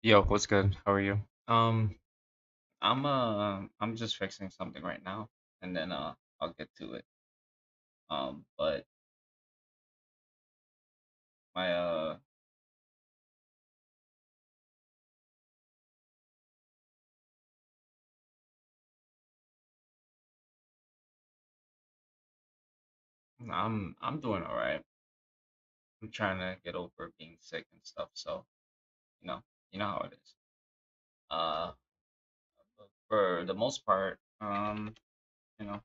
Yo, what's good? How are you? I'm just fixing something right now, and then I'll get to it. But my I'm doing all right. I'm trying to get over being sick and stuff, so you know, you know how it is. Uh, for the most part, you know,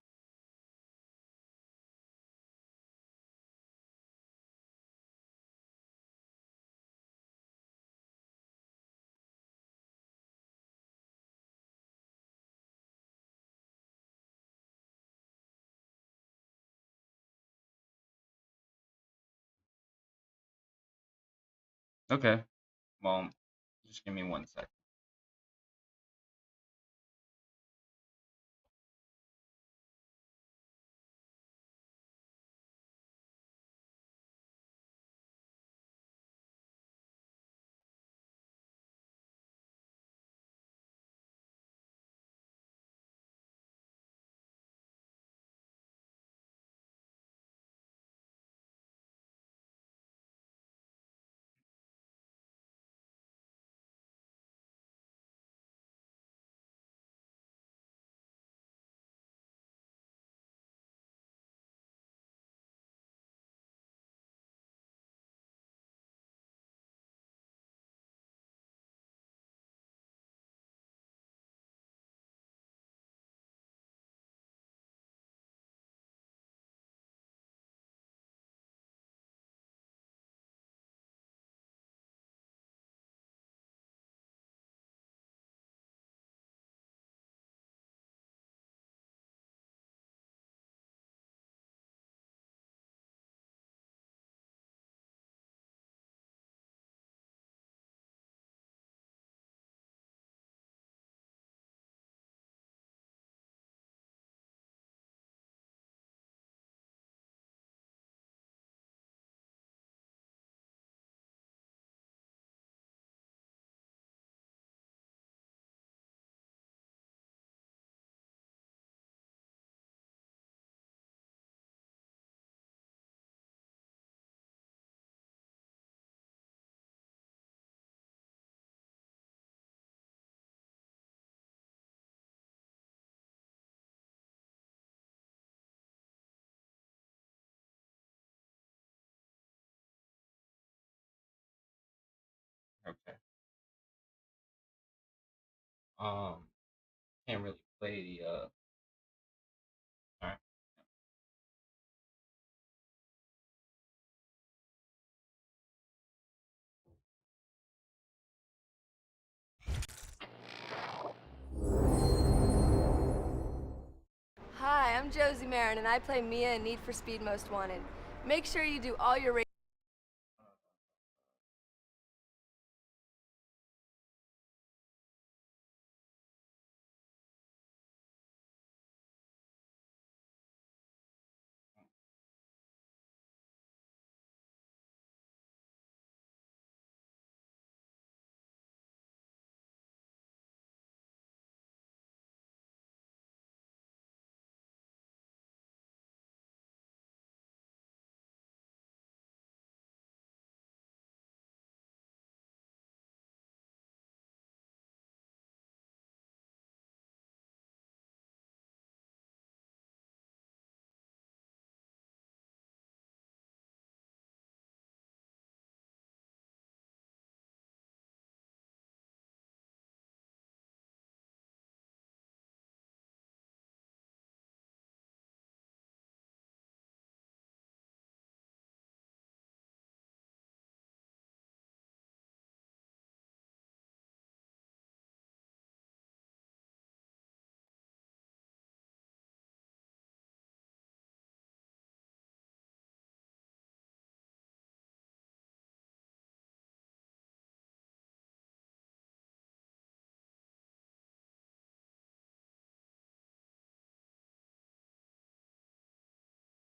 okay. Well, just give me 1 sec. Okay. Um, can't really play the All right. Hi, I'm Josie Marin, and I play Mia in Need for Speed Most Wanted. Make sure you do all your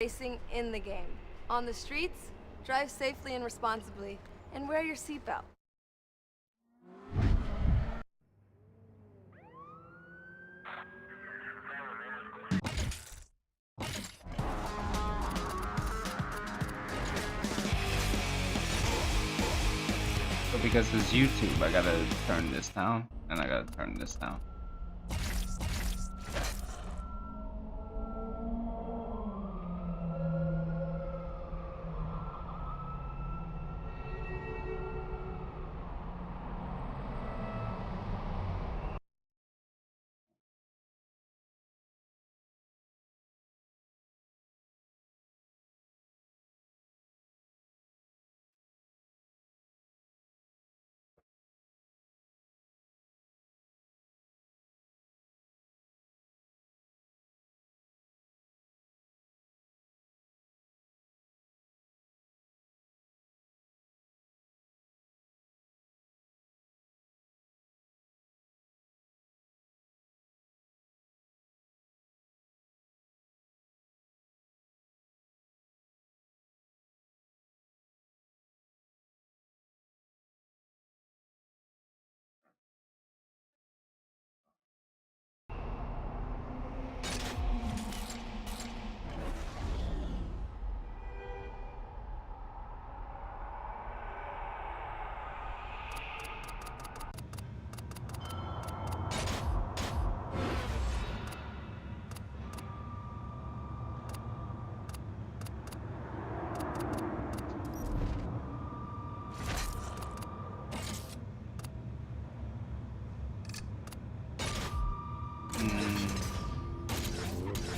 racing in the game. On the streets, drive safely and responsibly, and wear your seatbelt. So because it's YouTube, I gotta turn this down, and I gotta turn this down.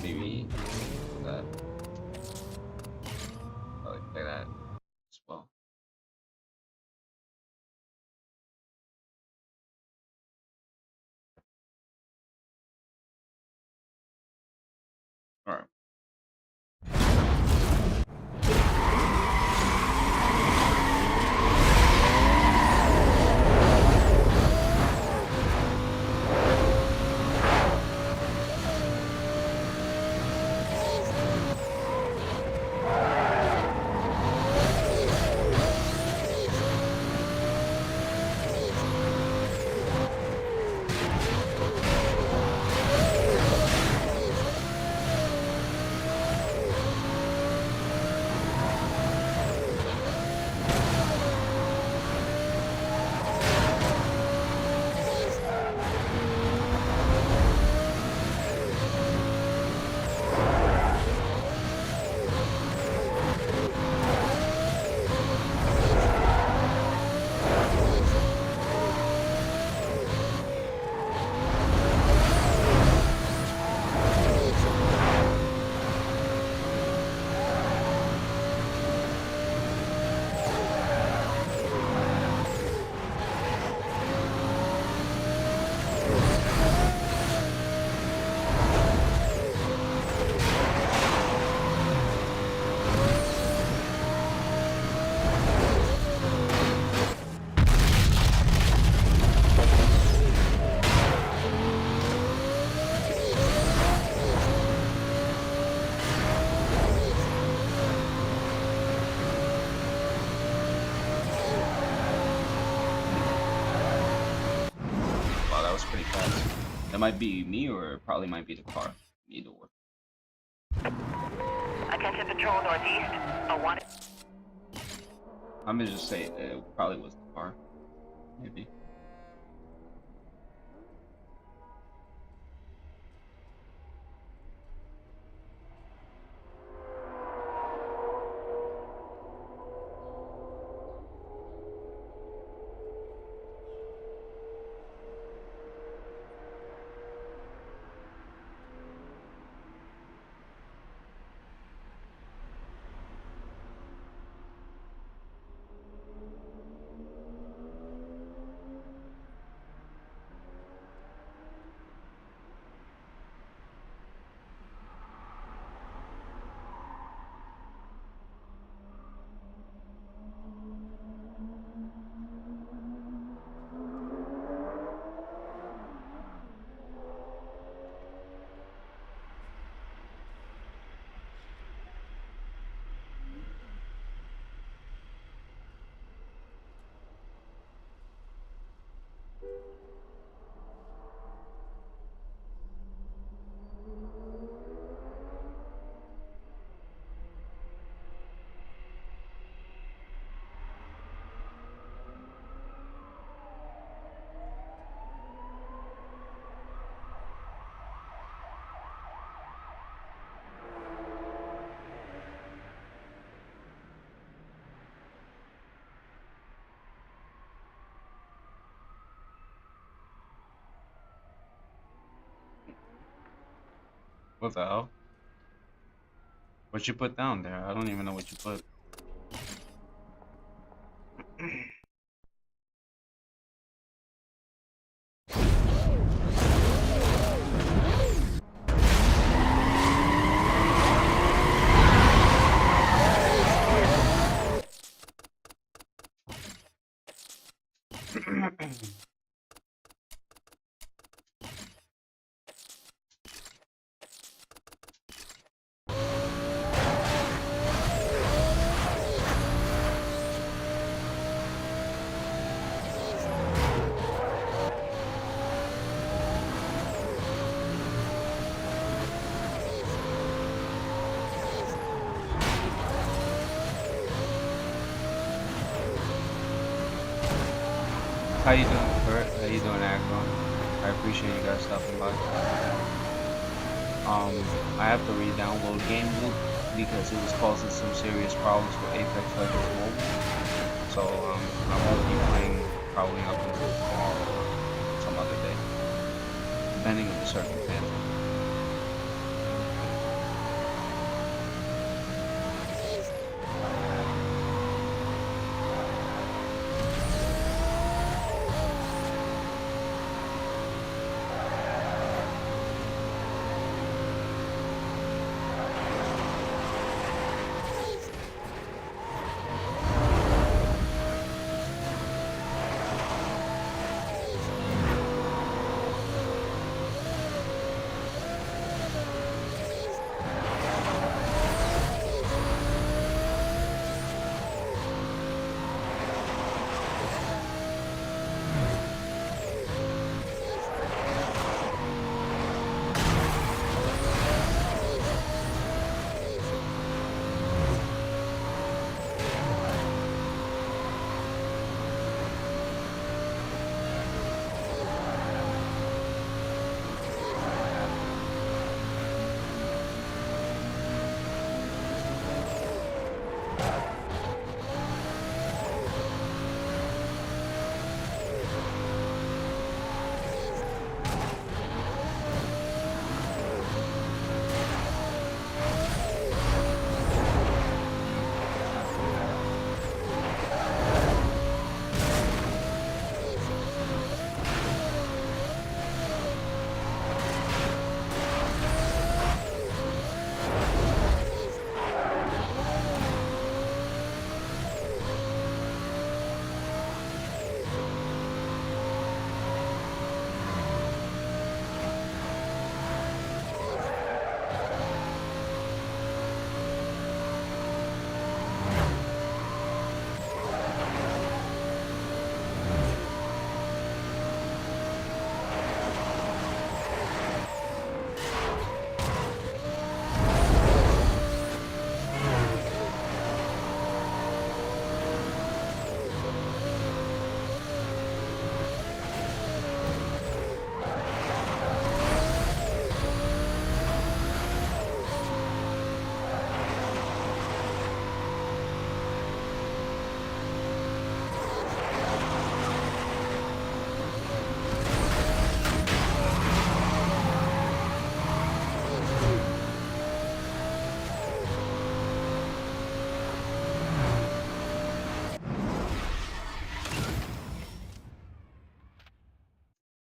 Maybe that, like that as well. All right. Wow, that was pretty fast. That might be me, or it probably might be the car. Either or. Attention patrol northeast. A wanted. I'm gonna just say it probably was the car. Maybe. What the hell? What you put down there? I don't even know what you put. How you doing, Kurt? How you doing, Agron? I appreciate you guys stopping by. I have to re-download Game Loop because it was causing some serious problems with Apex Legends Mobile. So I won't be playing probably up until tomorrow or some other day, depending on the circumstances.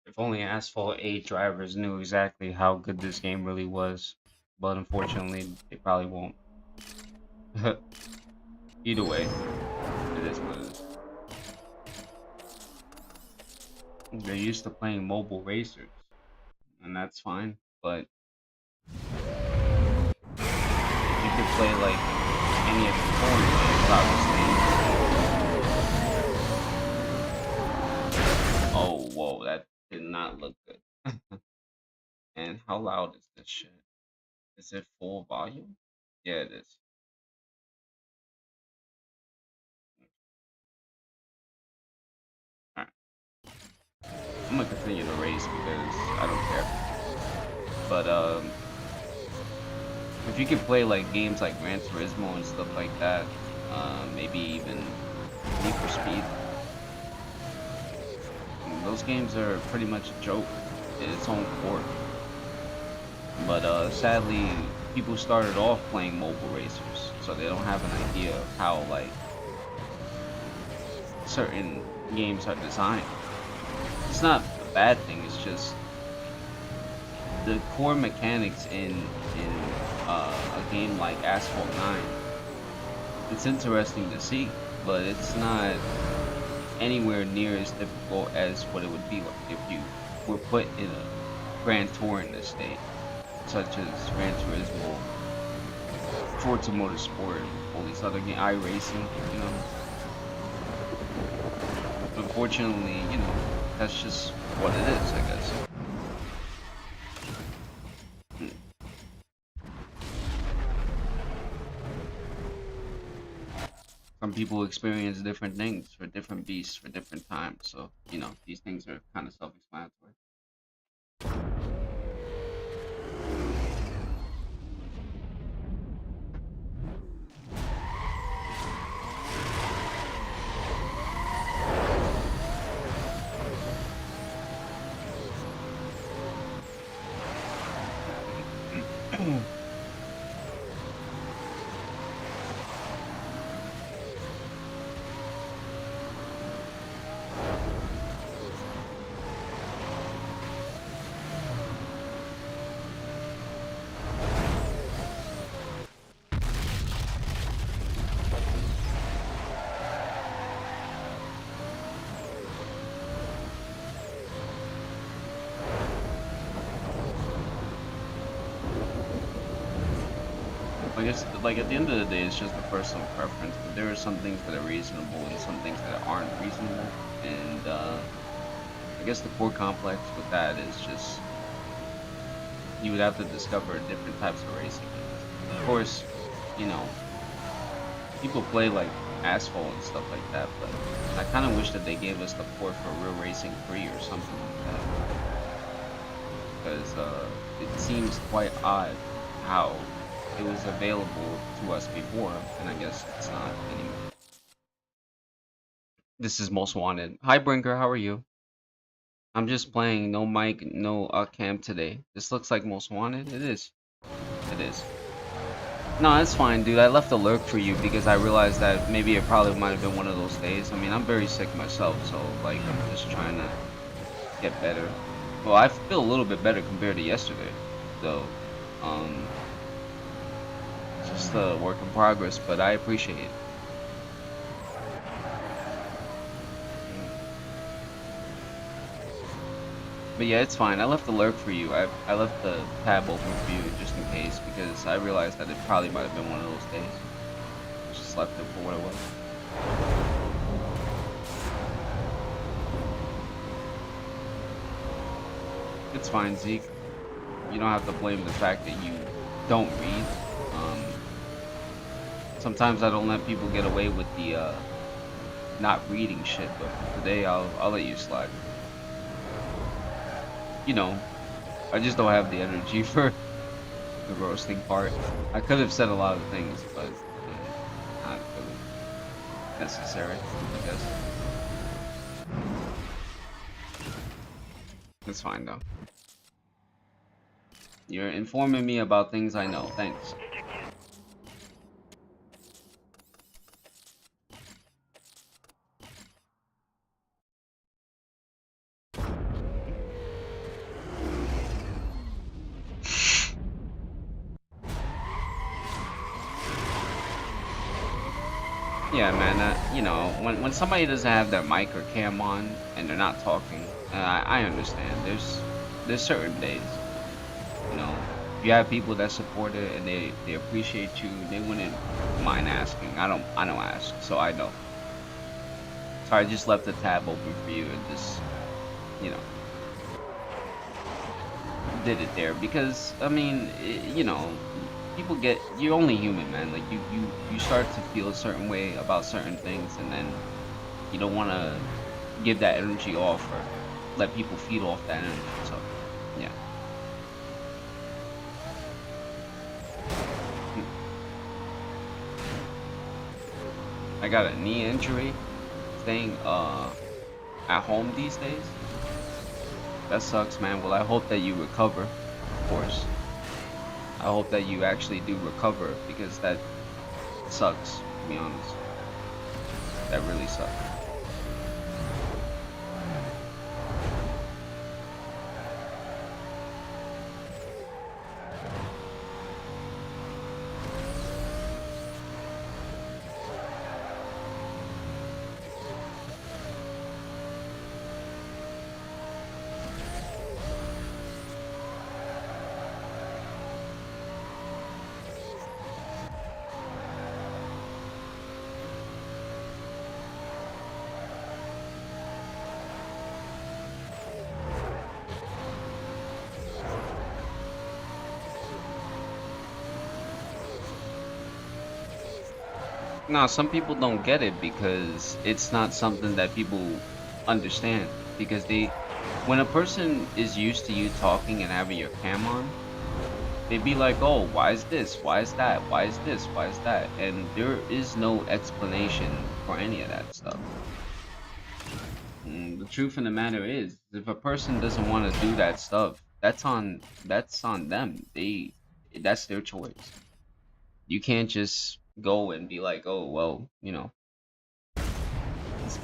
If only Asphalt 8 drivers knew exactly how good this game really was, but unfortunately, they probably won't. Either way, it is what it is. They're used to playing mobile racers, and that's fine, but you could play like any of the foreign games, obviously. Oh, whoa, that did not look good. And how loud is this shit? Is it full volume? Yeah, it is. Alright. I'm gonna continue the race because I don't care. But if you could play like games like Gran Turismo and stuff like that, maybe even Need for Speed, those games are pretty much a joke in its own court. But sadly, people started off playing mobile racers, so they don't have an idea of how like certain games are designed. It's not a bad thing. It's just the core mechanics in a game like Asphalt 9. It's interesting to see, but it's not anywhere near as difficult as what it would be like if you were put in a Grand Touring state, such as Gran Turismo, Forza Motorsport, all these other games, iRacing, you know. Unfortunately, you know, that's just what it is, I guess. Some people experience different things for different beasts for different times, so you know these things are kind of self-explanatory. I guess, like at the end of the day, it's just a personal preference. But there are some things that are reasonable and some things that aren't reasonable. And I guess the core complex with that is just you would have to discover different types of racing games. Of course, you know, people play like Asphalt and stuff like that, but I kind of wish that they gave us the port for Real Racing 3 or something like that. Because it seems quite odd how it was available to us before, and I guess it's not anymore. This is Most Wanted. Hi Brinker, how are you? I'm just playing, no mic, no cam today. This looks like Most Wanted. It is. It is. No, it's fine, dude. I left a lurk for you because I realized that maybe it probably might have been one of those days. I mean, I'm very sick myself, so like I'm just trying to get better. Well, I feel a little bit better compared to yesterday, though. Um, just a work in progress, but I appreciate it. But yeah, it's fine. I left the lurk for you. I left the tab open for you just in case because I realized that it probably might have been one of those days. Just left it for what it was. It's fine, Zeke. You don't have to blame the fact that you don't read. Sometimes I don't let people get away with the not reading shit, but today I'll let you slide. You know, I just don't have the energy for the roasting part. I could have said a lot of things, but not really necessary, I guess. It's fine though. You're informing me about things I know. Thanks. Yeah, man. You know, when somebody doesn't have their mic or cam on and they're not talking, I understand. There's certain days, you know, if you have people that support it and they appreciate you, they wouldn't mind asking. I don't ask, so I know. So I just left the tab open for you and just, you know, did it there because I mean, you know, people get, you're only human, man. Like you start to feel a certain way about certain things, and then you don't want to give that energy off or let people feed off that energy. So yeah. I got a knee injury, staying at home these days. That sucks, man. Well, I hope that you recover, of course. I hope that you actually do recover, because that sucks, to be honest. That really sucks. No, some people don't get it because it's not something that people understand. Because when a person is used to you talking and having your cam on, they'd be like, oh, why is this? Why is that? Why is this? Why is that? And there is no explanation for any of that stuff. The truth of the matter is, if a person doesn't want to do that stuff, that's on them. That's their choice. You can't just go and be like, oh, well, it's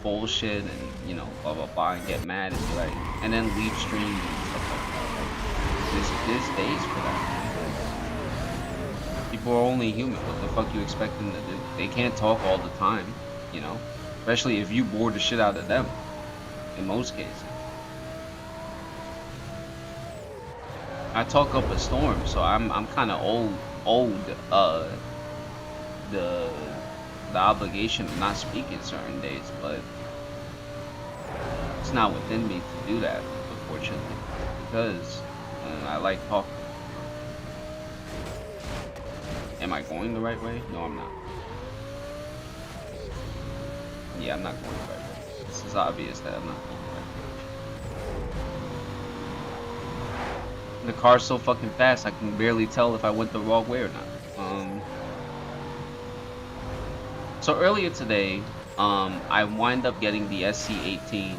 bullshit, and blah blah blah, and get mad and be like, and then leave streams and stuff like that. Like, there's days for that. People are only human. What the fuck you expect them to do? They can't talk all the time, especially if you bore the shit out of them. In most cases, I talk up a storm, so I'm kind of old the obligation of not speaking certain days, but it's not within me to do that, unfortunately, because I like talking. Am I going the right way? No, I'm not. Yeah, I'm not going the right way. This is obvious that I'm not going the right way. The car's so fucking fast, I can barely tell if I went the wrong way or not. So earlier today, I wind up getting the SC18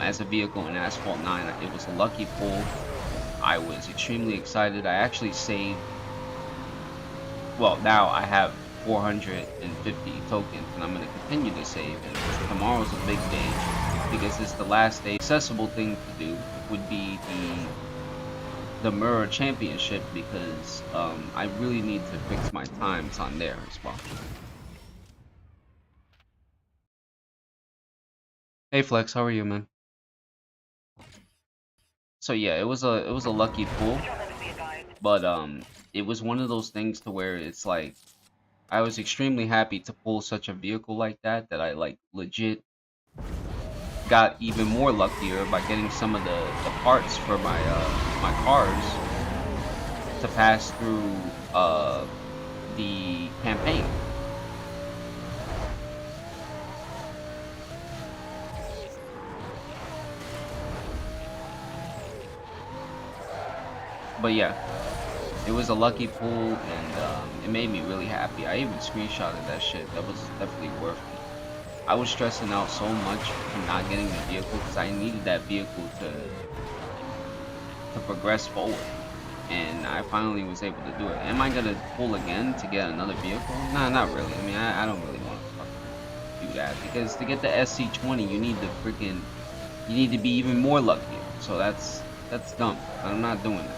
as a vehicle in Asphalt 9. It was a lucky pull. I was extremely excited. I actually saved. Well, now I have 450 tokens, and I'm going to continue to save. And tomorrow's a big day because it's the last day. Accessible thing to do would be the Mirror Championship, because I really need to fix my times on there as well. Hey Flex, how are you, man? So yeah, it was a lucky pull, but it was one of those things to where it's like I was extremely happy to pull such a vehicle like that I like legit got even more luckier by getting some of the parts for my cars to pass through the campaign. But yeah, it was a lucky pull, and it made me really happy. I even screenshotted that shit. That was definitely worth it. I was stressing out so much from not getting the vehicle because I needed that vehicle to progress forward, and I finally was able to do it. Am I gonna pull again to get another vehicle? Nah, not really. I mean, I don't really want to do that, because to get the SC20, you need to be even more luckier. So that's dumb. I'm not doing that.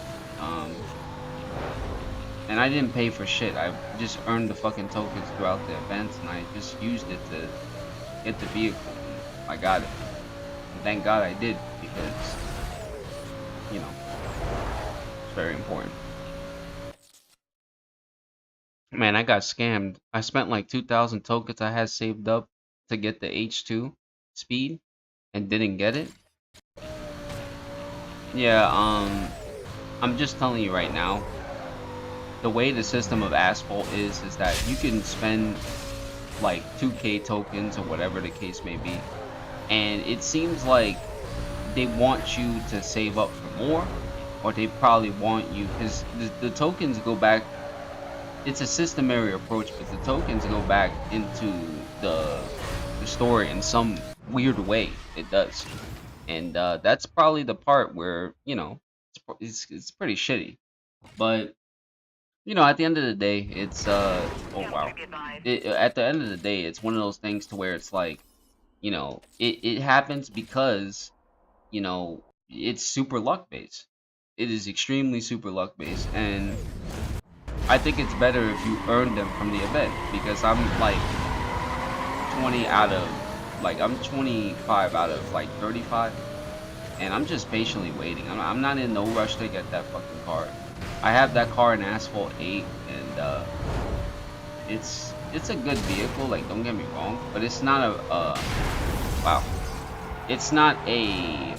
And I didn't pay for shit. I just earned the fucking tokens throughout the events, and I just used it to get the vehicle. I got it. And thank God I did, because, it's very important. Man, I got scammed. I spent like 2,000 tokens I had saved up to get the H2 speed and didn't get it. Yeah, I'm just telling you right now, the way the system of Asphalt is that you can spend like 2k tokens or whatever the case may be, and it seems like they want you to save up for more, or they probably want you, because the tokens go back. It's a systematic approach, but the tokens go back into the story in some weird way. It does, and that's probably the part where it's pretty shitty. But you know, at the end of the day, it's oh wow. At the end of the day, it's one of those things to where it's like, you know, it happens because, you know, it's super luck based. It is extremely super luck based, and I think it's better if you earn them from the event because I'm like 20 out of I'm 25 out of like 35, and I'm just patiently waiting. I'm not in no rush to get that fucking car. I have that car in Asphalt 8, and it's a good vehicle. Like, don't get me wrong, but it's not a wow. It's not a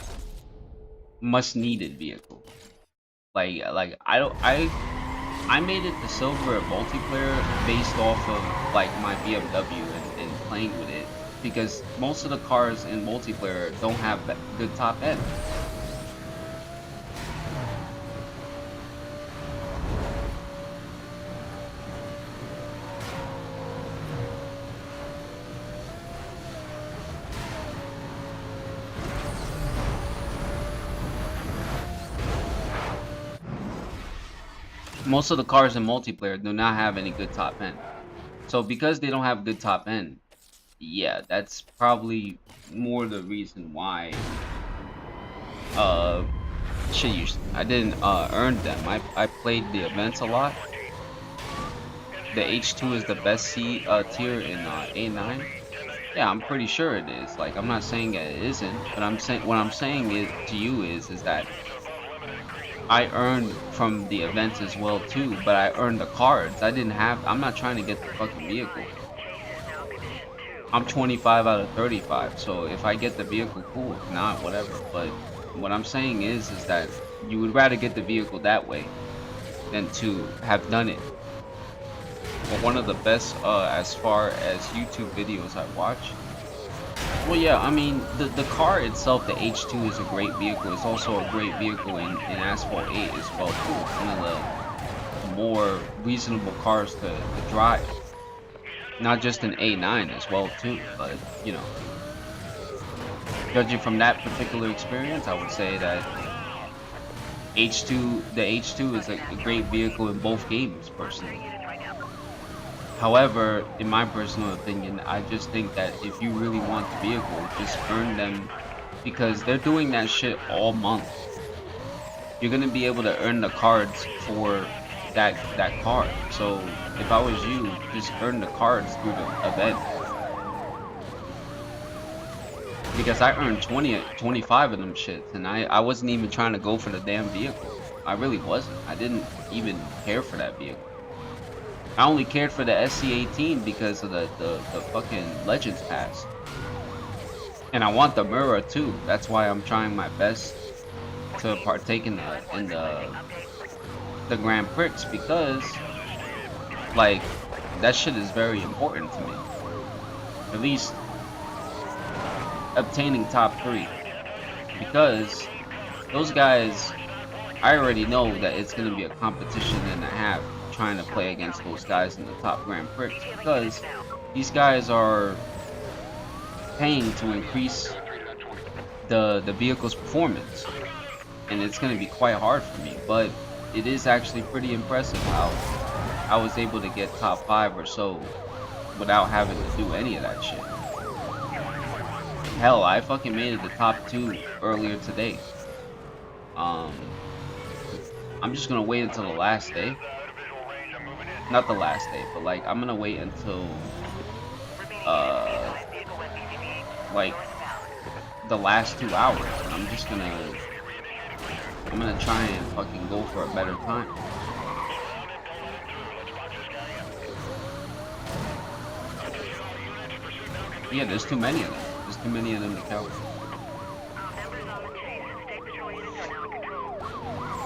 must needed vehicle. Like I made it to silver at multiplayer based off of like my BMW and playing with it because most of the cars in multiplayer don't have good top end. Most of the cars in multiplayer do not have any good top end. So because they don't have good top end, yeah, that's probably more the reason why uh I didn't earn them. I played the events a lot. The H2 is the best tier in A9. Yeah, I'm pretty sure it is. Like, I'm not saying that it isn't, but I'm saying what I'm saying to you is that I earned from the events as well too, but I earned the cards. I'm not trying to get the fucking vehicle. I'm 25 out of 35, so if I get the vehicle, cool. If not, whatever. But what I'm saying is that you would rather get the vehicle that way than to have done it. But one of the best as far as YouTube videos I watch. Well, yeah, I mean, the car itself, the H2 is a great vehicle. It's also a great vehicle in Asphalt 8 as well too. It's one of the more reasonable cars to drive. Not just an A9 as well too, but you know, judging from that particular experience, I would say that the H2 is a great vehicle in both games, personally. However, in my personal opinion, I just think that if you really want the vehicle, just earn them because they're doing that shit all month. You're gonna be able to earn the cards for that card. So if I was you, just earn the cards through the event. Because I earned 25 of them shits, and I wasn't even trying to go for the damn vehicle. I really wasn't. I didn't even care for that vehicle. I only cared for the SC18 because of the fucking Legends Pass. And I want the mirror too. That's why I'm trying my best to partake in the Grand Prix, because like that shit is very important to me. At least obtaining top 3. Because those guys, I already know that it's gonna be a competition and a half trying to play against those guys in the top Grand Prix, because these guys are paying to increase the vehicle's performance, and it's going to be quite hard for me, but it is actually pretty impressive how I was able to get top 5 or so without having to do any of that shit. Hell, I fucking made it the top 2 earlier today. I'm just gonna wait until the last day. Not the last day, but like I'm gonna wait until like the last 2 hours. And I'm gonna try and fucking go for a better time. Yeah, there's too many of them. There's too many of them to count.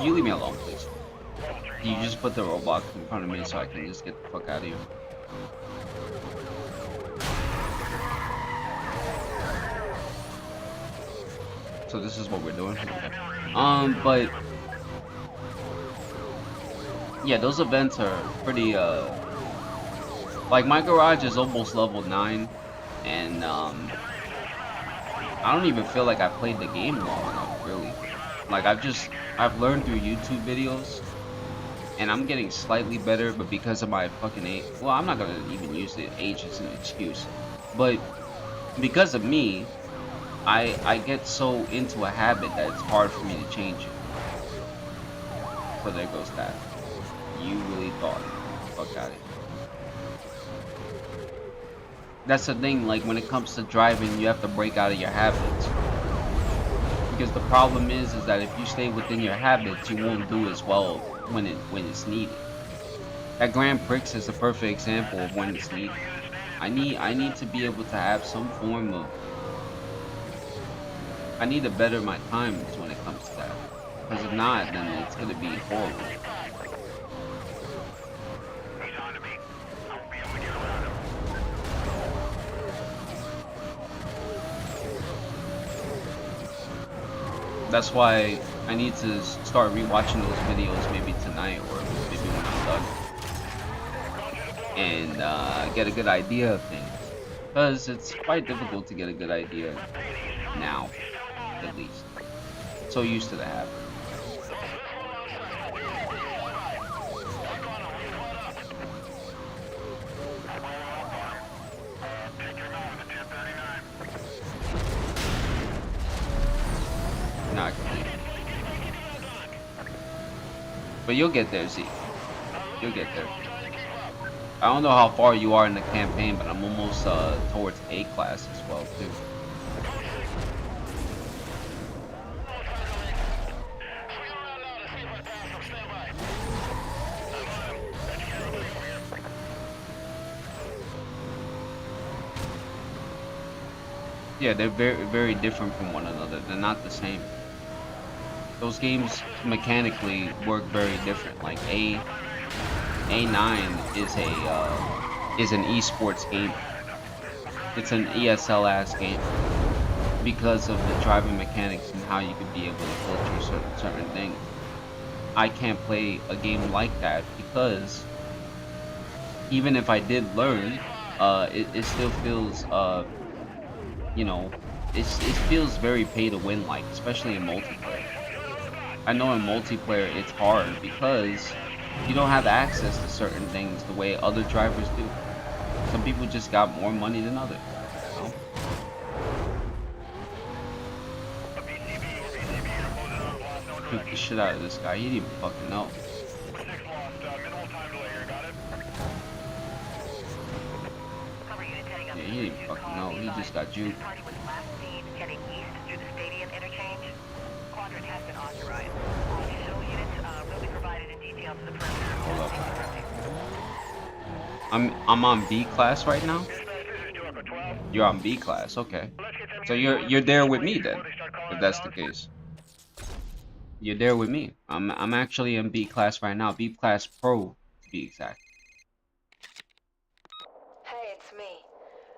You leave me alone, please. You just put the robot in front of me so I can just get the fuck out of here. So this is what we're doing. But yeah, those events are pretty like my garage is almost level 9, and I don't even feel like I played the game long enough, really. Like I've learned through YouTube videos, and I'm getting slightly better, but because of my fucking age, well, I'm not gonna even use the age as an excuse, but because of me, I get so into a habit that it's hard for me to change it. So there goes that. You really thought, fuck out of here. That's the thing. Like when it comes to driving, you have to break out of your habits. Because the problem is that if you stay within your habits, you won't do as well when it's needed. That Grand Prix is a perfect example of when it's needed. I need to be able to have some form of I need to better my times when it comes to that. Because if not, then it's gonna be horrible. That's why I need to start rewatching those videos maybe tonight or maybe when I'm done and get a good idea of things. Because it's quite difficult to get a good idea now, at least. So used to the habit. Not completely. But you'll get there, Z. You'll get there. I don't know how far you are in the campaign, but I'm almost towards A class as well too. Yeah, they're very different from one another. They're not the same. Those games mechanically work very different. Like A9 is an esports game. It's an ESL ass game because of the driving mechanics and how you could be able to filter certain things. I can't play a game like that because even if I did learn, it still feels you know, it feels very pay to win like, especially in multiplayer. I know in multiplayer it's hard because you don't have access to certain things the way other drivers do. Some people just got more money than others, you know? Took the shit out of this guy. He didn't even fucking know. Yeah, he didn't even fucking know. He just got juked. Hold up. I'm on B class right now. You're on B class, okay. So you're there with me then, if that's the case. You're there with me. I'm actually in B class right now. B class Pro to be exact. Hey, it's me.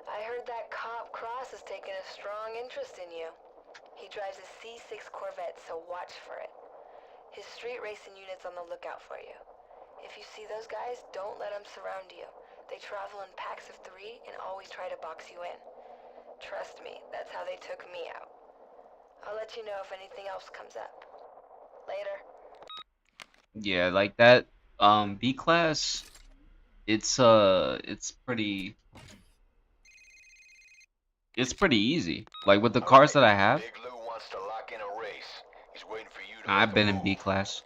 I heard that cop Cross has taken a strong interest in you. He drives a C6 Corvette, so watch for it. His street racing unit's on the lookout for you. If you see those guys, don't let them surround you. They travel in packs of 3 and always try to box you in. Trust me, that's how they took me out. I'll let you know if anything else comes up. Later. Yeah, like that. B class. It's pretty. It's pretty easy. Like with the All cars right, that I have, Big Lou wants to lock in a race. He's waiting for you to I've make a been in B move. class.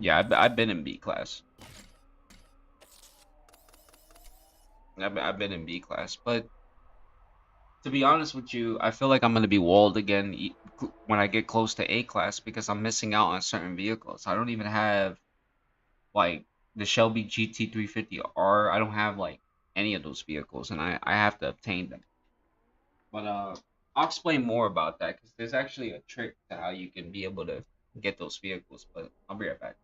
Yeah, I've been in B class. I've been in B class, but to be honest with you, I feel like I'm gonna be walled again when I get close to A class because I'm missing out on certain vehicles. I don't even have like the Shelby GT350R. I don't have like any of those vehicles, and I have to obtain them. But I'll explain more about that because there's actually a trick to how you can be able to get those vehicles. But I'll be right back.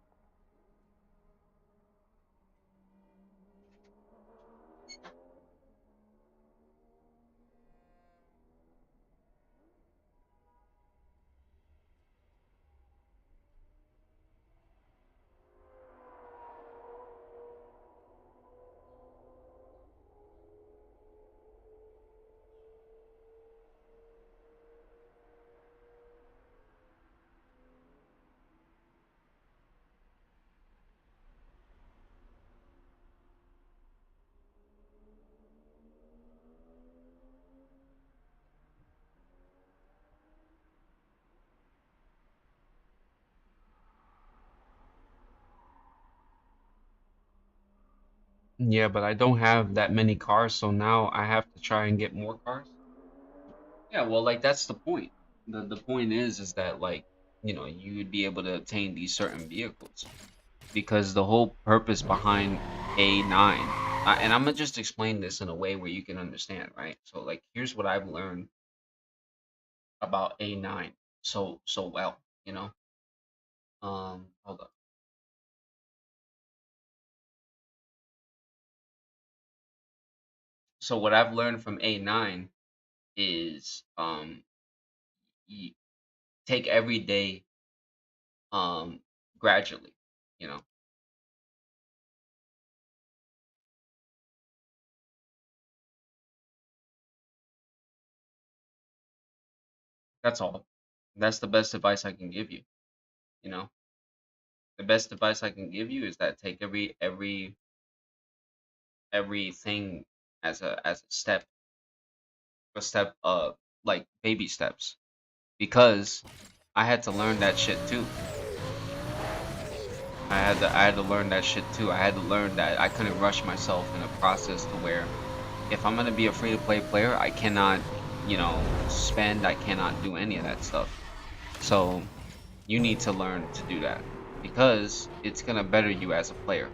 Yeah, but I don't have that many cars, so now I have to try and get more cars. Yeah, well, like that's the point. The point is that like, you would be able to obtain these certain vehicles because the whole purpose behind A9, and I'm gonna just explain this in a way where you can understand, right? So like, here's what I've learned about A9 so well, hold up. So what I've learned from A9 is you take every day um gradually, you know. That's all. That's the best advice I can give you, you know. The best advice I can give you is that take everything as a step like baby steps because I had to learn that shit too. I had to learn that shit too. I had to learn that I couldn't rush myself in a process to where if I'm gonna be a free to play player, I cannot, spend, I cannot do any of that stuff. So you need to learn to do that because it's gonna better you as a player.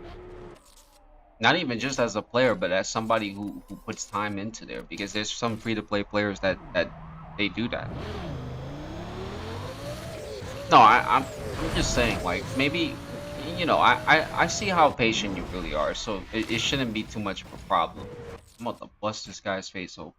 Not even just as a player, but as somebody who puts time into there. Because there's some free to play players that they do that. No, I'm just saying, like maybe, I see how patient you really are, so it shouldn't be too much of a problem. I'm about to bust this guy's face open.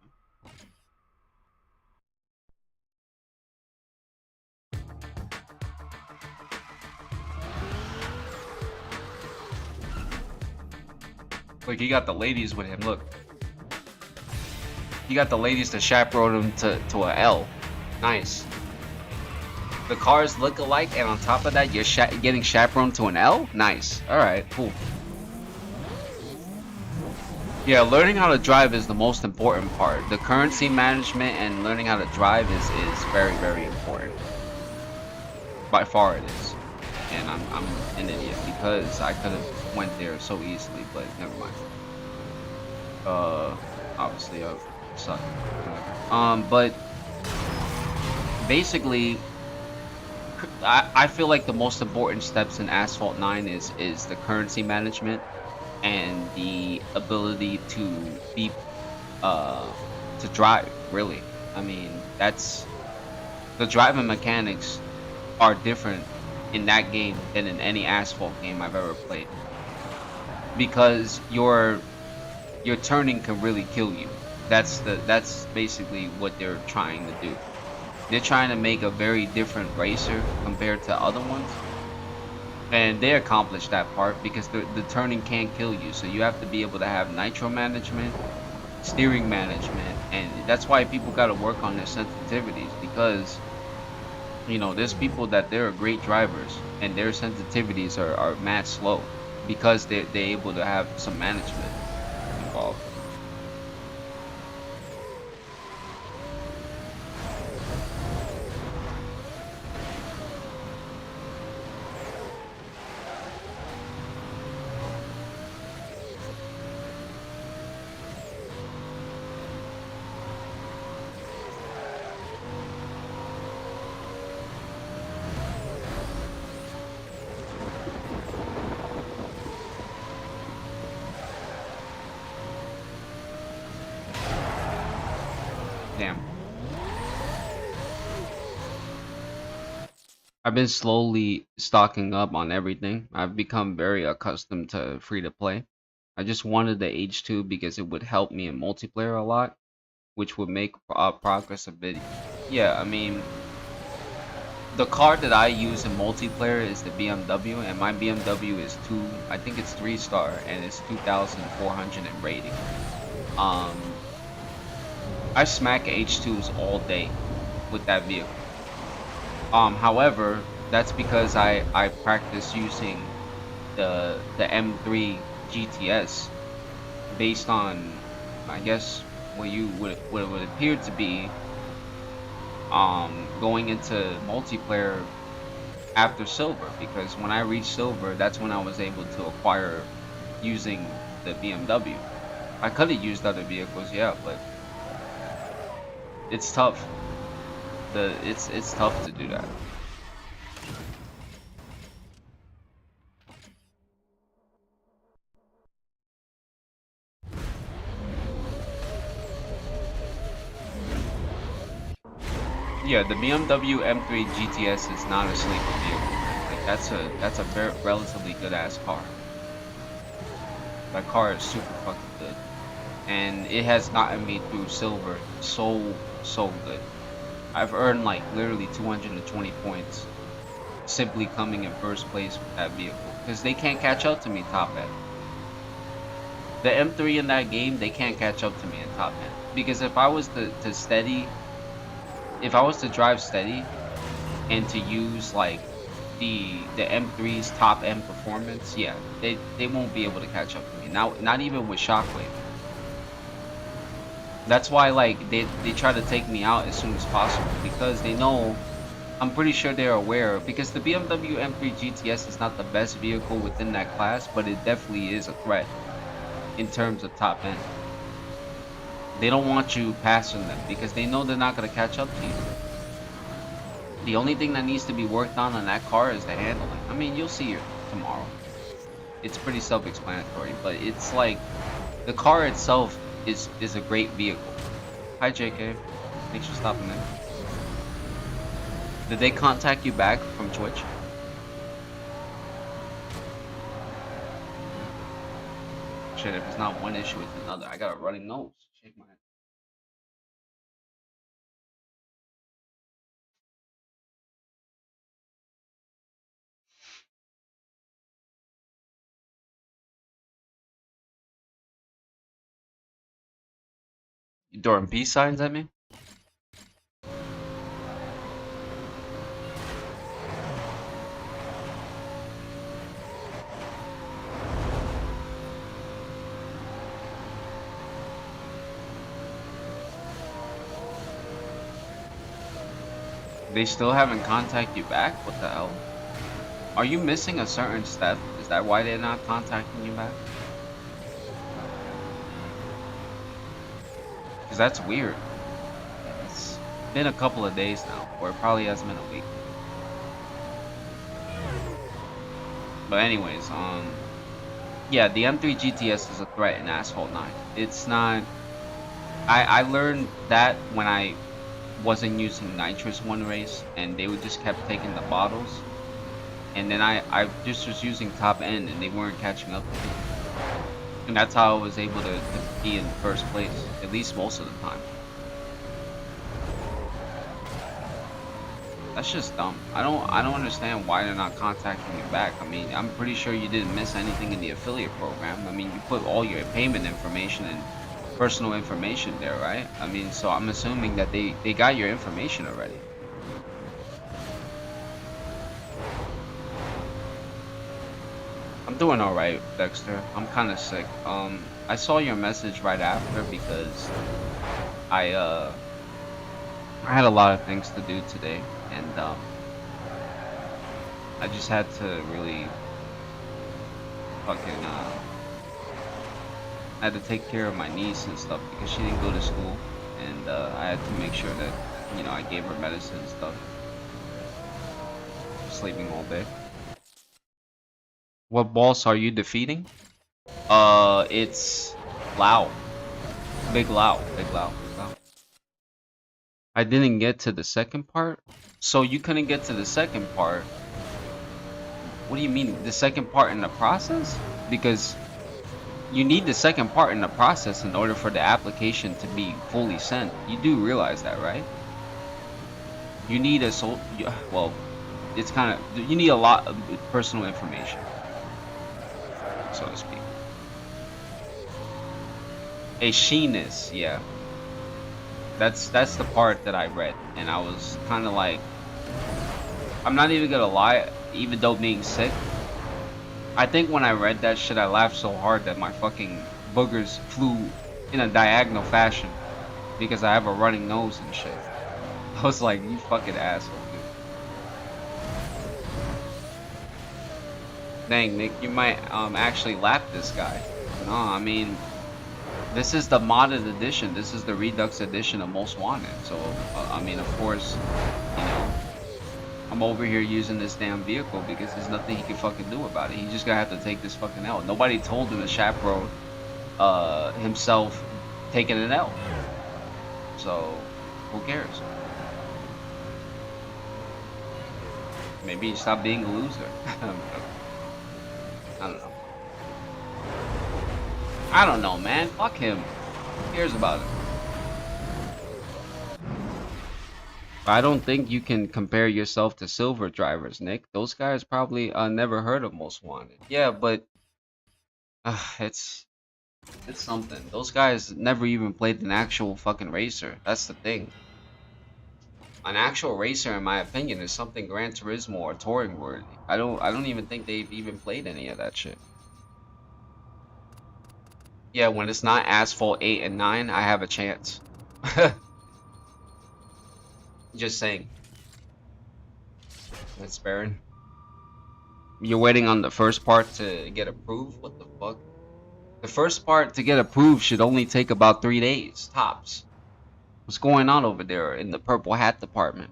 Look, he got the ladies with him. Look, he got the ladies to chaperone him to a L. Nice. The cars look alike, and on top of that, you're getting chaperoned to an L? Nice. Alright, cool. Yeah, learning how to drive is the most important part. The currency management and learning how to drive is very, very important. By far it is. And I'm an idiot because I could have went there so easily, but never mind. Obviously I suck. But basically I feel like the most important steps in Asphalt 9 is the currency management and the ability to be to drive, really. I mean, that's the driving mechanics are different in that game than in any Asphalt game I've ever played. Because your turning can really kill you. That's basically what they're trying to do. They're trying to make a very different racer compared to other ones. And they accomplished that part because the turning can't kill you. So you have to be able to have nitro management, steering management, and that's why people got to work on their sensitivities because, there's people that they're great drivers and their sensitivities are mad slow because they're able to have some management involved. Damn. I've been slowly stocking up on everything. I've become very accustomed to free to play. I just wanted the H2 because it would help me in multiplayer a lot, which would make progress a bit. Yeah, I mean, the car that I use in multiplayer is the BMW, and my BMW is I think it's 3-star, and it's 2,400 in rating. Um, I smack H2s all day with that vehicle. However, that's because I practice using the M3 GTS based on, I guess, what it would appear to be going into multiplayer after silver, because when I reached silver, that's when I was able to acquire using the BMW. I could have used other vehicles, yeah, but it's tough. It's tough to do that. Yeah, the BMW M3 GTS is not a sleeper vehicle, man. Like that's a very relatively good ass car. That car is super fucking good, and it has gotten me through silver so good. I've earned like literally 220 points simply coming in first place with that vehicle because they can't catch up to me top end. The M3 in that game, they can't catch up to me in top end because if I was to steady, if I was to drive steady and to use like the M3's top end performance, yeah, they won't be able to catch up to me. Now, not even with Shockwave. That's why like they try to take me out as soon as possible because they know, I'm pretty sure they're aware, because the BMW M3 GTS is not the best vehicle within that class, but it definitely is a threat in terms of top end. They don't want you passing them because they know they're not going to catch up to you. The only thing that needs to be worked on that car is the handling. I mean, you'll see it tomorrow. It's pretty self-explanatory, but it's like the car itself is a great vehicle. Hi JK, thanks for stopping in. Did they contact you back from Twitch? Shit, if it's not one issue, it's another. I got a running nose. Shake my head. You throwing peace signs at me? They still haven't contacted you back? What the hell? Are you missing a certain step? Is that why they're not contacting you back? Because that's weird. It's been a couple of days now, or it probably hasn't been a week. But anyways, yeah, the M3 GTS is a threat in Asphalt 9. It's not... I learned that when I wasn't using nitrous one race, and they would just kept taking the bottles, and then I just was using top end, and they weren't catching up with me. And that's how I was able to be in first place, at least most of the time. That's just dumb. I don't understand why they're not contacting you back. I mean, I'm pretty sure you didn't miss anything in the affiliate program. I mean, you put all your payment information and personal information there, right? I mean, so I'm assuming that they got your information already. I'm doing alright, Dexter. I'm kind of sick. I saw your message right after because I had a lot of things to do today, and I just had to really fucking I had to take care of my niece and stuff because she didn't go to school, and I had to make sure that, you know, I gave her medicine and stuff. Sleeping all day. What boss are you defeating? It's Lao. Big Lao. Big Lao. Big Lao. I didn't get to the second part? So you couldn't get to the second part? What do you mean? The second part in the process? Because you need the second part in the process in order for the application to be fully sent. You do realize that, right? You need a well, it's kind of, you need a lot of personal information, so to speak. A sheeness, yeah. That's the part that I read, and I was kind of like, I'm not even gonna lie, even though being sick, I think when I read that shit, I laughed so hard that my fucking boogers flew in a diagonal fashion because I have a running nose and shit. I was like, you fucking asshole, dude. Dang, Nick, you might actually lap this guy. No, I mean, this is the modded edition. This is the Redux edition of Most Wanted. So, I mean, of course, you know, I'm over here using this damn vehicle because there's nothing he can fucking do about it. He's just gonna have to take this fucking L. Nobody told him to chaperone himself taking an L. So, who cares? Maybe stop being a loser. I don't know. I don't know, man. Fuck him. Who cares about it? I don't think you can compare yourself to silver drivers, Nick. Those guys probably never heard of Most Wanted. Yeah, but it's something. Those guys never even played an actual fucking racer. That's the thing. An actual racer, in my opinion, is something Gran Turismo or touring worthy. I don't even think they've even played any of that shit. Yeah, when it's not Asphalt 8 and 9, I have a chance. Just saying. That's Baron. You're waiting on the first part to get approved? What the fuck? The first part to get approved should only take about 3 days, tops. What's going on over there in the purple hat department?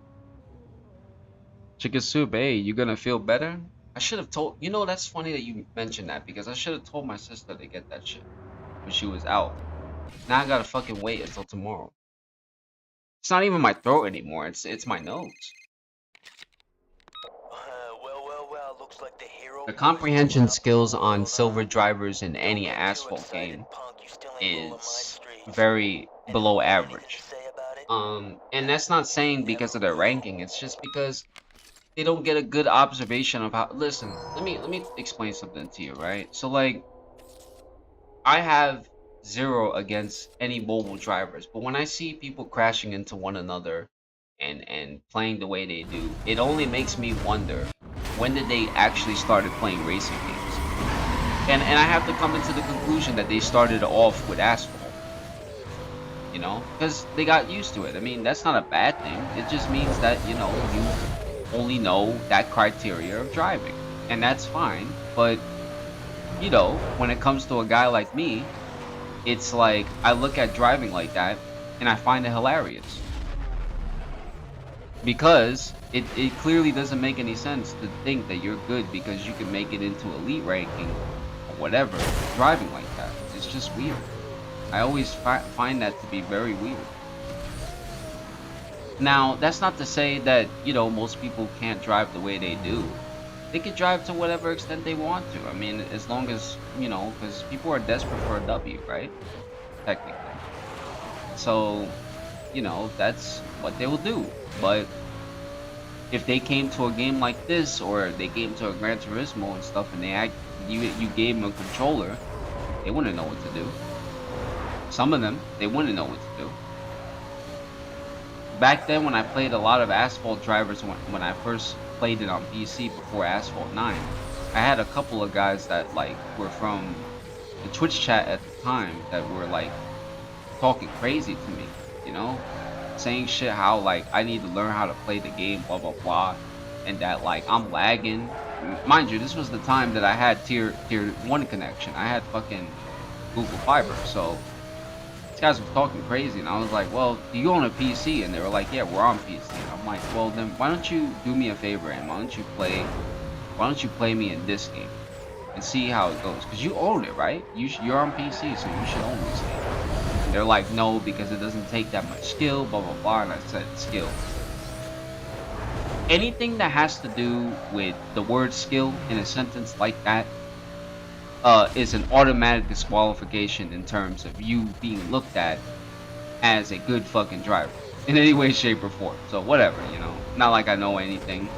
Chicken soup, hey, you gonna feel better? I should have told, you know, that's funny that you mentioned that because I should have told my sister to get that shit when she was out. Now I gotta fucking wait until tomorrow. It's not even my throat anymore, it's my nose. Well, looks like the hero The boys comprehension are up skills to a on well, silver drivers in any don't get too asphalt excited, game punk. You still ain't rolling my is streets. very below Anyone got anything average. to say about it? And that's not saying because of their ranking, it's just because they don't get a good observation of how. Listen, let me explain something to you, right? So like, I have zero against any mobile drivers, but when I see people crashing into one another and playing the way they do, it only makes me wonder, when did they actually started playing racing games? And I have to come into the conclusion that they started off with asphalt, you know, because they got used to it. I mean, that's not a bad thing. It just means that, you know, you only know that criteria of driving, and that's fine. But you know, when it comes to a guy like me, it's like I look at driving like that and I find it hilarious because it clearly doesn't make any sense to think that you're good because you can make it into elite ranking or whatever driving like that. It's just weird. I always find that to be very weird. Now, that's not to say that, you know, most people can't drive the way they do. They could drive to whatever extent they want to. I mean, as long as, you know, because people are desperate for a W, right? Technically. So, you know, that's what they will do. But if they came to a game like this, or they came to a Gran Turismo and stuff, and you gave them a controller, they wouldn't know what to do. Some of them, they wouldn't know what to do. Back then, when I played a lot of Asphalt drivers, when I first played it on PC before Asphalt 9, I had a couple of guys that like were from the Twitch chat at the time that were like talking crazy to me, you know, saying shit how like I need to learn how to play the game, blah blah blah, and that like I'm lagging. Mind you, this was the time that I had tier 1 connection. I had fucking Google Fiber, so these guys were talking crazy, and I was like, well, do you own a PC? And they were like, yeah, we're on PC. And I'm like, well, then why don't you do me a favor and why don't you play me in this game and see how it goes? Because you own it, right? You're on PC, so you should own this game. And they're like, no, because it doesn't take that much skill, blah blah blah. And I said, skill. Anything that has to do with the word skill in a sentence like that is an automatic disqualification in terms of you being looked at as a good fucking driver in any way, shape, or form. So whatever, you know. Not like I know anything.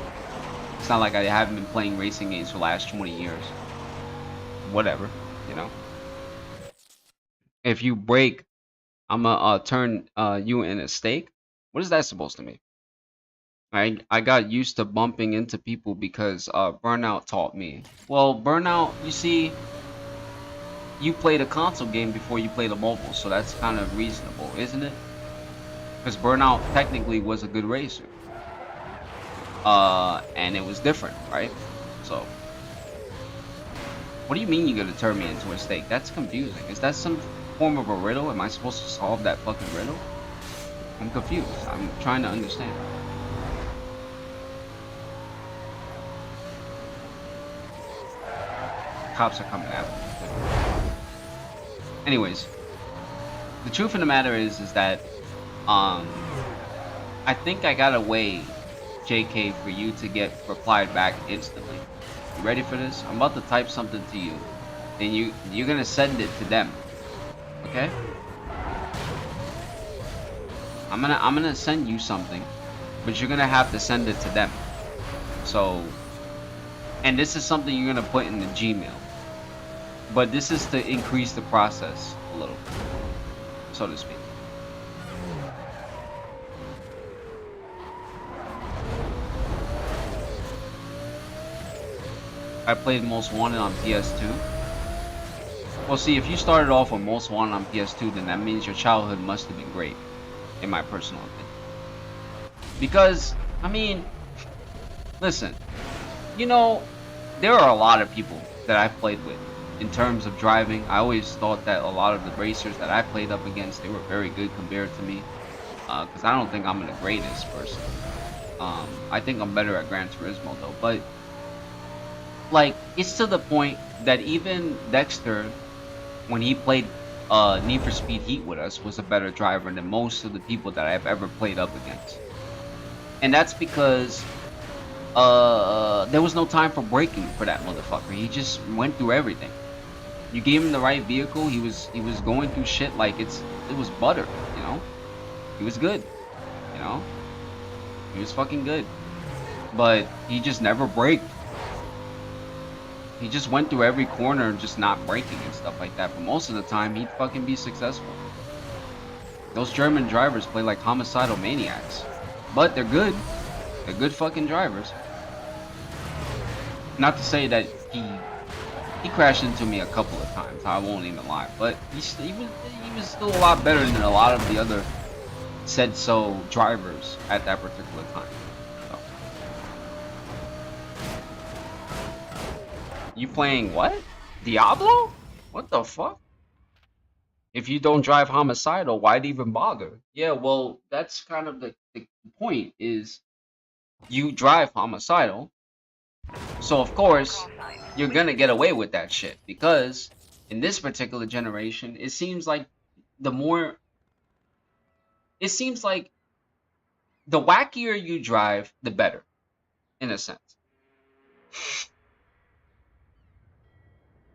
It's not like I haven't been playing racing games for the last 20 years. Whatever, you know. If you break, I'm gonna turn you in a steak. What is that supposed to mean? I got used to bumping into people because Burnout taught me. Well, Burnout, you see, you played a console game before you played a mobile, so that's kind of reasonable, isn't it? Because Burnout technically was a good racer. And it was different, right? So, What do you mean you're gonna turn me into a steak? That's confusing. Is that some form of a riddle? Am I supposed to solve that fucking riddle? I'm confused. I'm trying to understand. Cops are coming after me too. Anyways, the truth of the matter is that I think I got a way, JK, for you to get replied back instantly. You ready for this? I'm about to type something to you, and you're gonna send it to them. Okay? I'm gonna send you something, but you're gonna have to send it to them. So, and this is something you're gonna put in the Gmail, but this is to increase the process a little bit, so to speak. I played Most Wanted on PS2. Well, see, if you started off with Most Wanted on PS2, then that means your childhood must have been great, in my personal opinion. Because, I mean, listen, you know, there are a lot of people that I've played with in terms of driving. I always thought that a lot of the racers that I played up against, they were very good compared to me. Because I don't think I'm the greatest person. I think I'm better at Gran Turismo though. But like, it's to the point that even Dexter, when he played Need for Speed Heat with us, was a better driver than most of the people that I've ever played up against. And that's because there was no time for braking for that motherfucker. He just went through everything. You gave him the right vehicle, he was going through shit like it was butter, you know? He was good, you know? He was fucking good. But he just never braked. He just went through every corner just not braking and stuff like that. But most of the time he'd fucking be successful. Those German drivers play like homicidal maniacs. But they're good. They're good fucking drivers. Not to say that he crashed into me a couple of times. I won't even lie, but he was still a lot better than a lot of the other said so drivers at that particular time. So, you playing what? Diablo? What the fuck? If you don't drive homicidal, why'd even bother? Yeah, well, that's kind of the point is you drive homicidal, so of course you're gonna get away with that shit because in this particular generation, the more it seems like the wackier you drive, the better, in a sense.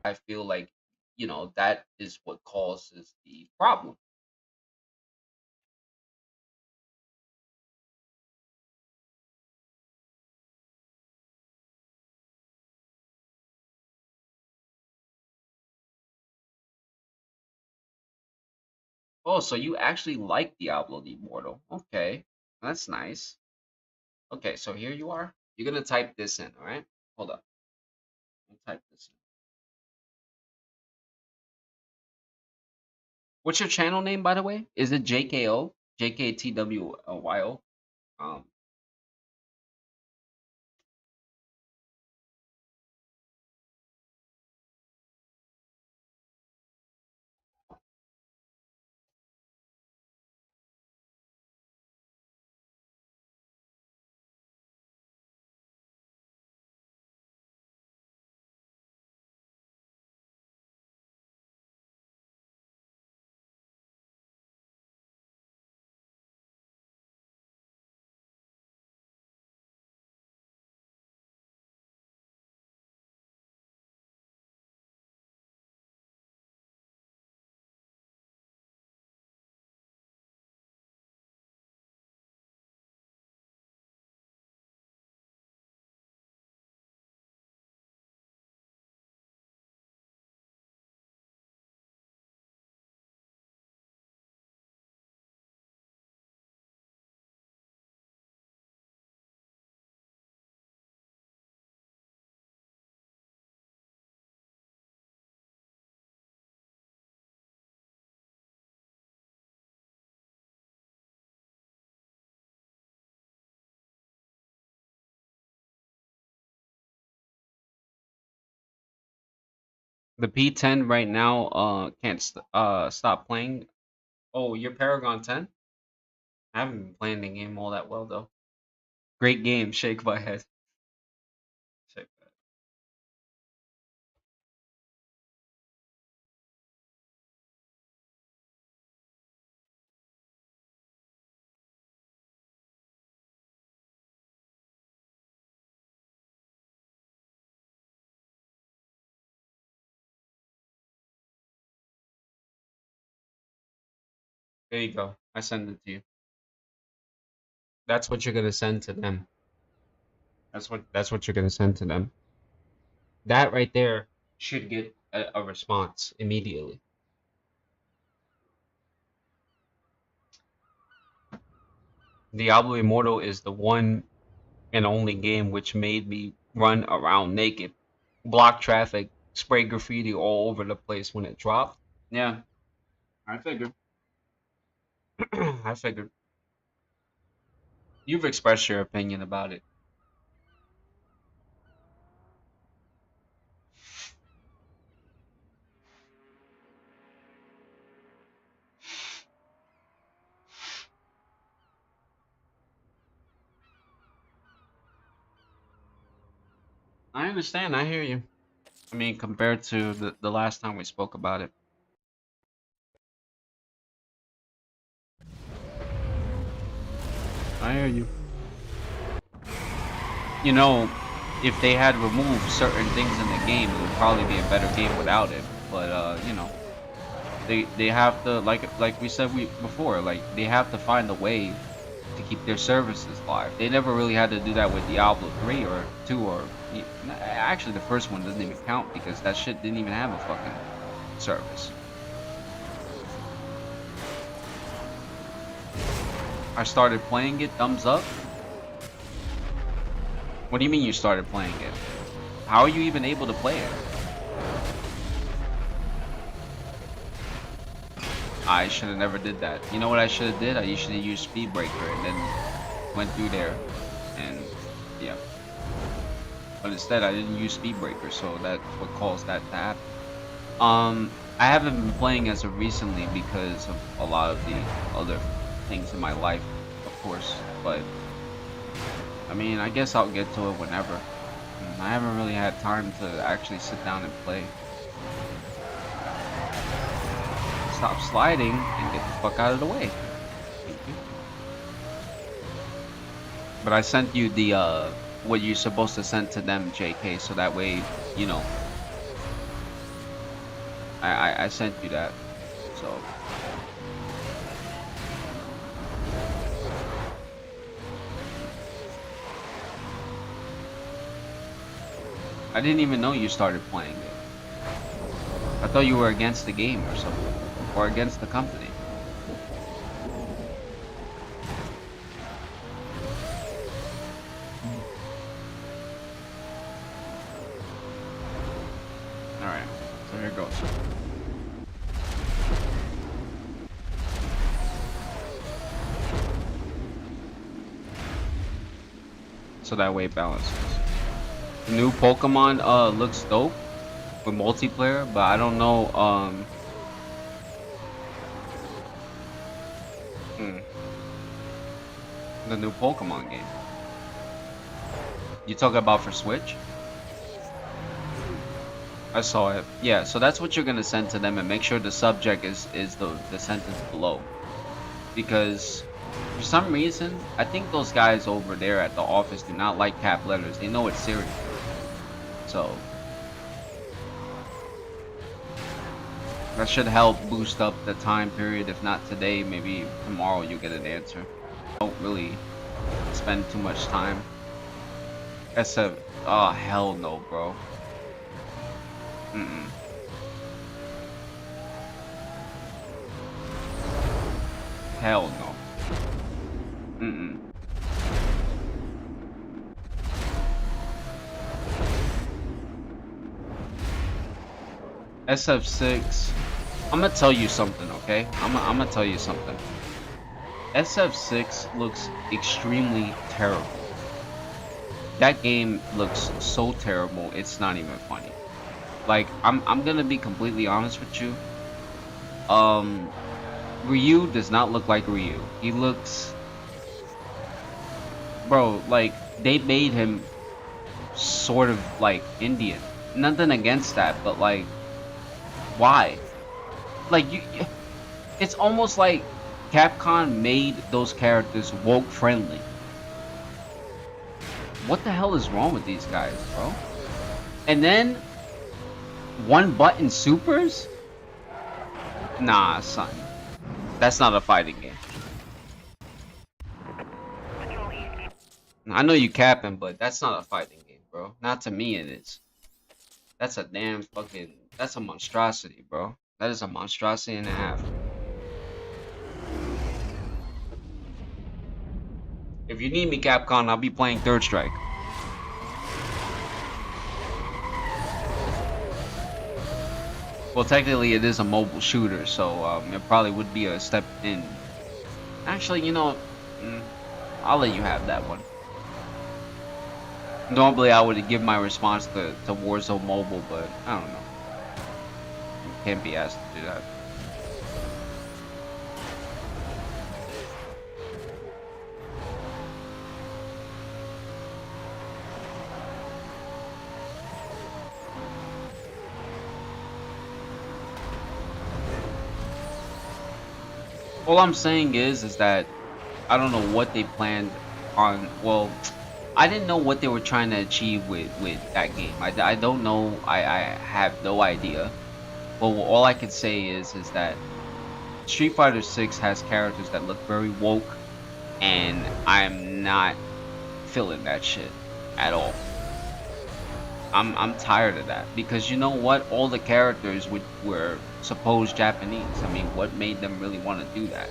I feel like, that is what causes the problem. Oh, so you actually like Diablo the Immortal. Okay, that's nice. Okay, so here you are. You're gonna type this in, all right? Hold up. Let me type this in. What's your channel name, by the way? Is it JKO? JKTWYO? Um, The P10 right now can't stop playing. Oh, your Paragon 10? I haven't been playing the game all that well though. Great game, shake my head. Shake my head. There you go. I send it to you. That's what you're gonna send to them. That's what you're gonna send to them. That right there should get a response immediately. Diablo Immortal is the one and only game which made me run around naked, block traffic, spray graffiti all over the place when it dropped. Yeah, I figured. I figured. You've expressed your opinion about it. I understand. I hear you. I mean, compared to the last time we spoke about it, I hear you. You know, if they had removed certain things in the game, it would probably be a better game without it. But you know, they have to like we said before, like they have to find a way to keep their services live. They never really had to do that with Diablo 3 or 2 or actually the first one doesn't even count because that shit didn't even have a fucking service. I started playing it, thumbs up. What do you mean you started playing it? How are you even able to play it? I should have never did that. You know what I should have did? I usually use Speedbreaker and then went through there and yeah. But instead I didn't use Speedbreaker, so that's what caused that to happen. I haven't been playing as of recently because of a lot of the other things in my life, of course, but I mean, I guess I'll get to it whenever. I haven't really had time to actually sit down and play. Stop sliding and get the fuck out of the way. Thank you. But I sent you the what you're supposed to send to them, JK, so that way, you know. I sent you that. So I didn't even know you started playing it. I thought you were against the game or something. Or against the company. Alright, so here goes. So that way it balances. The new Pokemon looks dope with multiplayer, but I don't know the new Pokemon game. You talking about for Switch? I saw it. Yeah, so that's what you're gonna send to them, and make sure the subject is the sentence below. Because for some reason, I think those guys over there at the office do not like cap letters. They know it's serious. So that should help boost up the time period. If not today, maybe tomorrow you'll get an answer. Don't really spend too much time. Oh hell no, bro. Hell no. SF6. I'm gonna tell you something, okay? I'm gonna tell you something. SF6 looks extremely terrible. That game looks so terrible, it's not even funny. Like, I'm gonna be completely honest with you. Ryu does not look like Ryu. He looks, bro, like they made him sort of like Indian. Nothing against that, but like, why? Like it's almost like Capcom made those characters woke friendly. What the hell is wrong with these guys, bro? And then one button supers? Nah, son. That's not a fighting game. Patrol East. I know you capping, but that's not a fighting game, bro. Not to me it is. That's a damn fucking, that's a monstrosity, bro. That is a monstrosity and a half. If you need me, Capcom, I'll be playing Third Strike. Well, technically it is a mobile shooter, so it probably would be a step in. Actually, you know, I'll let you have that one. Normally I would give my response to Warzone Mobile, but I don't know. Can't be asked to do that. All I'm saying is that I don't know what they planned on. Well, I didn't know what they were trying to achieve with that game. I don't know. I have no idea. But all I can say is that Street Fighter 6 has characters that look very woke, and I'm not feeling that shit at all. I'm tired of that, because you know what? All the characters were supposed Japanese. I mean, what made them really want to do that?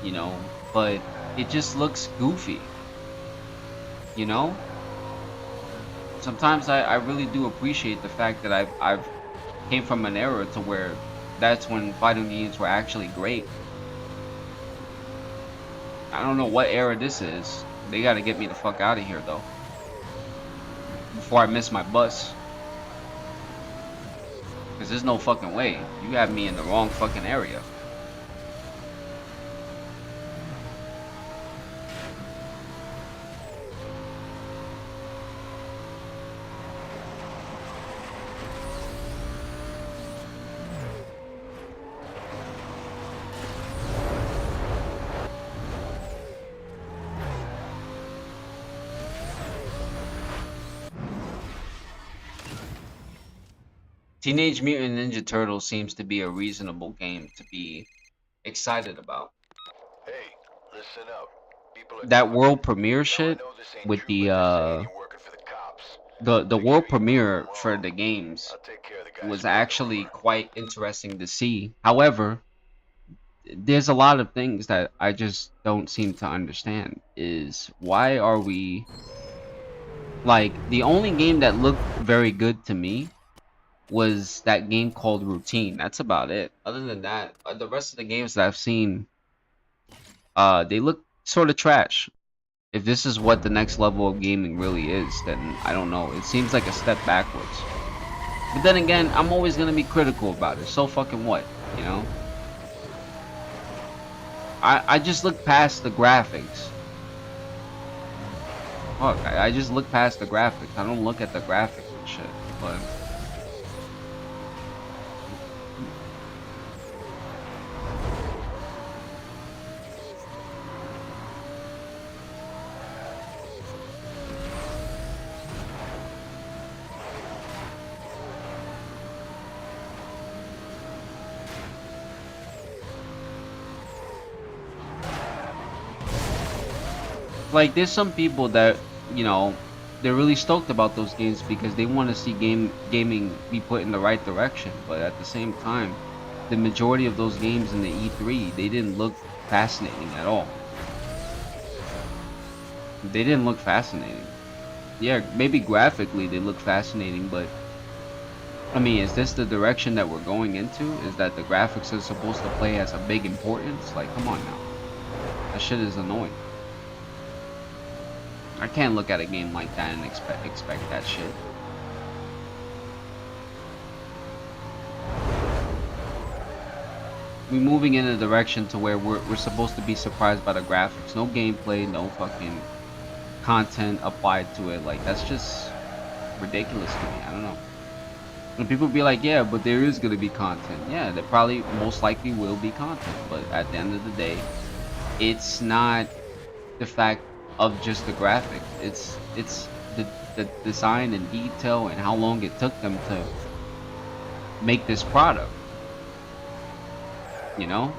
You know, but it just looks goofy. You know? Sometimes I really do appreciate the fact that I've came from an era to where that's when fighting games were actually great. I don't know what era this is. They gotta get me the fuck out of here though, before I miss my bus. Cause there's no fucking way. You have me in the wrong fucking area. Teenage Mutant Ninja Turtles seems to be a reasonable game to be excited about. Hey, listen up. People are That talking. world premiere Now I shit know this ain't with true, but they're saying the you're working for the cops. the Make world sure you prove them premiere for wrong. the games I'll take care of the guys was spreading the actually rumor. quite interesting to see. However, there's a lot of things that I just don't seem to understand. Is why are we, like, the only game that looked very good to me was that game called Routine. That's about it. Other than that, the rest of the games that I've seen, they look sort of trash. If this is what the next level of gaming really is, then I don't know. It seems like a step backwards. But then again, I'm always gonna be critical about it. So fucking what, you know? I just look past the graphics. Fuck, I just look past the graphics. I don't look at the graphics and shit. But like, there's some people that, you know, they're really stoked about those games because they want to see gaming be put in the right direction. But at the same time, the majority of those games in the E3, they didn't look fascinating at all. They didn't look fascinating. Yeah, maybe graphically they look fascinating, but I mean, is this the direction that we're going into? Is that the graphics are supposed to play as a big importance? Like, come on now. That shit is annoying. I can't look at a game like that and expect that shit. we're moving in a direction to where we're supposed to be surprised by the graphics. No gameplay, no fucking content applied to it. Like, that's just ridiculous to me. I don't know. And people be like, yeah, but there is gonna be content. Yeah, there probably most likely will be content, but at the end of the day, it's not the fact of just the graphics. It's the design and detail and how long it took them to make this product. You know,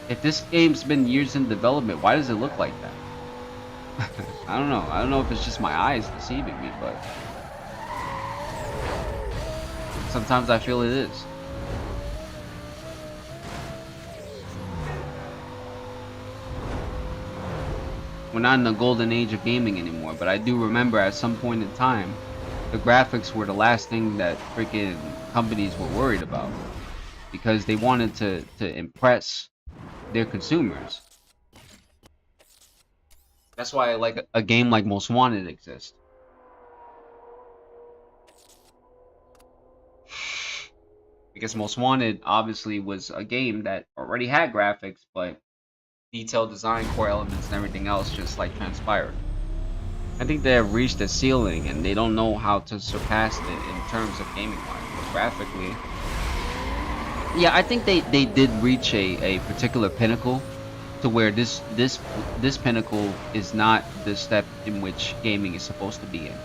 if this game's been years in development, why does it look like that? I don't know. I don't know if it's just my eyes deceiving me, but sometimes I feel it is. We're not in the golden age of gaming anymore, but I do remember at some point in time, the graphics were the last thing that freaking companies were worried about because they wanted to impress their consumers. That's why like a game like Most Wanted exists. Because Most Wanted obviously was a game that already had graphics, but detailed design, core elements, and everything else just like transpired. I think they have reached a ceiling and they don't know how to surpass it in terms of gaming wise. Graphically, yeah, I think they did reach a particular pinnacle to where this pinnacle is not the step in which gaming is supposed to be in.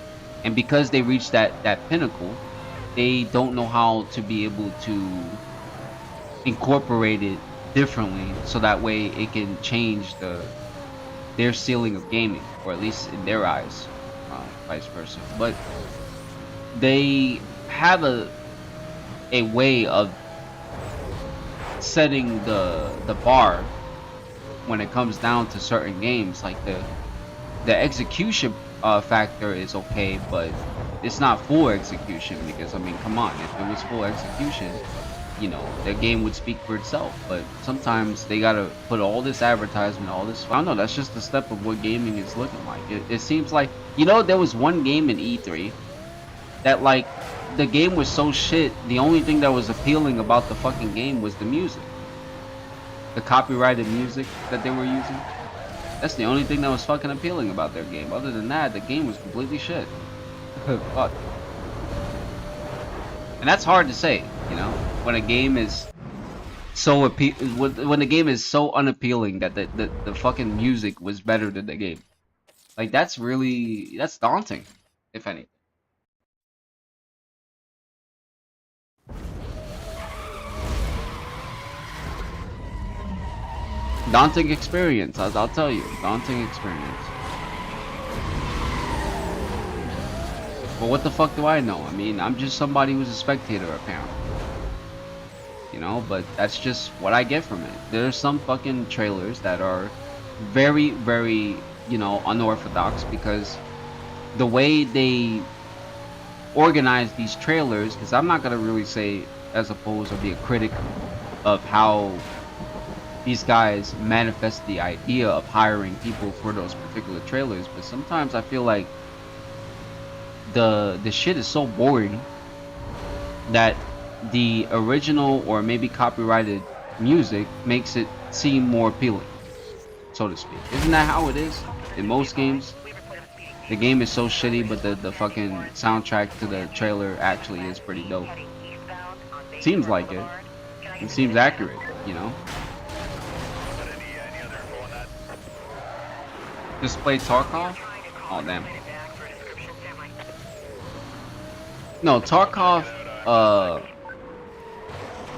And because they reached that pinnacle, they don't know how to be able to incorporate it differently so that way it can change their ceiling of gaming, or at least in their eyes, vice versa. But they have a way of setting the bar when it comes down to certain games. Like the execution factor is okay, but it's not full execution, because I mean, come on, if it was full execution, you know, the game would speak for itself. But sometimes they gotta put all this advertisement, all this, I don't know, that's just the step of what gaming is looking like. It seems like, you know, there was one game in E3 that, like, the game was so shit, the only thing that was appealing about the fucking game was the music, the copyrighted music that they were using. That's the only thing that was fucking appealing about their game. Other than that, the game was completely shit. Fuck. And that's hard to say, you know, when a game is so when the game is so unappealing that the fucking music was better than the game. Like, that's daunting, if anything. Daunting experience, I'll tell you, daunting experience. But what the fuck do I know? I mean, I'm just somebody who's a spectator, apparently. You know, but that's just what I get from it. There's some fucking trailers that are very, very, you know, unorthodox, because the way they organize these trailers, because I'm not gonna really say as opposed or be a critic of how these guys manifest the idea of hiring people for those particular trailers, but sometimes I feel like the shit is so boring that the original or maybe copyrighted music makes it seem more appealing, so to speak. Isn't that how it is in most games? The game is so shitty, but the fucking soundtrack to the trailer actually is pretty dope. Seems like it. It seems accurate, you know? Just play Tarkov? Oh, damn. No, Tarkov,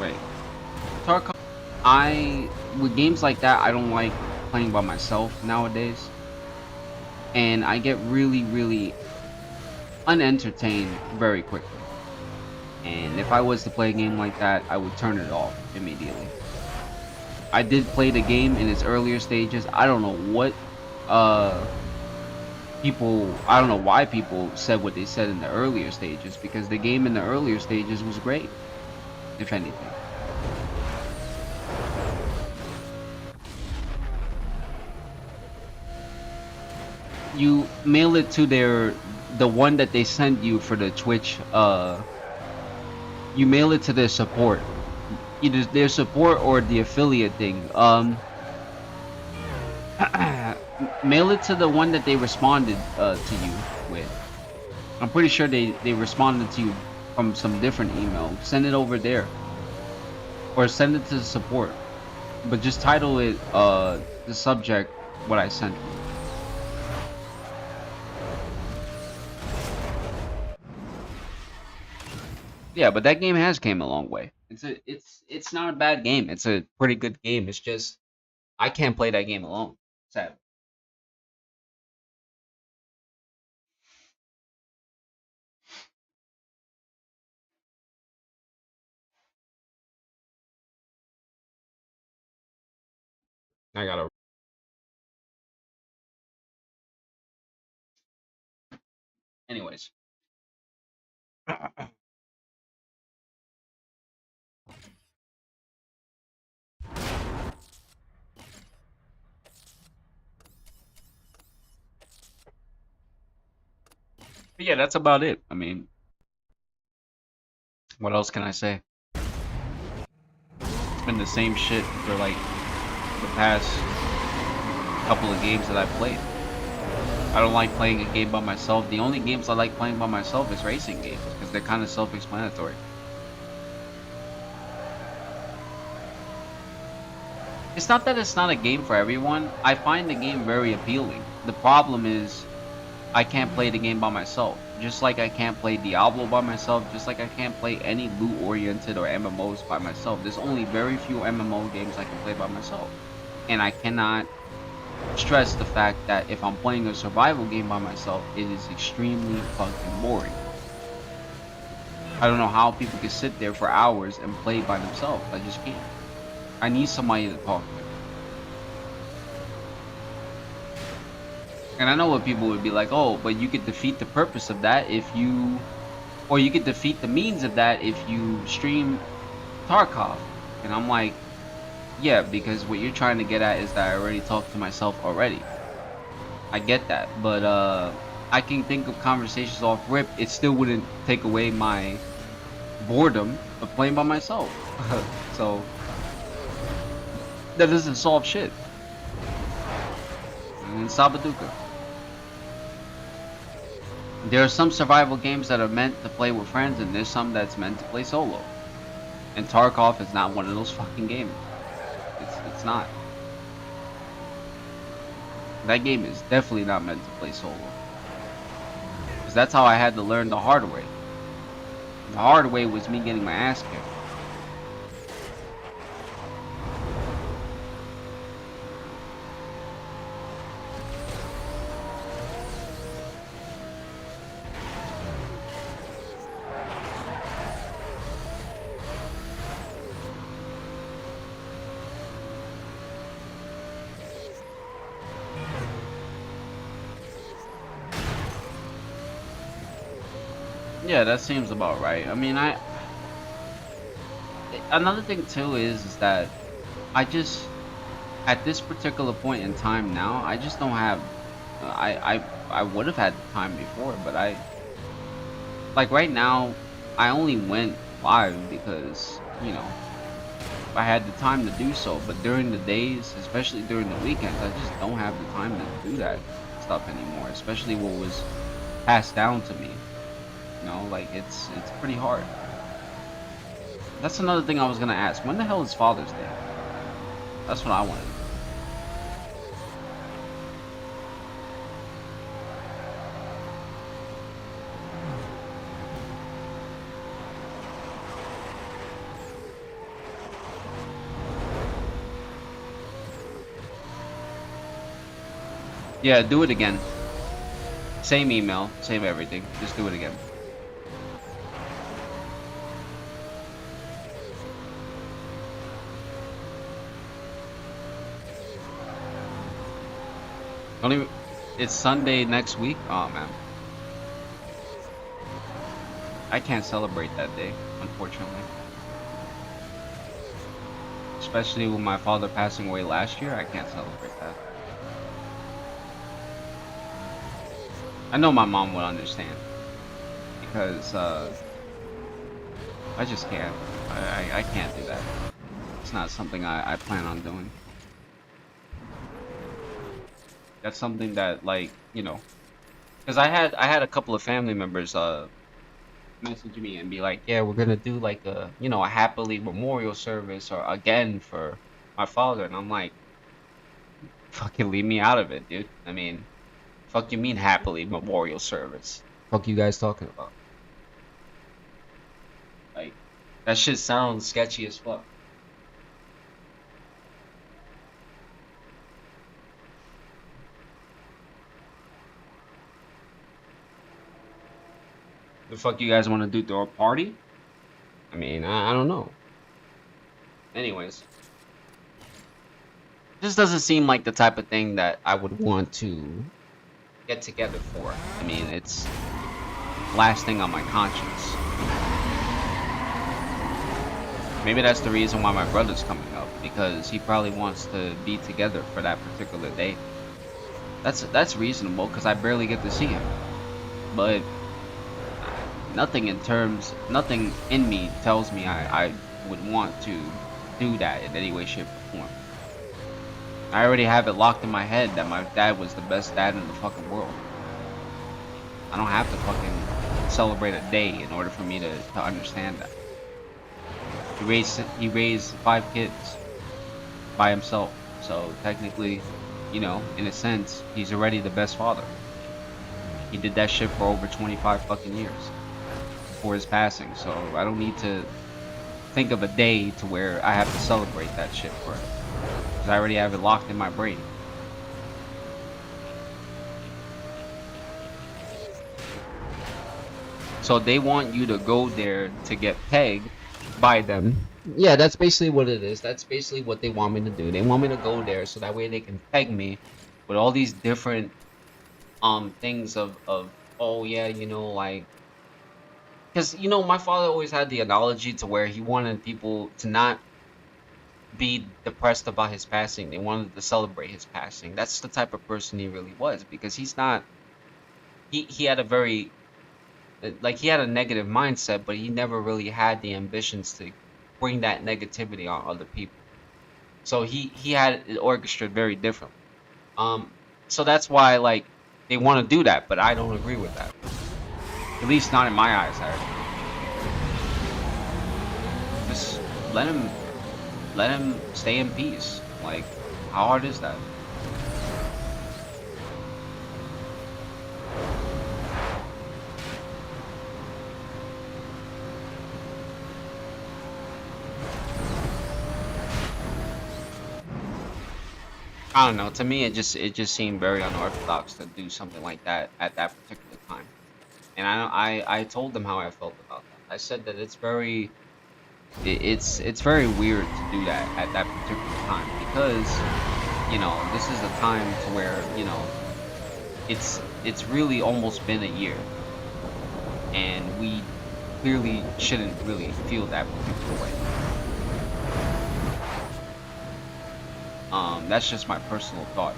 wait. Tarkov, with games like that, I don't like playing by myself nowadays. And I get really, really unentertained very quickly. And if I was to play a game like that, I would turn it off immediately. I did play the game in its earlier stages. I don't know what, I don't know why people said what they said in the earlier stages, because the game in the earlier stages was great, if anything. You mail it to the one that they send you for the Twitch, you mail it to their support either their support or the affiliate thing. Mail it to the one that they responded to you with. I'm pretty sure they responded to you from some different email. Send it over there, or send it to the support. But just title it the subject what I sent you. Yeah, but that game has came a long way. It's not a bad game. It's a pretty good game. It's just I can't play that game alone. Sad. I gotta. Anyways. But yeah, that's about it. I mean, what else can I say? It's been the same shit for like the past couple of games that I've played. I don't like playing a game by myself. The only games I like playing by myself is racing games because they're kind of self-explanatory. It's not that it's not a game for everyone. I find the game very appealing. The problem is I can't play the game by myself. Just like I can't play Diablo by myself, just like I can't play any loot-oriented or MMOs by myself. There's only very few MMO games I can play by myself. And I cannot stress the fact that if I'm playing a survival game by myself, it is extremely fucking boring. I don't know how people can sit there for hours and play by themselves. I just can't. I need somebody to talk to. And I know what people would be like, oh, but you could defeat the purpose of that if you, or you could defeat the means of that if you stream Tarkov. And I'm like, yeah, because what you're trying to get at is that I already talked to myself already. I get that, but I can think of conversations off rip. It still wouldn't take away my boredom of playing by myself. So that doesn't solve shit. And Sabaduka. There are some survival games that are meant to play with friends, and there's some that's meant to play solo. And Tarkov is not one of those fucking games. It's not. That game is definitely not meant to play solo. Because that's how I had to learn the hard way. The hard way was me getting my ass kicked. Yeah, that seems about right. I mean, another thing too is that I just at this particular point in time now, I just don't have. I would have had the time before, but I like right now. I only went live because I had the time to do so. But during the days, especially during the weekends, I just don't have the time to do that stuff anymore. Especially what was passed down to me. Like it's pretty hard. That's another thing I was gonna ask. When the hell is Father's Day? That's what I wanted. Yeah, do it again. Same email, same everything. Just do it again. Only it's Sunday next week. Oh man, I can't celebrate that day, unfortunately. Especially with my father passing away last year, I can't celebrate that. I know my mom would understand because I just can't. I can't do that. It's not something I plan on doing. That's something that, like, you know, because I had a couple of family members message me and be like, yeah, we're gonna do like a, you know, a happily memorial service or again for my father, and I'm like, fucking leave me out of it, dude. I mean, fuck you mean happily memorial service? Fuck you guys talking about? Like, that shit sounds sketchy as fuck. The fuck you guys want to do, throw a party? I mean, I don't know. Anyways, this doesn't seem like the type of thing that I would want to get together for. I mean, it's last thing on my conscience. Maybe that's the reason why my brother's coming up, because he probably wants to be together for that particular day. That's reasonable, because I barely get to see him. But nothing in me tells me I would want to do that in any way, shape, or form. I already have it locked in my head that my dad was the best dad in the fucking world. I don't have to fucking celebrate a day in order for me to understand that. He raised 5 kids by himself, so technically, you know, in a sense, he's already the best father. He did that shit for over 25 fucking years before his passing, so I don't need to think of a day to where I have to celebrate that shit for him, because I already have it locked in my brain. So they want you to go there to get pegged by them. Yeah, that's basically what it is. That's basically what they want me to do. They want me to go there so that way they can peg me with all these different things of oh yeah, you know, like, because, you know, my father always had the analogy to where he wanted people to not be depressed about his passing. They wanted to celebrate his passing. That's the type of person he really was, because he's not, he had a very, like, he had a negative mindset, but he never really had the ambitions to bring that negativity on other people. So he had it orchestrated very differently. So that's why, like, they want to do that, but I don't agree with that. At least not in my eyes. Just let him stay in peace. Like, how hard is that? I don't know. To me, it just seemed very unorthodox to do something like that at that particular time. And I told them how I felt about that. I said that it's very weird to do that at that particular time, because, you know, this is a time to where, you know, it's really almost been a year, and we clearly shouldn't really feel that particular way. That's just my personal thought.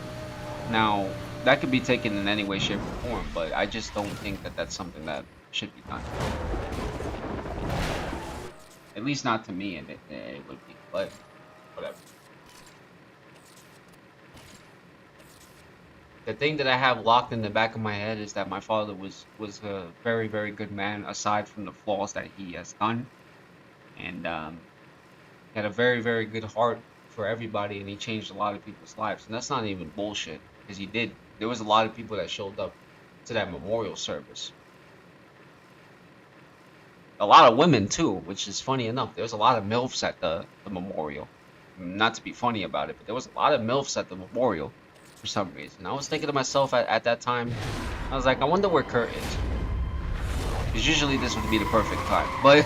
Now, that could be taken in any way, shape, or form, but I just don't think that that's something that should be done. At least not to me, and it would be, but whatever. The thing that I have locked in the back of my head is that my father was a very, very good man, aside from the flaws that he has done, and he had a very, very good heart for everybody, and he changed a lot of people's lives. And that's not even bullshit, because he did. There was a lot of people that showed up to that memorial service. A lot of women too, which is funny enough. There was a lot of MILFs at the memorial. Not to be funny about it, but there was a lot of MILFs at the memorial for some reason. I was thinking to myself at that time, I was like, I wonder where Kurt is. Because usually this would be the perfect time. But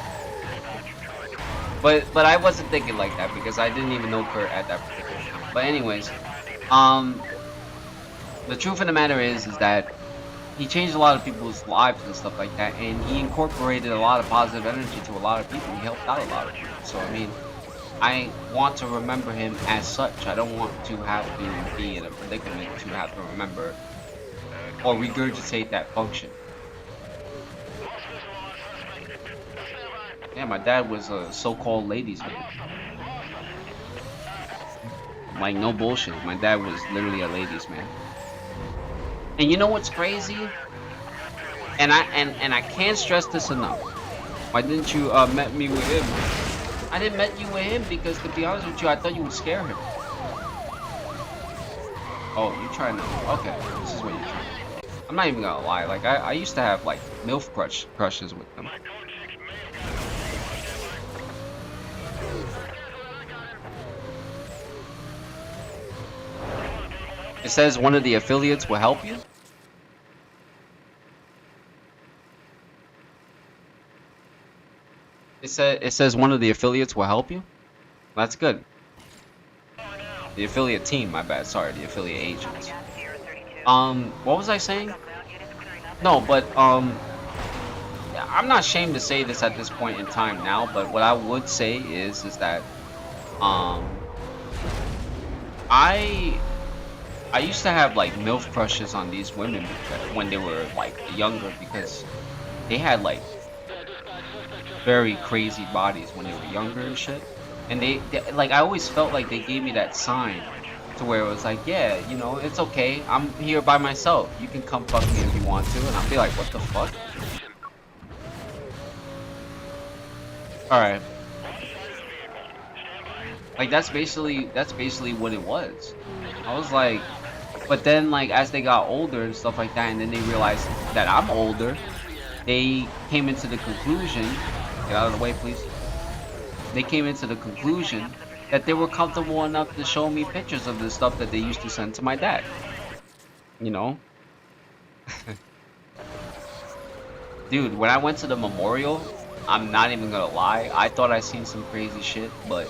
I wasn't thinking like that, because I didn't even know Kurt at that particular time. But anyways, the truth of the matter is that he changed a lot of people's lives and stuff like that, and he incorporated a lot of positive energy to a lot of people. He helped out a lot of people. So I mean, I want to remember him as such. I don't want to have to be in a predicament to have to remember or regurgitate that function. Yeah, my dad was a so-called ladies man. Like no bullshit. My dad was literally a ladies man. And you know what's crazy? And I can't stress this enough. Why didn't you met me with him? I didn't met you with him because, to be honest with you, I thought you would scare him. Oh, you trying to? Okay, this is what you're trying to do. I'm not even gonna lie. Like I used to have like MILF crushes with them. It says one of the affiliates will help you. It says one of the affiliates will help you. That's good. The affiliate team, my bad. Sorry, the affiliate agents. What was I saying? No, but I'm not ashamed to say this at this point in time now, but what I would say is that I used to have like MILF crushes on these women when they were like younger, because they had like very crazy bodies when they were younger and shit. And they like, I always felt like they gave me that sign to where it was like, yeah, you know, it's okay. I'm here by myself. You can come fuck me if you want to. And I'll be like, what the fuck? Alright. Like that's basically what it was. I was like, but then like as they got older and stuff like that, and then they realized that I'm older, they came into the conclusion, get out of the way please. They came into the conclusion that they were comfortable enough to show me pictures of the stuff that they used to send to my dad. You know? Dude, when I went to the memorial, I'm not even gonna lie, I thought I seen some crazy shit, but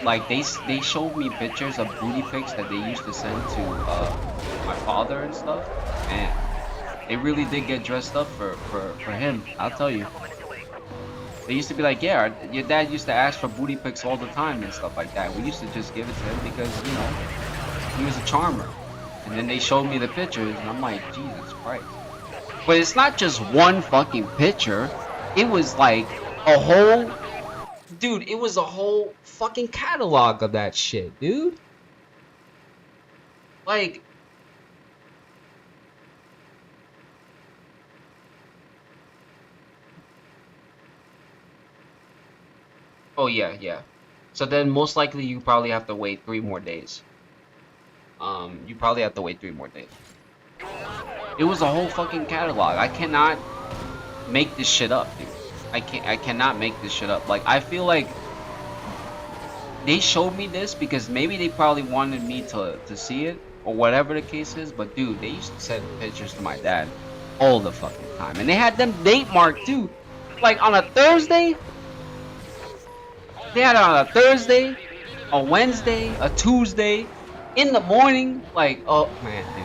like they showed me pictures of booty pics that they used to send to my father and stuff, and they really did get dressed up for him. I'll tell you. They used to be like, yeah, your dad used to ask for booty pics all the time and stuff like that. We used to just give it to him because, you know, he was a charmer. And then they showed me the pictures, and I'm like, Jesus Christ. But it's not just one fucking picture. It was like a whole... Dude, it was a whole fucking catalog of that shit, dude. Like... Oh, yeah, yeah. So then most likely you probably have to wait 3 more days. You probably have to wait 3 more days. It was a whole fucking catalog. I cannot make this shit up, dude. I cannot make this shit up. Like, I feel like they showed me this because maybe they probably wanted me to see it, or whatever the case is. But dude, they used to send pictures to my dad all the fucking time, and they had them date marked too. Like on a Thursday, they had it on a Thursday, a Wednesday, a Tuesday, in the morning. Like, oh man, dude.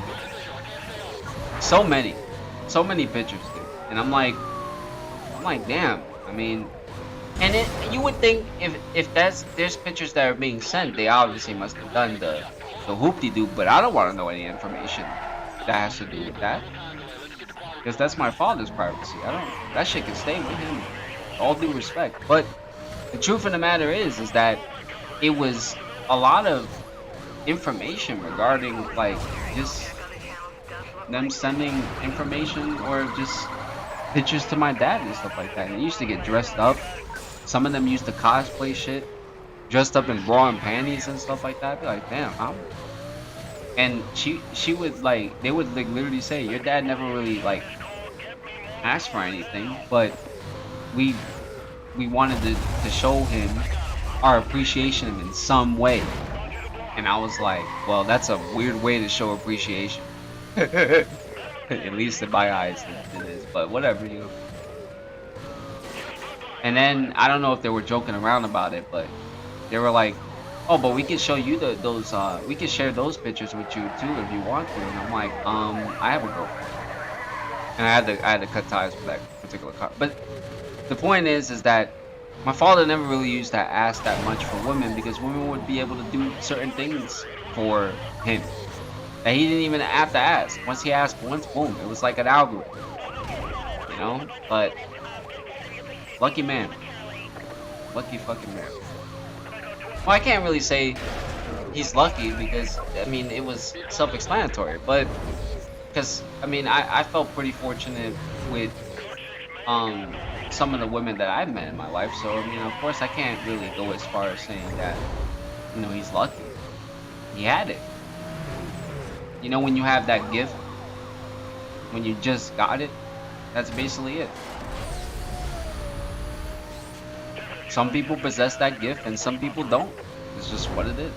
So many pictures, dude. And I'm like, damn. I mean, and you would think if there's pictures that are being sent, they obviously must have done the hoop-de-doo. But I don't want to know any information that has to do with that, because that's my father's privacy. That shit can stay with him. All due respect. But the truth of the matter is that it was a lot of information regarding like just them sending information or just pictures to my dad and stuff like that. And they used to get dressed up. Some of them used to cosplay shit, dressed up in bra and panties and stuff like that. I'd be like, damn, how? And she would like, they would like literally say, your dad never really like asked for anything, but we wanted to show him our appreciation in some way. And I was like, well, that's a weird way to show appreciation. At least in my eyes it is, but whatever, you know. And then I don't know if they were joking around about it, but they were like, oh, but we can show you those we can share those pictures with you too if you want to. And I'm like, I have a girlfriend, and I had to cut ties with that particular car. But the point is that my father never really used to ask that much for women, because women would be able to do certain things for him that he didn't even have to ask. Once he asked once, boom, it was like an algorithm, you know. But lucky man, lucky fucking man. Well, I can't really say he's lucky because I mean it was self-explanatory, but because I mean I felt pretty fortunate with some of the women that I've met in my life. So I mean, of course, I can't really go as far as saying that he's lucky. He had it. When you have that gift, when you just got it, that's basically it. Some people possess that gift and some people don't. It's just what it is.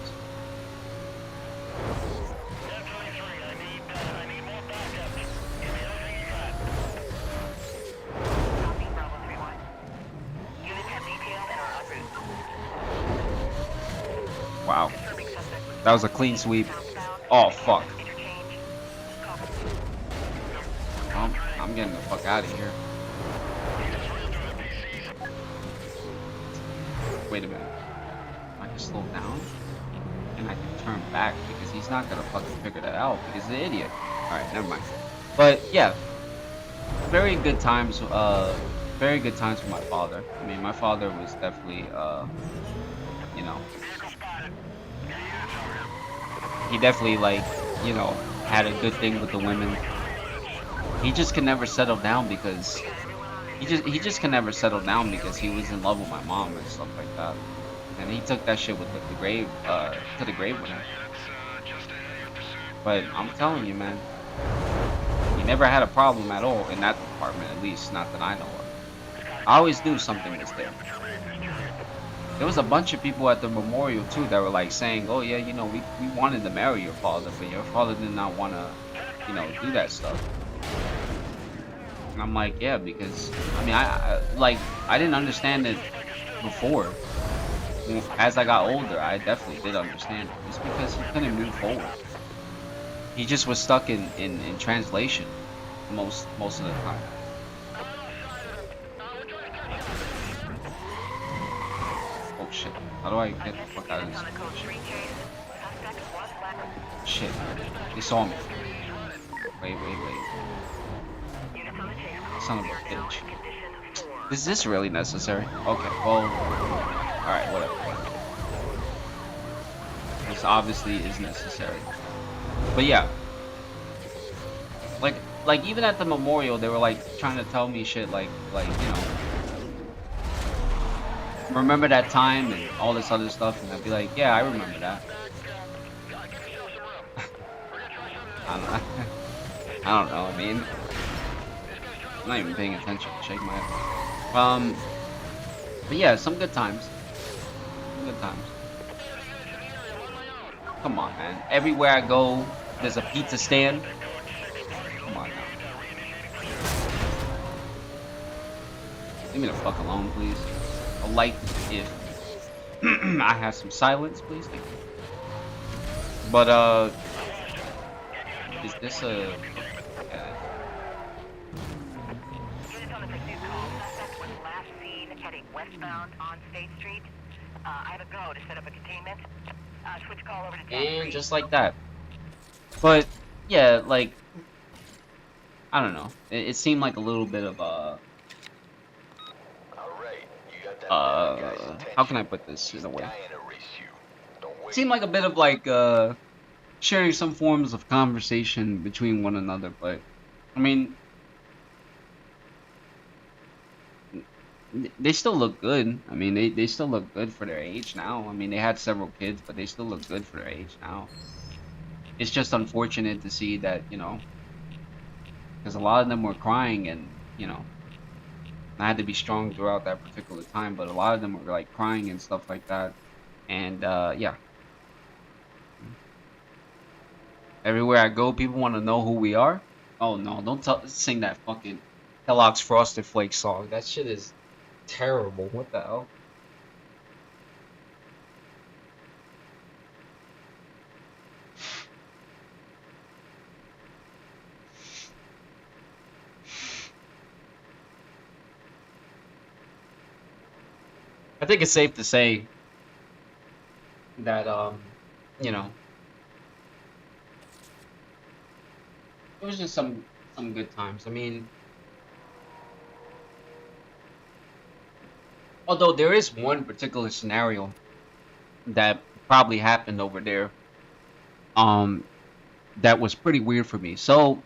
Copy, Bravo 3-1. Units have detail and are en route. Wow. Confirming suspect was That was a clean sweep. southbound. Oh, fuck. Interchange. Copy. Well, I'm getting the fuck out of here. Wait a minute. I can slow down and I can turn back because he's not gonna fucking figure that out because he's an idiot. Alright, never mind. But yeah, very good times, very good times with my father. I mean, my father was definitely, you know, he definitely, like, had a good thing with the women. He just could never settle down because he just could never settle down because he was in love with my mom and stuff like that. And he took that shit with the grave, to the grave with him. But I'm telling you, man, he never had a problem at all in that department, at least not that I know of. I always knew something was there. There was a bunch of people at the memorial too that were like saying, "Oh yeah, we wanted to marry your father, but your father did not want to, do that stuff." And I'm like, yeah, because I mean, I didn't understand it before. As I got older, I definitely did understand it. It's because he couldn't move forward. He just was stuck in translation most of the time. Oh shit! How do I get the fuck out of this On a code 3 shit? chase. Suspect was flagged. Shit! They saw me. Wait. Units on the chase call. Son of We a are now bitch. in condition 4. Is this really necessary? Okay, well, alright, whatever. This obviously is necessary. But yeah. Like even at the memorial, they were like trying to tell me shit like, remember that time and all this other stuff, and I'd be like, yeah, I remember that. I don't know. I don't know, I mean, I'm not even paying attention. Shake my head. But yeah, some good times. Some good times. Come on, man. Everywhere I go, there's a pizza stand. Come on now. Leave me the fuck alone, please. I'd like if I have some silence, please. Thank you. But is this a? Units on the pursuit call. Suspect was last seen heading westbound on State Street. I have a go to set up a containment. Switch call over to And just like that. But yeah, like I don't know. It seemed like a little bit of Alright, you got that bad guy's attention. how can I put this in He's a way? dying to race you. Don't It wait. seemed like a bit of like sharing some forms of conversation between one another, but I mean they still look good. I mean they still look good for their age now. I mean they had several kids, but they still look good for their age now. It's just unfortunate to see that, because a lot of them were crying and, I had to be strong throughout that particular time, but a lot of them were like crying and stuff like that. And yeah. Everywhere I go, people want to know who we are. Oh no, don't sing that fucking Kellogg's Frosted Flakes song. That shit is terrible. What the hell? I think it's safe to say that you know, it was just some good times. I mean, although there is one particular scenario that probably happened over there. Um, that was pretty weird for me. So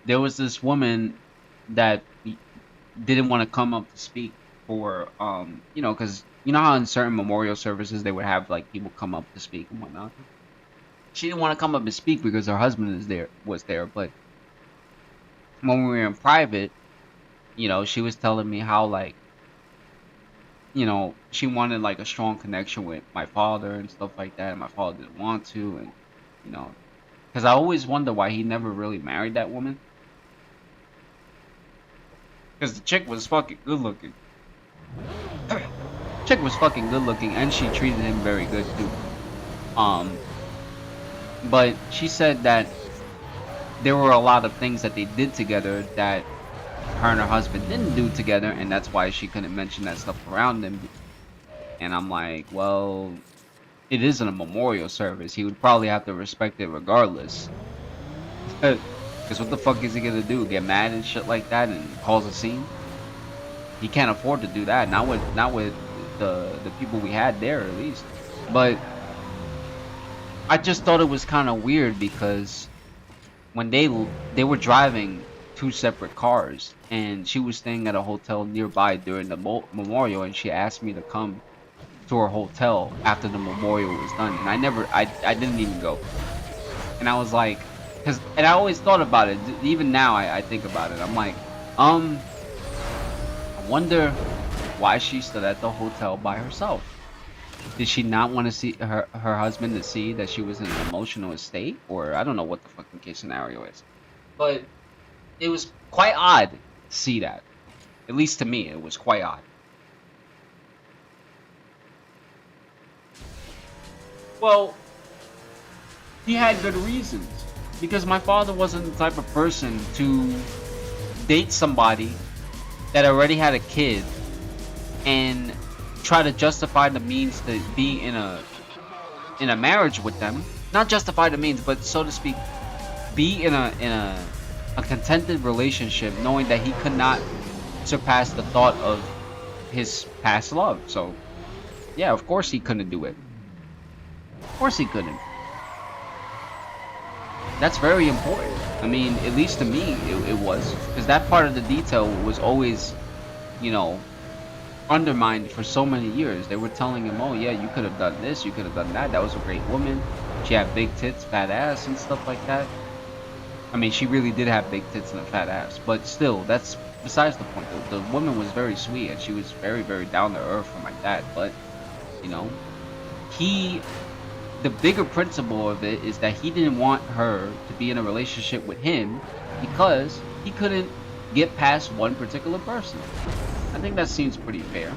there was this woman that didn't want to come up to speak for because you know how in certain memorial services they would have like people come up to speak and whatnot. She didn't want to come up and speak because her husband was there. But when we were in private, she was telling me how like she wanted like a strong connection with my father and stuff like that, and my father didn't want to, and you know, because I always wonder why he never really married that woman, because the chick was fucking good looking. Chick was fucking good looking, and she treated him very good too. Um, but she said that there were a lot of things that they did together that her and her husband didn't do together, and that's why she couldn't mention that stuff around him. And I'm like, well, it isn't a memorial service. He would probably have to respect it regardless. Because what the fuck is he gonna do? Get mad and shit like that and cause a scene? He can't afford to do that. Not with the people we had there at least. But I just thought it was kind of weird because when they were driving two separate cars, and she was staying at a hotel nearby during the memorial, and she asked me to come to her hotel after the memorial was done, and I didn't even go. And I was like, and I always thought about it. Even now, I think about it. I'm like, I wonder why she stood at the hotel by herself. Did she not want to see her husband to see that she was in an emotional state, or I don't know what the fucking case scenario is. But it was quite odd to see that. At least to me, it was quite odd. Well, he had good reasons because my father wasn't the type of person to date somebody that already had a kid and try to justify the means to be in a marriage with them. Not justify the means, but so to speak, be in a contented relationship, knowing that he could not surpass the thought of his past love. So yeah, of course he couldn't do it. Of course he couldn't. That's very important. I mean, at least to me, it was, because that part of the detail was always, you know, undermined for so many years. They were telling him, "Oh yeah, you could have done this, you could have done that. That was a great woman. She had big tits, fat ass, and stuff like that." I mean, she really did have big tits and a fat ass, but still, that's besides the point. The woman was very sweet, and she was very, very down to earth for my dad. But you know, he the bigger principle of it is that he didn't want her to be in a relationship with him because he couldn't get past one particular person. I think that seems pretty fair.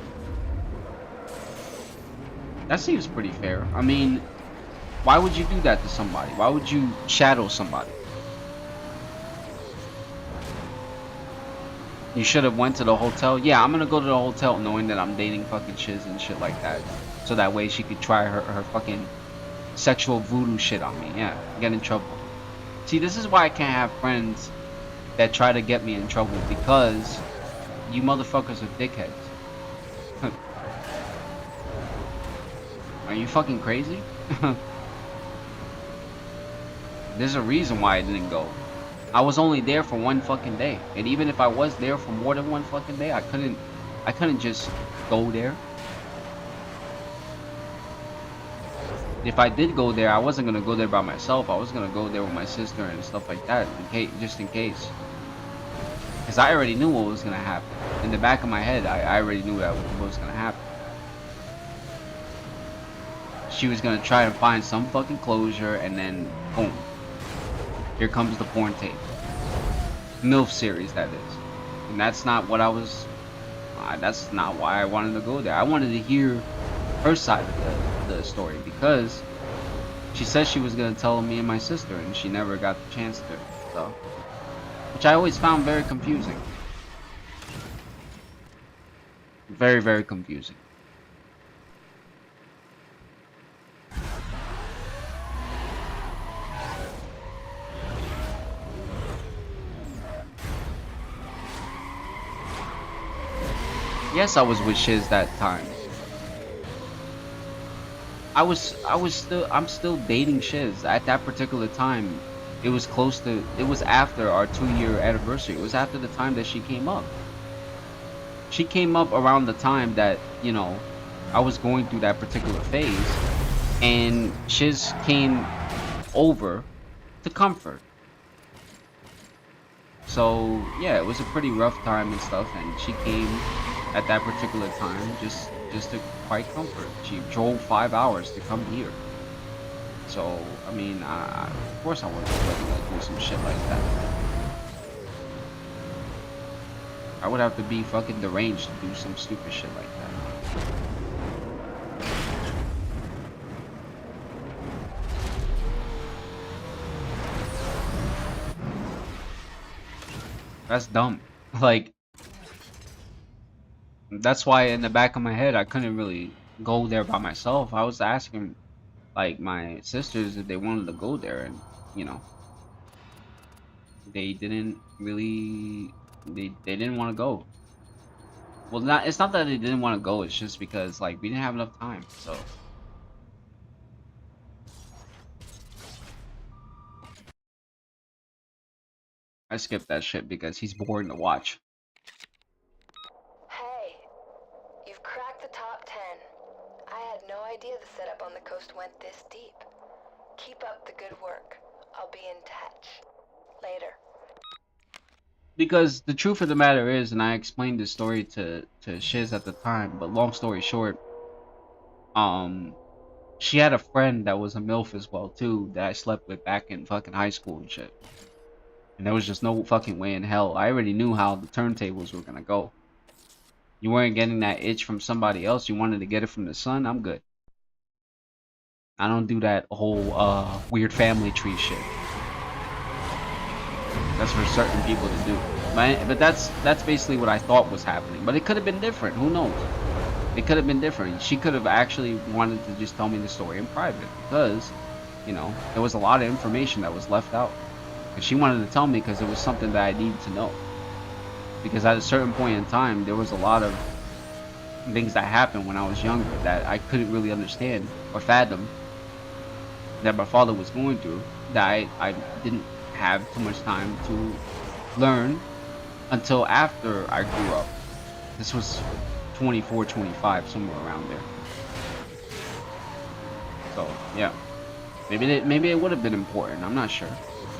That seems pretty fair. I mean, why would you do that to somebody? Why would you shadow somebody? You should have went to the hotel. Yeah, I'm gonna go to the hotel knowing that I'm dating fucking shiz and shit like that. So that way she could try her fucking sexual voodoo shit on me. Yeah, get in trouble. See, this is why I can't have friends that try to get me in trouble, because you motherfuckers are dickheads. Are you fucking crazy? There's a reason why I didn't go. I was only there for one fucking day, and even if I was there for more than one fucking day, I couldn't just go there. If I did go there, I wasn't gonna go there by myself. I was gonna go there with my sister and stuff like that, just in case. Because I already knew what was gonna happen. In the back of my head, I already knew that what was gonna happen. She was gonna try to find some fucking closure, and then boom, here comes the porn tape. MILF series, that is. And that's not what I was. That's not why I wanted to go there. I wanted to hear her side of the story, because she said she was gonna tell me and my sister, and she never got the chance to. So, which I always found very confusing. Very, very confusing. Yes, I was with Shiz that time. I'm still dating Shiz at that particular time. It was after our 2-year anniversary. It was after the time that she came up. She came up around the time that, you know, I was going through that particular phase, and Shiz came over to comfort. So yeah, it was a pretty rough time and stuff, and she came at that particular time just to quite comfort. She drove 5 hours to come here. So I mean, of course I wouldn't let her do some shit like that. I would have to be fucking deranged to do some stupid shit like that. That's dumb. Like, that's why in the back of my head I couldn't really go there by myself. I was asking like my sisters if they wanted to go there, and you know, they didn't really they didn't want to go. Well, it's not that they didn't want to go, it's just because like we didn't have enough time. So I skipped that shit because he's boring to watch. Hey, you've cracked the top 10. I had no idea the setup on the coast went this deep. Keep up the good work. I'll be in touch. Later. Because the truth of the matter is, and I explained this story to Shiz at the time, but long story short, she had a friend that was a MILF as well too, that I slept with back in fucking high school and shit. And there was just no fucking way in hell. I already knew how the turntables were gonna go. You weren't getting that itch from somebody else, you wanted to get it from the sun, I'm good. I don't do that whole weird family tree shit. That's for certain people to do. But that's basically what I thought was happening. But it could have been different. Who knows? It could have been different. She could have actually wanted to just tell me the story in private, because, you know, there was a lot of information that was left out. And she wanted to tell me because it was something that I needed to know. Because at a certain point in time, there was a lot of things that happened when I was younger that I couldn't really understand or fathom that my father was going through, that I didn't have too much time to learn until after I grew up. This was 24, 25, somewhere around there. So yeah, maybe it would have been important. I'm not sure,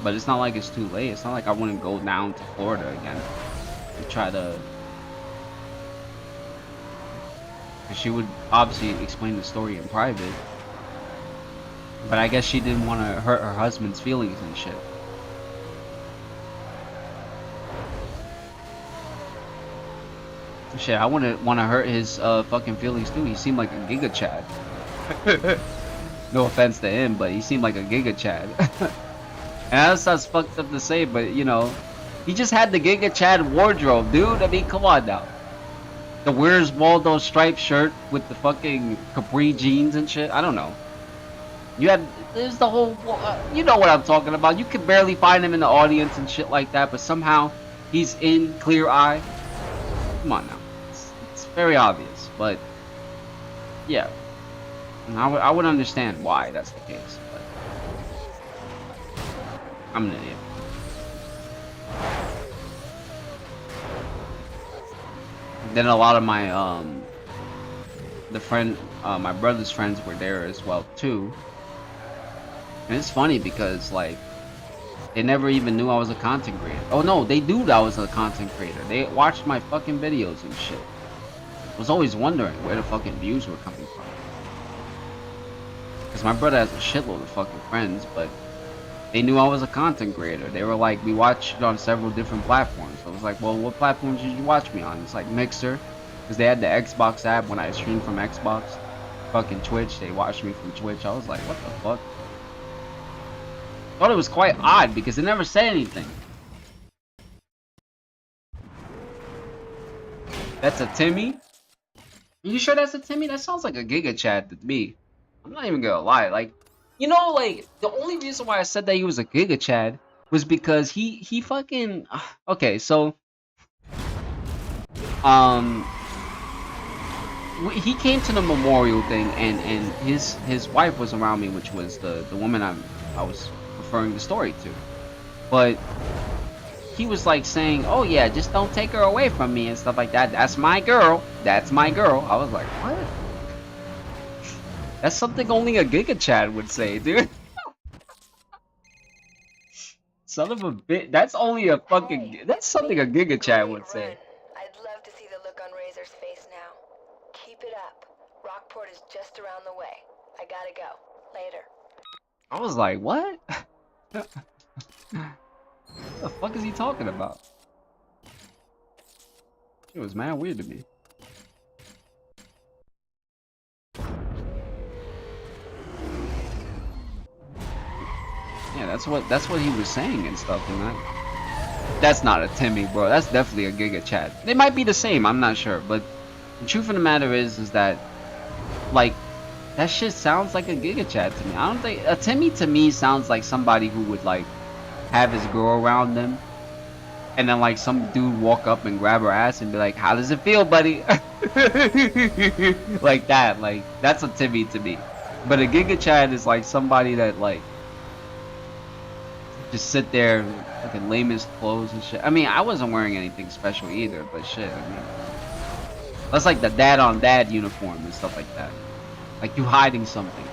but it's not like it's too late. It's not like I wouldn't go down to Florida again and try to. She would obviously explain the story in private, but I guess she didn't want to hurt her husband's feelings and shit. Shit, I wouldn't want to hurt his fucking feelings too. He seemed like a Giga Chad. No offense to him, but he seemed like a Giga Chad. And that sounds fucked up to say, but you know, he just had the Giga Chad wardrobe, dude. I mean, come on now. The Where's Waldo striped shirt with the fucking capri jeans and shit. I don't know. There's the whole, you know what I'm talking about. You can barely find him in the audience and shit like that, but somehow he's in Clear Eye. Come on now. It's very obvious, but yeah. And I would understand why that's the case, but I'm an idiot. Then a lot of my my brother's friends were there as well too. And it's funny because like they never even knew I was a content creator. Oh no, they knew that I was a content creator. They watched my fucking videos and shit. I was always wondering where the fucking views were coming from. Because my brother has a shitload of fucking friends, but they knew I was a content creator. They were like, we watched it on several different platforms. So I was like, well, what platforms did you watch me on? It's like Mixer, because they had the Xbox app when I streamed from Xbox. Fucking Twitch, they watched me from Twitch. I was like, what the fuck? Thought it was quite odd because they never said anything. That's a Timmy? Are you sure that's a Timmy? That sounds like a Giga Chad to me. I'm not even gonna lie. Like, you know, like the only reason why I said that he was a Giga Chad was because he fucking okay. So he came to the memorial thing, and his wife was around me, which was the woman I was referring the story to. But he was like saying, "Oh yeah, just don't take her away from me," and stuff like that. That's my girl. That's my girl. I was like, what? That's something only a Giga Chad would say, dude. Son of a bit. That's only a fucking. Hey, That's it's something me. a Giga Chad Great would run. say. I'd love to see the look on Razor's face now. Keep it up. Rockport is just around the way. I gotta go. Later. I was like, what? What the fuck is he talking about? It was mad weird to me. Yeah, that's what he was saying and stuff, and that's not a Timmy, bro. That's definitely a Giga Chad. They might be the same, I'm not sure, but the truth of the matter is that like that shit sounds like a Giga Chad to me. I don't think a Timmy to me sounds like somebody who would like have his girl around them, and then like some dude walk up and grab her ass and be like, "How does it feel, buddy?" Like that. Like that's a Timmy to me. But a Giga Chad is like somebody that like just sit there fucking lamest clothes and shit. I mean, I wasn't wearing anything special either, but shit, I mean, that's like the dad on dad uniform and stuff like that. Like you hiding something.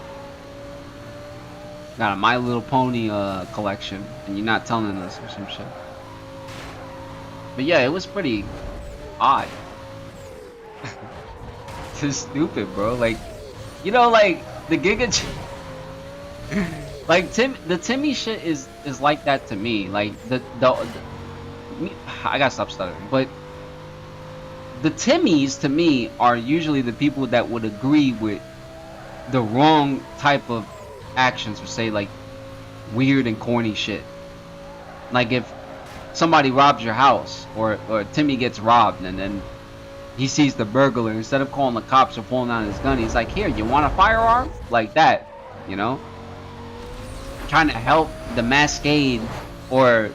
Got a My Little Pony collection, and you're not telling us or some shit. But yeah, it was pretty odd. It's stupid, bro. Like, you know, like the like the Timmy shit is like that to me. Like I gotta stop stuttering. But the Timmys to me are usually the people that would agree with the wrong type of actions, or say like weird and corny shit. Like if somebody robs your house, or Timmy gets robbed, and then he sees the burglar, instead of calling the cops or pulling out his gun, he's like, "Here, you want a firearm?" Like that, you know? Trying to help the masquerade or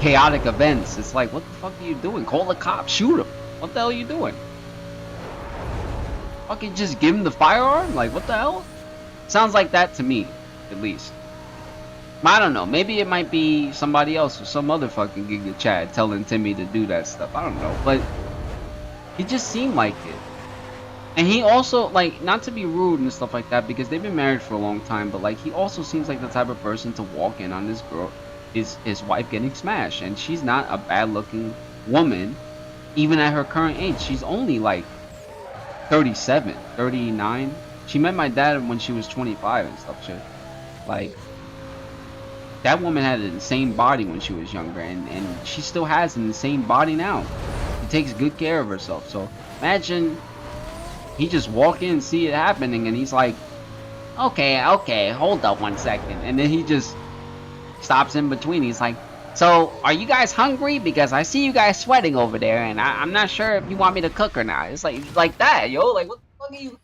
chaotic events. It's like, what the fuck are you doing? Call the cops, shoot him. What the hell are you doing? Fucking just give him the firearm? Like, what the hell? Sounds like that to me, at least. I don't know. Maybe it might be somebody else or some other fucking Giga Chad telling Timmy to do that stuff. I don't know. But he just seemed like it. And he also, like, not to be rude and stuff like that, because they've been married for a long time, but like he also seems like the type of person to walk in on this girl, his wife getting smashed. And she's not a bad looking woman, even at her current age. She's only like 37, 39. She met my dad when she was 25 and stuff shit. Like, that woman had an insane body when she was younger, and she still has an insane body now. She takes good care of herself. So imagine he just walk in, see it happening, and he's like, okay, hold up 1 second. And then he just stops in between. He's like, "So, are you guys hungry? Because I see you guys sweating over there, and I'm not sure if you want me to cook or not." It's like that, yo. Like, what the fuck are you?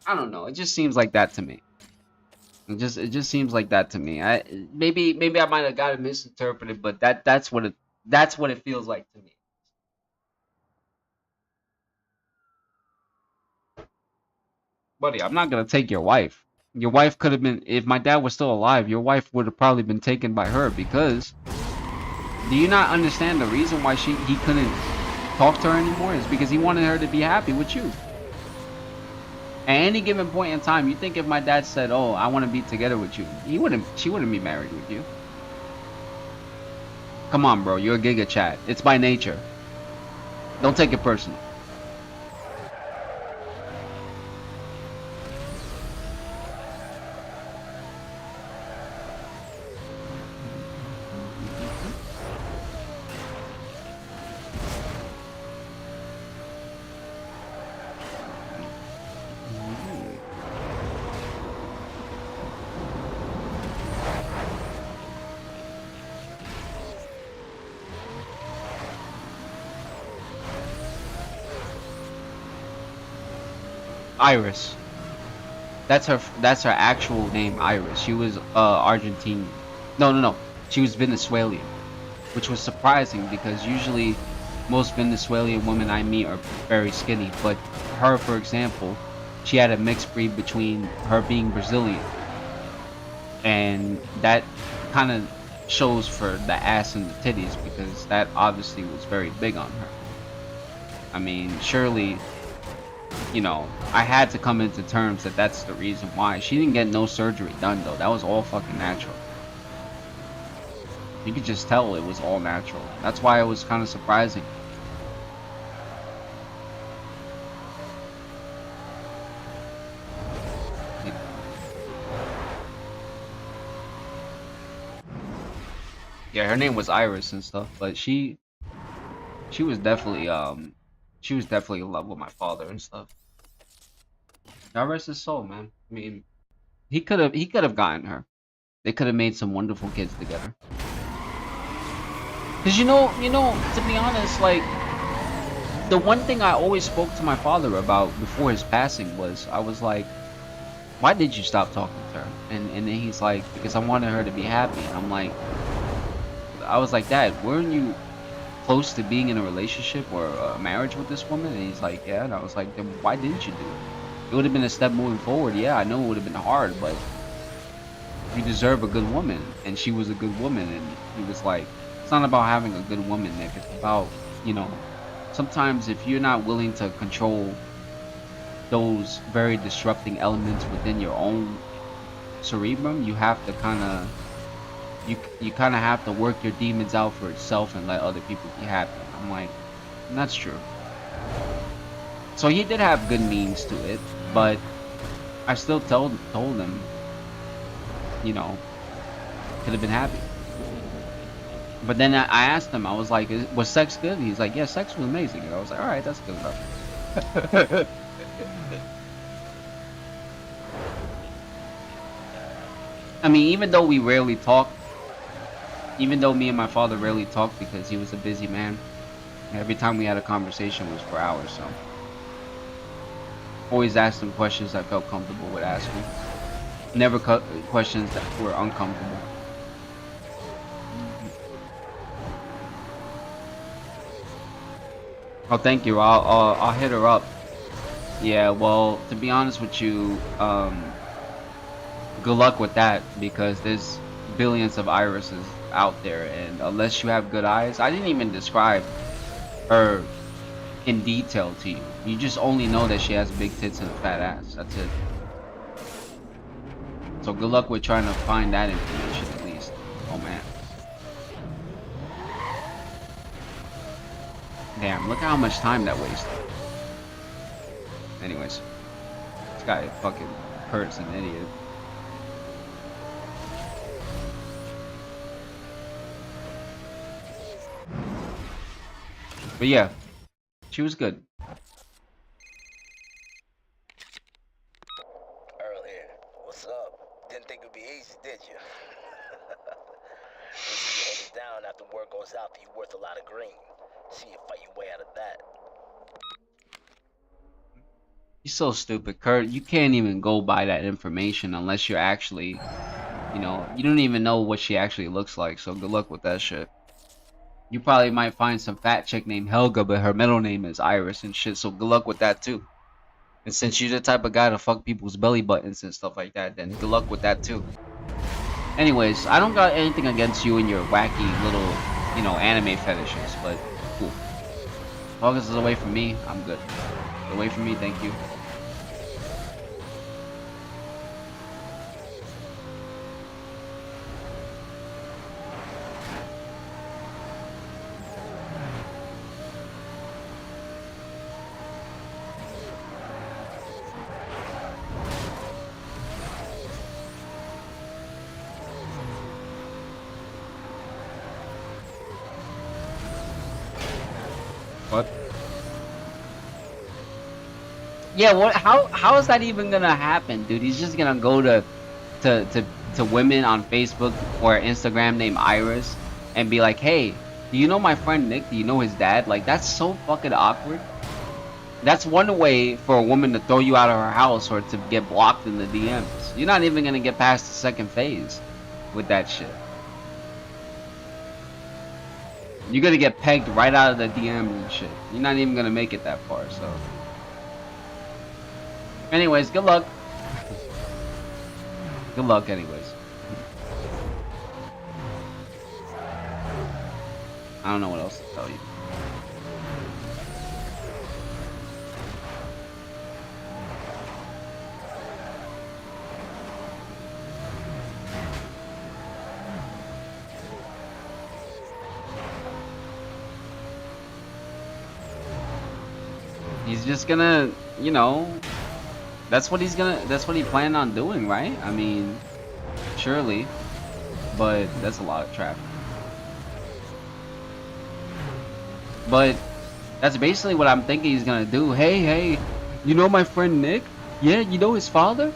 I don't know. It just seems like that to me. It just seems like that to me. Maybe I might have got it misinterpreted, but that's what it feels like to me. Buddy, I'm not gonna take your wife. Your wife could have been, if my dad was still alive, your wife would have probably been taken by her, because do you not understand the reason why he couldn't talk to her anymore is because he wanted her to be happy with you. At any given point in time, you think if my dad said, "Oh, I want to be together with you," she wouldn't be married with you. Come on, bro, you're a Giga Chad. It's by nature. Don't take it personal. Iris. That's her actual name, Iris. She was Argentinian. No. She was Venezuelan, which was surprising because usually most Venezuelan women I meet are very skinny, but her, for example, she had a mixed breed between her being Brazilian, and that kind of shows for the ass and the titties because that obviously was very big on her. I mean, surely, you know, I had to come into terms that that's the reason why. She didn't get no surgery done though. That was all fucking natural. You could just tell it was all natural. That's why it was kind of surprising. Yeah, her name was Iris and stuff, but she was definitely in love with my father and stuff. God rest his soul, man. I mean, he could have gotten her. They could have made some wonderful kids together. Cause to be honest, like the one thing I always spoke to my father about before his passing was I was like, why did you stop talking to her? And then he's like, because I wanted her to be happy. And I was like, Dad, weren't you close to being in a relationship or a marriage with this woman? And he's like, yeah. And I was like, then why didn't you do it? It would have been a step moving forward. Yeah, I know it would have been hard, but you deserve a good woman. And she was a good woman. And he was like, it's not about having a good woman, Nick. It's about, sometimes if you're not willing to control those very disrupting elements within your own cerebrum, you have to kind of you kind of have to work your demons out for itself and let other people be happy. I'm like, that's true. So he did have good means to it, but I still told him, could have been happy. But then I asked him, I was like, was sex good? He's like, yeah, sex was amazing. And I was like, all right, that's good enough. I mean, even though we rarely talk, even though me and my father rarely talked because he was a busy man, every time we had a conversation was for hours, so. Always asked him questions I felt comfortable with asking. Never questions that were uncomfortable. Oh, thank you. I'll hit her up. Yeah, well, to be honest with you, good luck with that because there's billions of irises out there, and unless you have good eyes, I didn't even describe her in detail to you. You just only know that she has big tits and a fat ass. That's it. So good luck with trying to find that information at least. Oh man. Damn, look at how much time that wasted. Anyways, this guy fucking hurts an idiot. But yeah, she was good. Earl here. What's up? Didn't think it'd be easy, did you? You see you headed down after word goes out that you're worth a lot of green. See you fight your way out of that. You're so stupid, Kurt. You can't even go by that information unless you're actually, you don't even know what she actually looks like. So good luck with that shit. You probably might find some fat chick named Helga, but her middle name is Iris and shit. So good luck with that too. And since you're the type of guy to fuck people's belly buttons and stuff like that, then good luck with that too. Anyways, I don't got anything against you and your wacky little, anime fetishes, but cool. As long as it's away from me, I'm good. Away from me, thank you. What? Yeah, what? How is that even gonna happen, dude? He's just gonna go to women on Facebook or Instagram named Iris and be like, hey, do you know my friend Nick? Do you know his dad? Like, that's so fucking awkward. That's one way for a woman to throw you out of her house or to get blocked in the DMs. You're not even gonna get past the second phase with that shit. You're gonna get pegged right out of the DMs and shit. You're not even gonna make it that far, so. Anyways, good luck. Good luck, anyways. I don't know what else to tell you. He's just gonna, you know, that's what he planned on doing, right? I mean, surely, but that's a lot of traffic. But that's basically what I'm thinking he's gonna do. Hey, you know my friend Nick? Yeah, you know his father?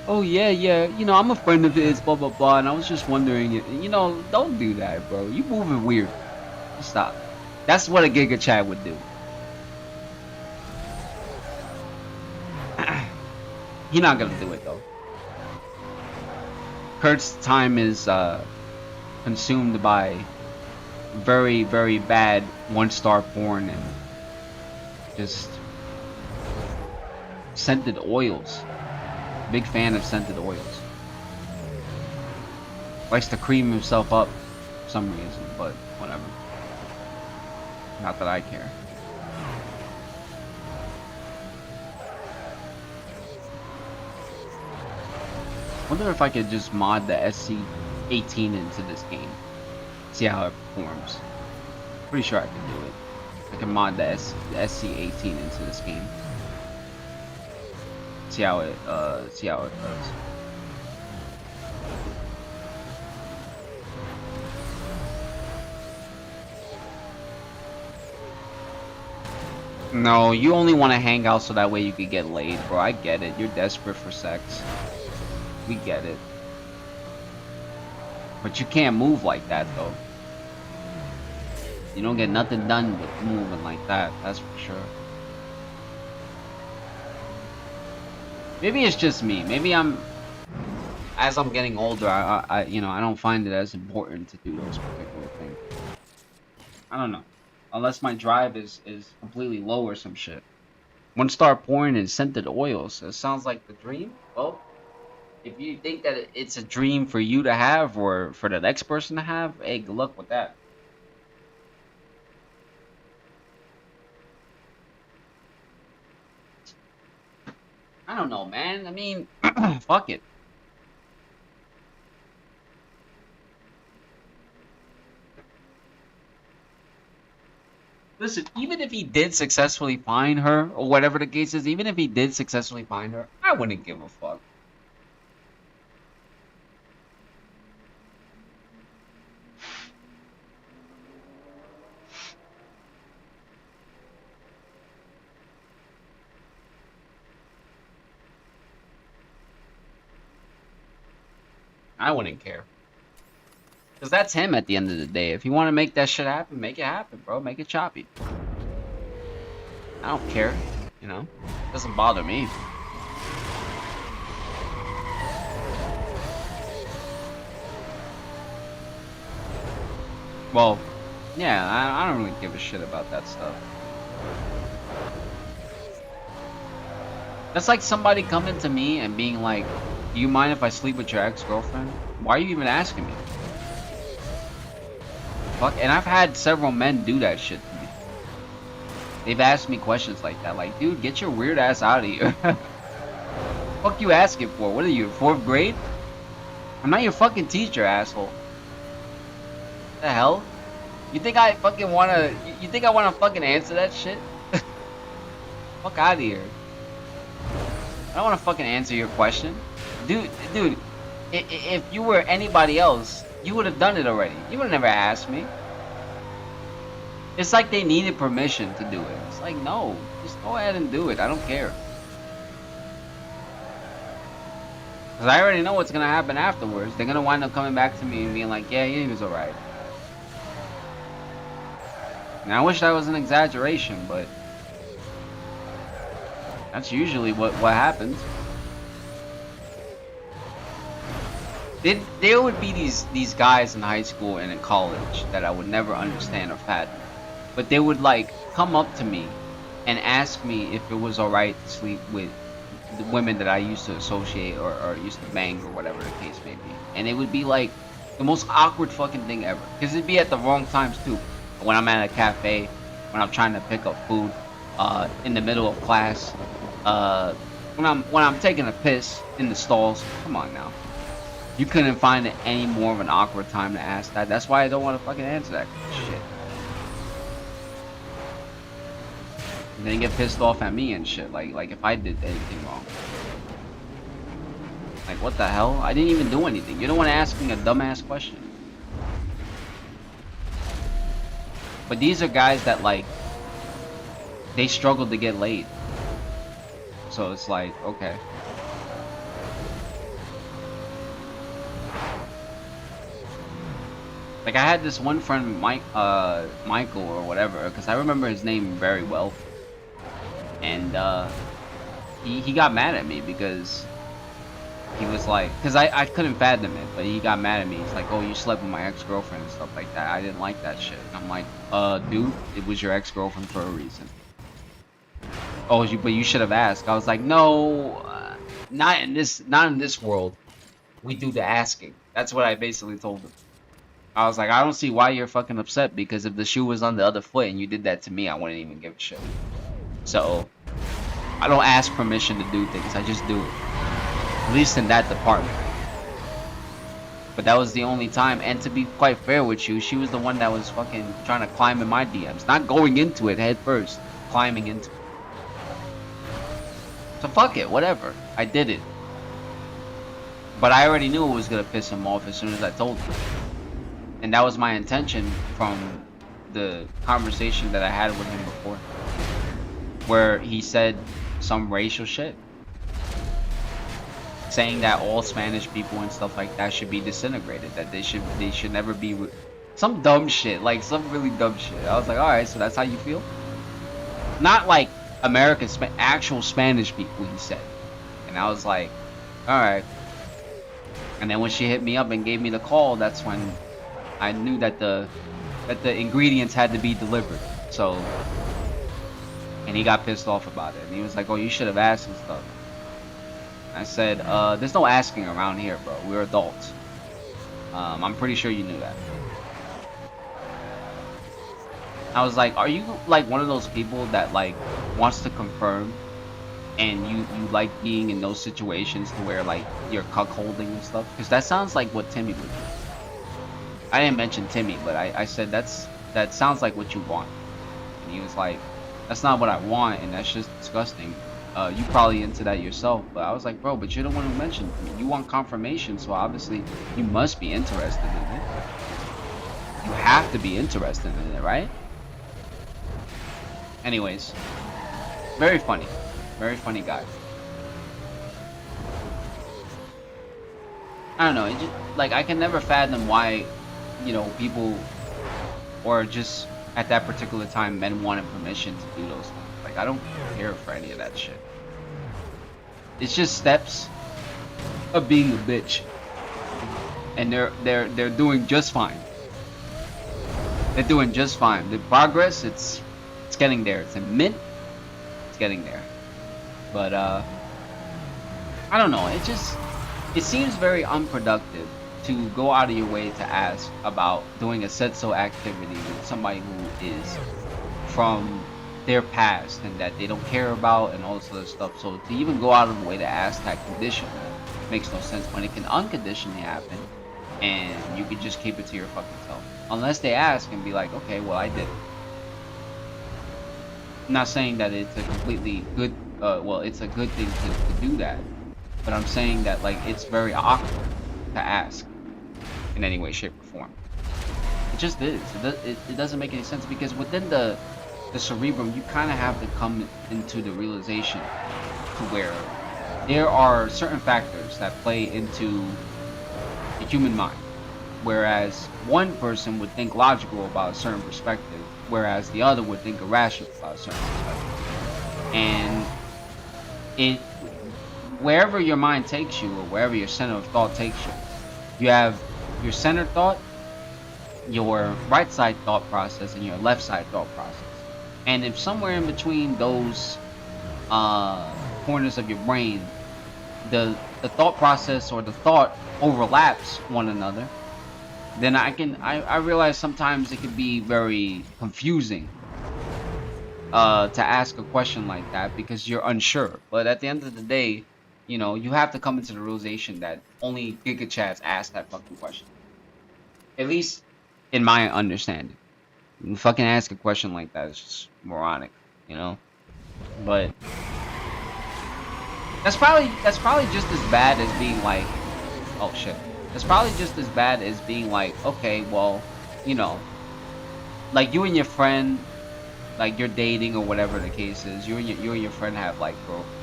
Oh yeah, you know, I'm a friend of his, blah blah blah, and I was just wondering, you know, don't do that, bro. You moving weird. Stop. That's what a Giga Chat would do. He's not gonna do it though. Kurt's time is consumed by very, very bad one-star porn and just scented oils. Big fan of scented oils. Likes to cream himself up for some reason, but whatever. Not that I care. Wonder if I could just mod the SC18 into this game. See how it performs. Pretty sure I can do it. I can mod the SC18 into this game. See how it does. No, you only want to hang out so that way you could get laid, bro. I get it. You're desperate for sex. We get it. But you can't move like that, though. You don't get nothing done with moving like that, that's for sure. Maybe it's just me. Maybe as I'm getting older, I you know, I don't find it as important to do those particular things. I don't know. Unless my drive is completely low or some shit. One-star porn and scented oils. It sounds like the dream. Well, if you think that it's a dream for you to have or for the next person to have, hey, good luck with that. I don't know, man. I mean, fuck it. Listen, even if he did successfully find her, or whatever the case is, even if he did successfully find her, I wouldn't give a fuck. I wouldn't care. Because that's him at the end of the day. If you want to make that shit happen, make it happen, bro. Make it choppy. I don't care, you know? It doesn't bother me. Well, yeah, I don't really give a shit about that stuff. That's like somebody coming to me and being like, do you mind if I sleep with your ex-girlfriend? Why are you even asking me? Fuck, and I've had several men do that shit to me. They've asked me questions like that, like, dude, get your weird ass out of here. Fuck you asking for? What are you, 4th grade? I'm not your fucking teacher, asshole. The hell? You think I fucking wanna, you think I wanna fucking answer that shit? Fuck out of here. I don't wanna fucking answer your question. Dude, if you were anybody else, you would have done it already. You would have never asked me. It's like they needed permission to do it. It's like, no, just go ahead and do it. I don't care. Because I already know what's going to happen afterwards. They're going to wind up coming back to me and being like, yeah, he was alright. And I wish that was an exaggeration, but that's usually what happens. There would be these guys in high school and in college that I would never understand or fathom, but they would like come up to me and ask me if it was alright to sleep with the women that I used to associate or used to bang or whatever the case may be, and it would be like the most awkward fucking thing ever, because it'd be at the wrong times too. When I'm at a cafe, when I'm trying to pick up food, in the middle of class, when I'm taking a piss in the stalls. Come on now. You couldn't find it any more of an awkward time to ask that. That's why I don't want to fucking answer that shit. And then get pissed off at me and shit. Like if I did anything wrong. Like what the hell? I didn't even do anything. You don't want to ask me a dumbass question. But these are guys that like they struggle to get laid. So it's like, okay. Like I had this one friend, Michael or whatever, because I remember his name very well, and he got mad at me because he was like, because I couldn't fathom it, but he got mad at me. He's like, oh, you slept with my ex-girlfriend and stuff like that. I didn't like that shit. And I'm like, dude, it was your ex-girlfriend for a reason. Oh, but you should have asked. I was like, no, not in this world. We do the asking. That's what I basically told him. I was like, I don't see why you're fucking upset, because if the shoe was on the other foot and you did that to me, I wouldn't even give a shit. So, I don't ask permission to do things, I just do it. At least in that department. But that was the only time, and to be quite fair with you, she was the one that was fucking trying to climb in my DMs. Not going into it head first, climbing into it. So fuck it, whatever. I did it. But I already knew it was gonna piss him off as soon as I told him. And that was my intention from the conversation that I had with him before, where he said some racial shit, saying that all Spanish people and stuff like that should be disintegrated, that they should never be some dumb shit, like some really dumb shit. I was like, all right, so that's how you feel? Not like American, actual Spanish people, he said. And I was like, all right. And then when she hit me up and gave me the call, that's when I knew that the ingredients had to be delivered. So, and he got pissed off about it. And he was like, oh, you should have asked and stuff. I said, there's no asking around here, bro. We're adults. I'm pretty sure you knew that. I was like, are you like one of those people that like wants to confirm, and you like being in those situations to where like you're cuckolding and stuff? Because that sounds like what Timmy would do. I didn't mention Timmy, but I said that sounds like what you want. And he was like, that's not what I want, and that's just disgusting. You probably into that yourself. But I was like, bro, but you're the one who mentioned it to me. You want confirmation, so obviously you must be interested in it. You have to be interested in it, right? Anyways, very funny guy. I don't know, it just, like, I can never fathom why, you know, people, or just at that particular time, men wanted permission to do those things. Like, I don't care for any of that shit. It's just steps of being a bitch, and they're doing just fine. They're doing just fine. The progress, it's getting there. It's a mint. It's getting there. But I don't know. It seems very unproductive to go out of your way to ask about doing a setso activity with somebody who is from their past and that they don't care about and all this other stuff. So to even go out of the way to ask that condition makes no sense when it can unconditionally happen and you can just keep it to your fucking self. Unless they ask and be like, okay, well, I did it. I'm not saying that it's a completely good, well, it's a good thing to do that. But I'm saying that, like, it's very awkward to ask in any way, shape, or form. It just is. It doesn't make any sense because within the cerebrum, you kind of have to come into the realization to where there are certain factors that play into the human mind. Whereas one person would think logical about a certain perspective, whereas the other would think irrational about a certain perspective. And wherever your mind takes you, or wherever your center of thought takes you, You have your center thought, your right side thought process, and your left side thought process. And if somewhere in between those corners of your brain, the thought process or the thought overlaps one another, then I realize sometimes it can be very confusing to ask a question like that because you're unsure. But at the end of the day, you know, you have to come into the realization that only Giga Chats ask that fucking question. At least in my understanding. You fucking ask a question like that is just moronic, you know? But that's probably just as bad as being like, oh shit. That's probably just as bad as being like, okay, well, you know, like you and your friend, like you're dating or whatever the case is. You and your friend have like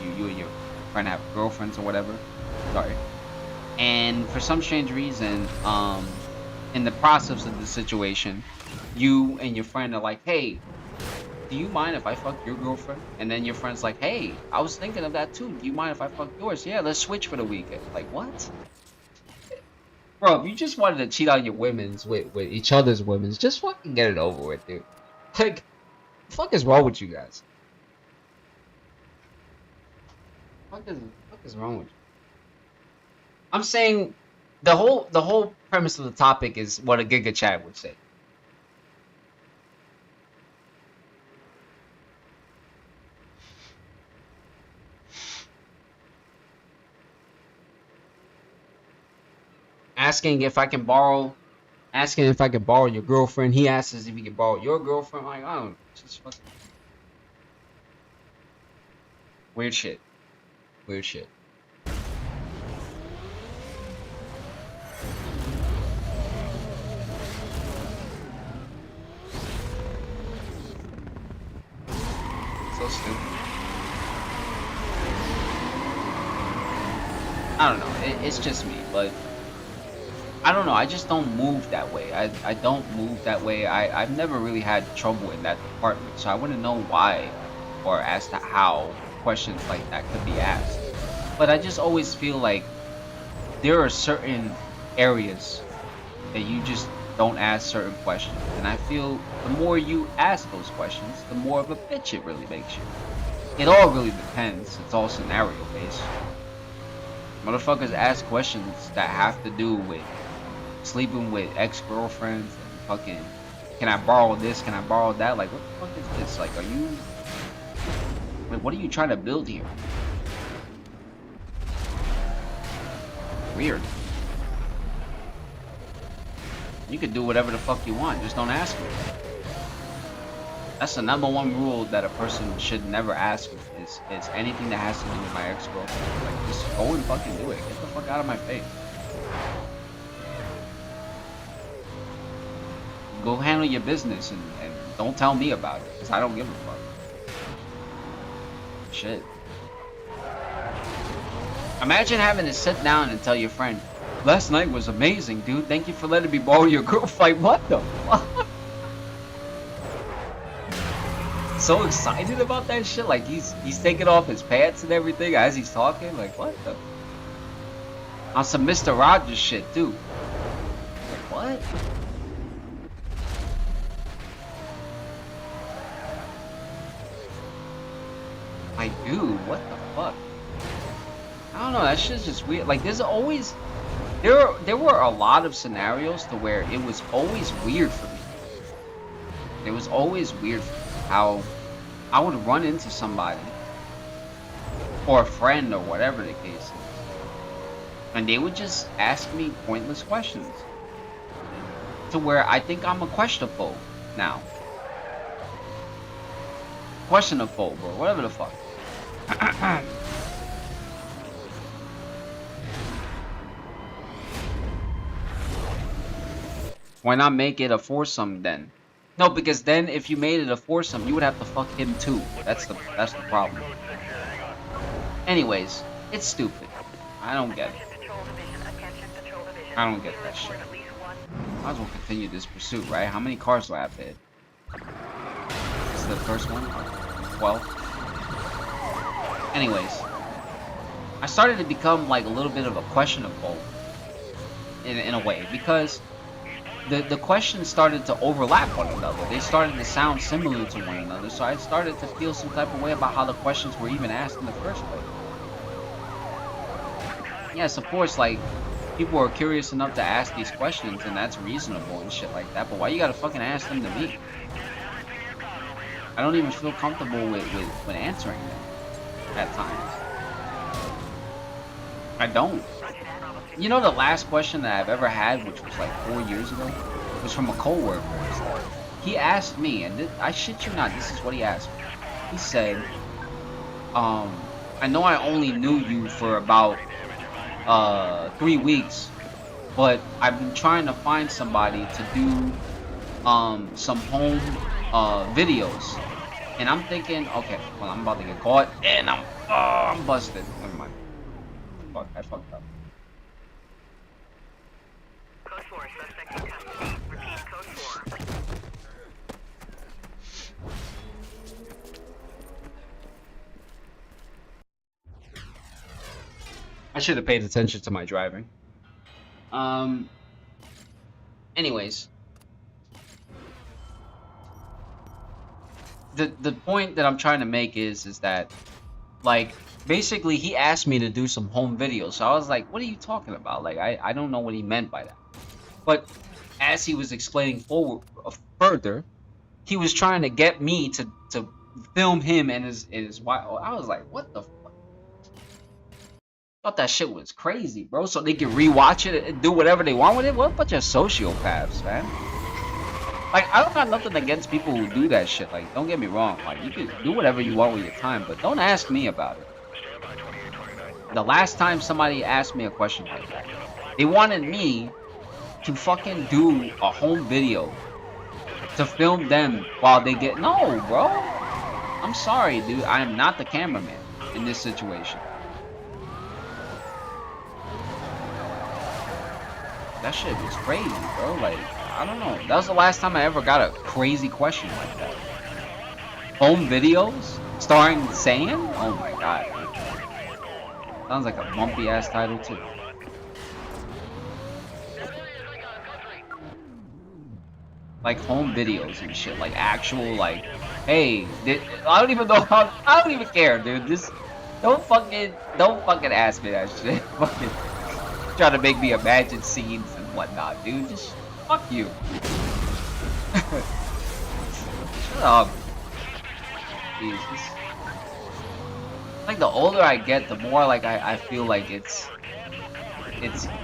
you and your friend have girlfriends or whatever. Sorry. And for some strange reason, in the process of the situation, you and your friend are like, hey, do you mind if I fuck your girlfriend? And then your friend's like, hey, I was thinking of that too. Do you mind if I fuck yours? Yeah, let's switch for the weekend. Like, what? Bro, if you just wanted to cheat on your women's with each other's women's, just fucking get it over with, dude. Like, the fuck is wrong with you guys? Fuck is wrong with you? I'm saying the whole premise of the topic is what a Giga Chat would say. Asking if I can borrow your girlfriend. He asks if he can borrow your girlfriend. Like, I don't, just fucking weird shit. Weird shit. So stupid. I don't know. It's just me, but I don't know. I just don't move that way. I don't move that way. I've never really had trouble in that department, so I wouldn't know why or as to how questions like that could be asked. But I just always feel like there are certain areas that you just don't ask certain questions. And I feel the more you ask those questions, the more of a bitch it really makes you. It all really depends. It's all scenario based. Motherfuckers ask questions that have to do with sleeping with ex-girlfriends and fucking, can I borrow this? Can I borrow that? Like, what the fuck is this? Like, are you, like, what are you trying to build here? Weird. You can do whatever the fuck you want, just don't ask me. That's the #1 rule that a person should never ask me is anything that has to do with my ex-girlfriend. Like, just go and fucking do it. Get the fuck out of my face. Go handle your business and don't tell me about it, because I don't give a fuck. Shit. Imagine having to sit down and tell your friend, last night was amazing, dude. Thank you for letting me borrow your girlfriend. Like, what the fuck? So excited about that shit. Like, he's taking off his pants and everything as he's talking. Like, what the? On some Mr. Rogers shit, too. Like, what? Like, dude, what the fuck? I don't know, that shit's just weird. Like, there's always, there were a lot of scenarios to where it was always weird for me. It was always weird for me how I would run into somebody or a friend or whatever the case is, and they would just ask me pointless questions to where I think I'm a questionable now. Questionable, bro, whatever the fuck. Why not make it a foursome then? No, because then if you made it a foursome, you would have to fuck him too. That's the problem. Anyways, it's stupid. I don't get it. I don't get that shit. Might as well continue this pursuit, right? How many cars do I have to hit? This is the first one? 12? Anyways, I started to become like a little bit of a questionable in a way, because the questions started to overlap one another. They started to sound similar to one another. So I started to feel some type of way about how the questions were even asked in the first place. Yes, of course, like, people are curious enough to ask these questions, and that's reasonable and shit like that. But why you gotta fucking ask them to me? I don't even feel comfortable with answering them at times. I don't. You know, the last question that I've ever had, which was like 4 years ago, was from a coworker. He asked me, and I shit you not, this is what he asked me. He said, I know I only knew you for about 3 weeks, but I've been trying to find somebody to do some home videos. And I'm thinking, okay, well, I'm about to get caught, and I'm busted. Never mind. Fuck, I fucked up. Code 4, suspect in custody. Repeat, code 4. I should have paid attention to my driving. Anyways, the point that I'm trying to make is that, like, basically he asked me to do some home videos. So I was like, what are you talking about? Like, I don't know what he meant by that. But as he was explaining further, he was trying to get me to film him and his wife. I was like, what the fuck? Thought that shit was crazy, bro. So they can rewatch it and do whatever they want with it. What a bunch of sociopaths, man. Like, I don't got nothing against people who do that shit. Like, don't get me wrong. Like, you can do whatever you want with your time, but don't ask me about it. The last time somebody asked me a question like that, they wanted me to fucking do a home video to film them while they get... No, bro. I'm sorry, dude. I am not the cameraman in this situation. That shit was crazy, bro. Like, I don't know. That was the last time I ever got a crazy question like that. Home videos starring Saiyan? Oh my god. Sounds like a bumpy ass title too. Like home videos and shit. Like actual, like, hey, I don't even know how. I don't even care, dude. Just don't fucking ask me that shit. Fucking try to make me imagine scenes and whatnot, dude. Just fuck you. Shut up. Jesus. Like, the older I get, the more like I feel like it's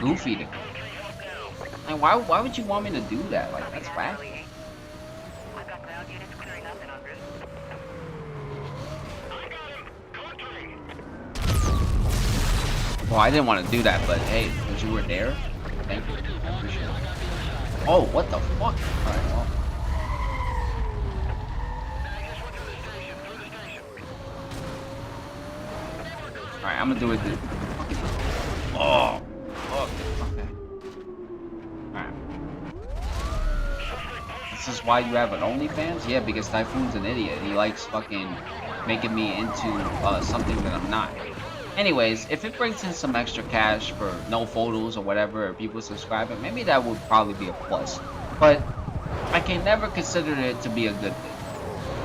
goofy to me. Like, why would you want me to do that? Like, that's whack. I've got ground units clearing up and en route. Well, I didn't want to do that, but hey, because you were there, thank you. I appreciate it. Oh, what the fuck? Alright, well. Alright, I'm gonna do it, dude. Oh, fuck. Okay. Alright. This is why you have an OnlyFans? Yeah, because Typhoon's an idiot. He likes fucking making me into something that I'm not. Anyways, if it brings in some extra cash for no photos or whatever, or people subscribing, maybe that would probably be a plus. But I can never consider it to be a good thing,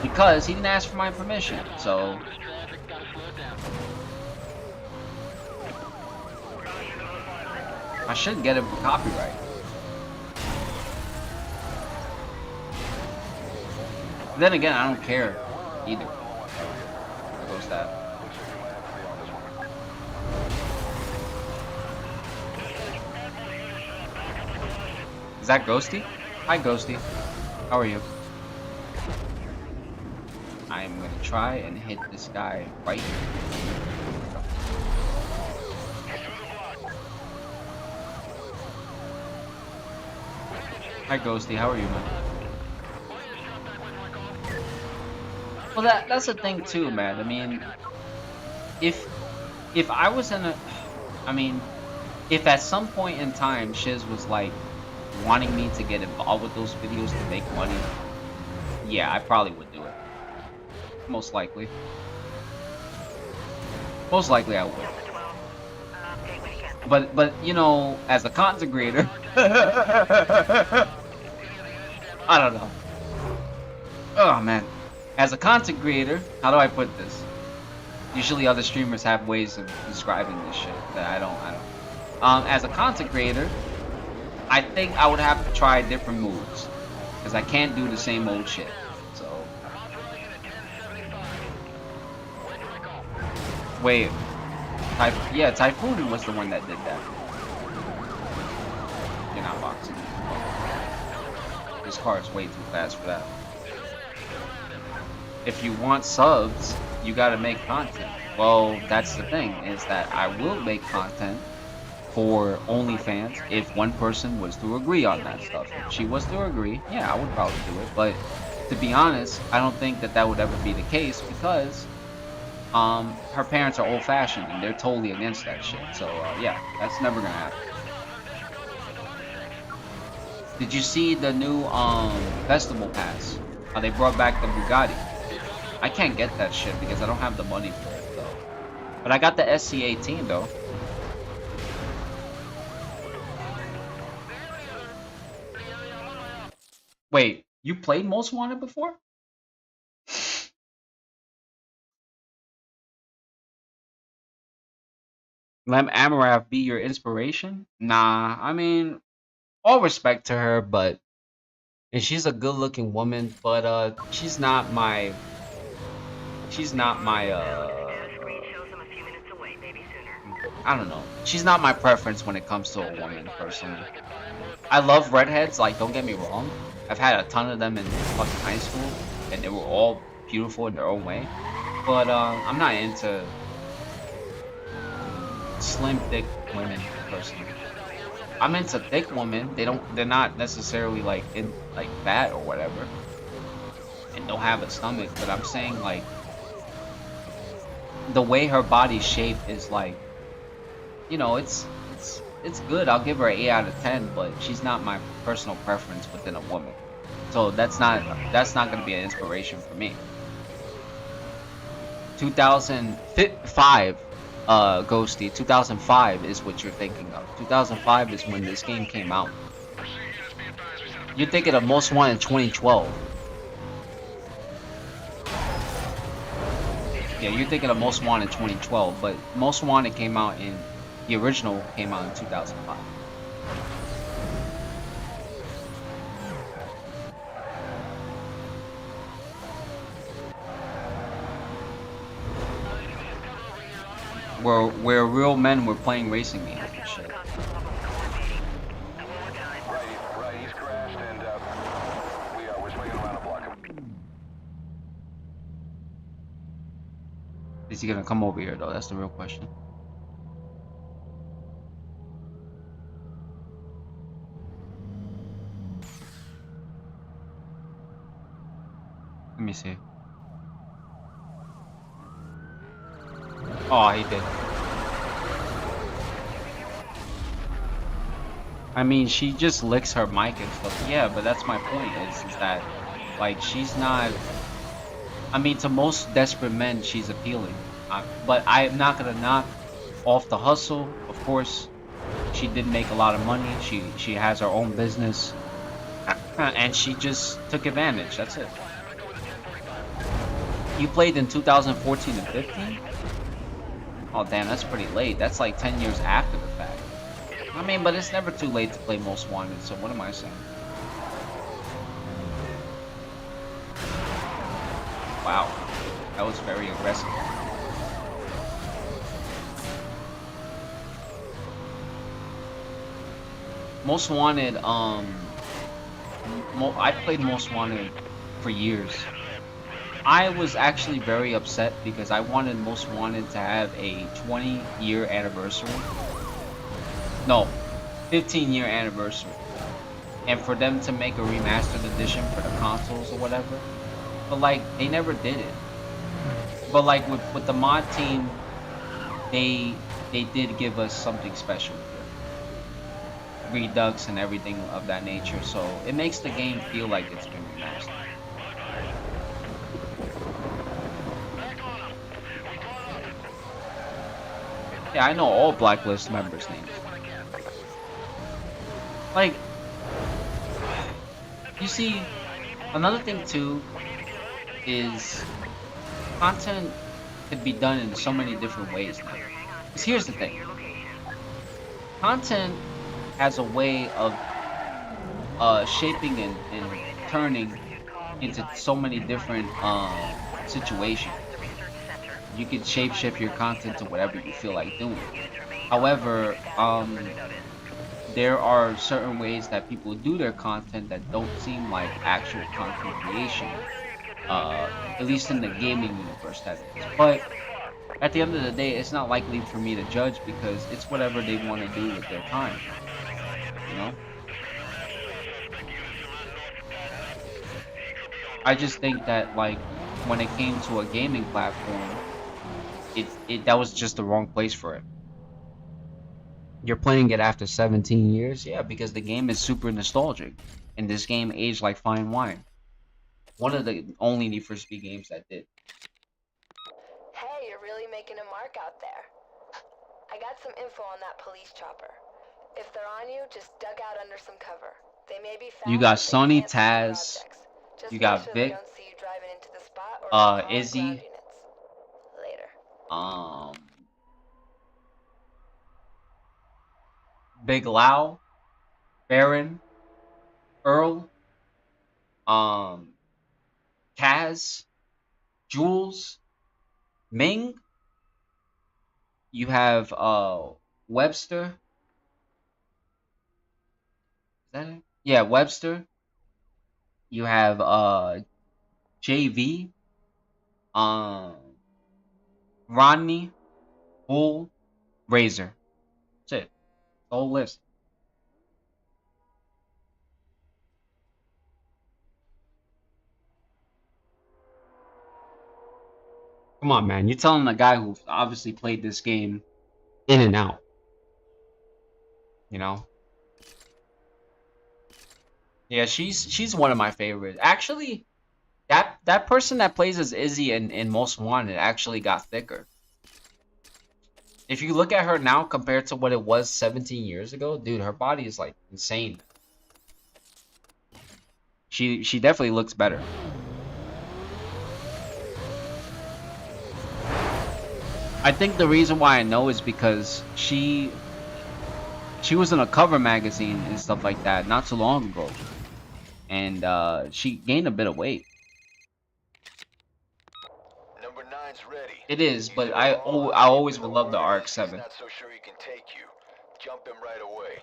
because he didn't ask for my permission, so... I should get it for copyright. Then again, I don't care either. There goes that. Is that Ghosty? Hi, Ghosty. How are you? I'm gonna try and hit this guy right here. Hi, Ghosty. How are you, man? Well, that's the thing too, man. I mean, if I was in a, I mean, if at some point in time Shiz was like wanting me to get involved with those videos to make money, yeah, I probably would do it. Most likely. Most likely I would. But you know, as a content creator, I don't know. Oh man, as a content creator, how do I put this? Usually, other streamers have ways of describing this shit that I don't. I don't. As a content creator, I think I would have to try different moves because I can't do the same old shit. So wait, yeah, Typhoon was the one that did that. You're not boxing. This car is way too fast for that. If you want subs, you gotta make content. Well, that's the thing, is that I will make content for OnlyFans if one person was to agree on that stuff. If she was to agree, yeah, I would probably do it. But to be honest, I don't think that that would ever be the case because her parents are old-fashioned and they're totally against that shit. So yeah, that's never gonna happen. Did you see the new festival pass? How they brought back the Bugatti? I can't get that shit because I don't have the money for it though. But I got the SC18 though. Wait, you played Most Wanted before? Let Amarath be your inspiration? Nah, I mean, all respect to her, but and she's a good-looking woman, but she's not my I don't know. She's not my preference when it comes to a woman personally. I love redheads, like don't get me wrong. I've had a ton of them in fucking high school and they were all beautiful in their own way. But I'm not into slim thick women personally. I'm into thick women. They're not necessarily like in like fat or whatever. And don't have a stomach, but I'm saying like the way her body's shaped is like, you know, it's good. I'll give her an 8 out of 10, but she's not my personal preference within a woman. So that's not going to be an inspiration for me. 2005 Ghosty, 2005 is what you're thinking of. 2005 is when this game came out. You're thinking of Most Wanted in 2012. Yeah, you're thinking of Most Wanted in 2012, but Most Wanted came out in the original came out in 2005. Where real men were playing racing games and shit. Right, he's crashed and we're swinging around a block. Is he gonna come over here though? That's the real question. Let me see. Oh, he did. I mean, she just licks her mic and stuff. Yeah, but that's my point is that, like, she's not... I mean, to most desperate men, she's appealing. But I'm not gonna knock off the hustle. Of course, she did make a lot of money. She has her own business. And she just took advantage. That's it. You played in 2014 and 15? Oh damn, that's pretty late. That's like 10 years after the fact. I mean, but it's never too late to play Most Wanted, so what am I saying? Wow, that was very aggressive. Most Wanted, I played Most Wanted for years. I was actually very upset because I wanted Most Wanted to have a 20-year anniversary. No, 15-year anniversary. And for them to make a remastered edition for the consoles or whatever. But like, they never did it. But like with the mod team, they did give us something special here. Redux and everything of that nature. So it makes the game feel like it's been remastered. Yeah, I know all Blacklist members' names. Like, you see, another thing too is content could be done in so many different ways now. Because here's the thing, content has a way of shaping and turning into so many different situations. You can shapeshift your content to whatever you feel like doing. However, there are certain ways that people do their content that don't seem like actual content creation. At least in the gaming universe, that is. But at the end of the day, it's not likely for me to judge because it's whatever they want to do with their time. You know, I just think that like when it came to a gaming platform, it that was just the wrong place for it. You're playing it after 17 years, yeah, because the game is super nostalgic, and this game aged like fine wine. One of the only Need for Speed games that did. Hey, you're really making a mark out there. I got some info on that police chopper. If they're on you, just duck out under some cover. They may be You fast, got but they Sonny, can't secure Taz, objects. Just you make got sure they Vic, don't see you driving into the spot or they'll call in ground Izzy, units. Later. um, Big Lau, Baron, Earl, um, Kaz, Jules, Ming. You have Webster. Is that it? Yeah, Webster. You have JV, um, Rodney, Bull, Razor. That's it. The whole list. Come on, man. You're telling a guy who obviously played this game in and out. You know? Yeah, she's one of my favorites. Actually, that person that plays as Izzy in Most Wanted actually got thicker. If you look at her now compared to what it was 17 years ago, dude, her body is like insane. She definitely looks better. I think the reason why I know is because she was in a cover magazine and stuff like that not too long ago, and she gained a bit of weight. Number 9's ready. It is, You but said I always would love the Arc RX-7. He's not so sure he can take you. Jump him right away.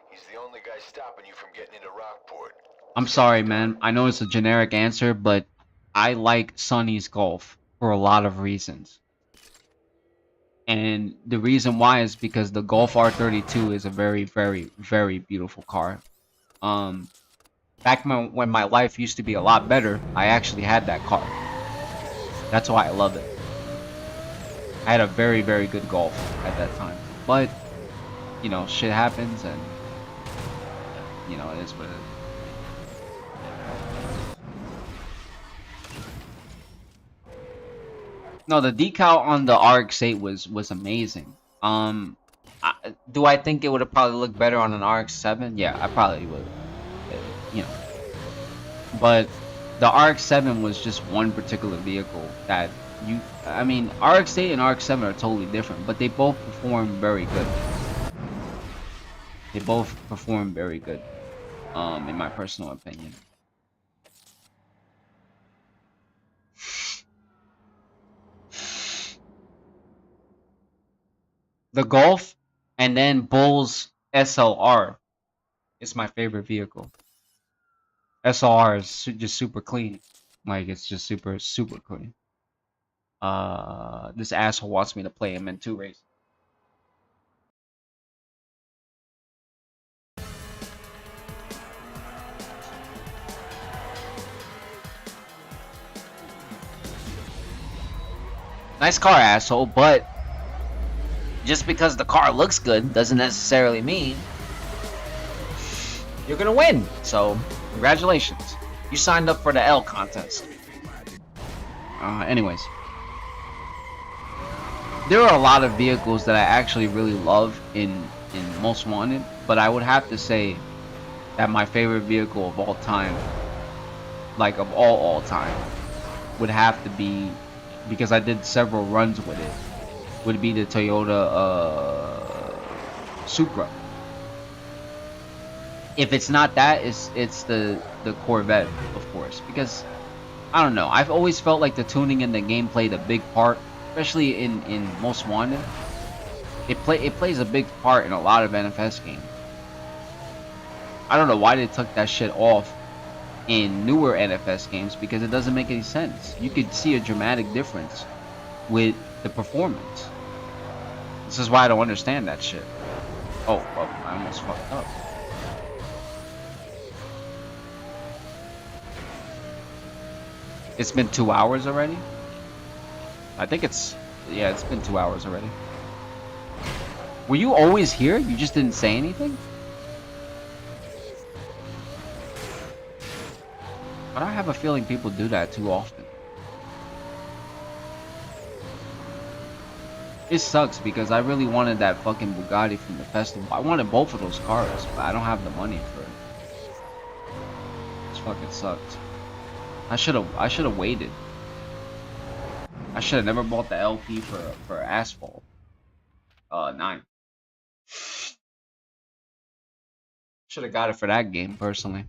He's the only guy stopping you from getting into Rockport. I'm sorry, man. I know it's a generic answer, but I like Sonny's Golf for a lot of reasons. And the reason why is because the Golf R32 is a very, very, very beautiful car. Back when my life used to be a lot better, I actually had that car. That's why I love it. I had a very, very good Golf at that time. But, you know, shit happens and, you know, it is what it is. No, the decal on the RX-8 was amazing. Do I think it would have probably looked better on an RX-7? Yeah, I probably would. You know, but the RX-7 was just one particular vehicle that I mean, RX-8 and RX-7 are totally different, but they both perform very good. They both perform very good, in my personal opinion. The Golf and then Bull's SLR is my favorite vehicle. SLR is just super clean. Like, it's just super, super clean. This asshole wants me to play him in 2 races. Nice car, asshole, but just because the car looks good doesn't necessarily mean you're gonna win. So, congratulations. You signed up for the L contest. Anyways. there are a lot of vehicles that I actually really love in Most Wanted, but I would have to say that my favorite vehicle of all time, like of all time, would have to be, because I did several runs with it, would be the Toyota Supra. If it's not that, it's the Corvette, of course, because I don't know. I've always felt like the tuning in the game played a big part, especially in Most Wanted. It plays a big part in a lot of NFS games. I don't know why they took that shit off in newer NFS games, because it doesn't make any sense. You could see a dramatic difference with the performance. This is why I don't understand that shit. Oh, fuck, I almost fucked up. It's been 2 hours already? I think it's... Yeah, it's been 2 hours already. Were you always here? You just didn't say anything? But I have a feeling people do that too often. It sucks because I really wanted that fucking Bugatti from the festival. I wanted both of those cars, but I don't have the money for it. This fucking sucks. I should have waited. I should have never bought the LP for Asphalt 9. Should have got it for that game personally.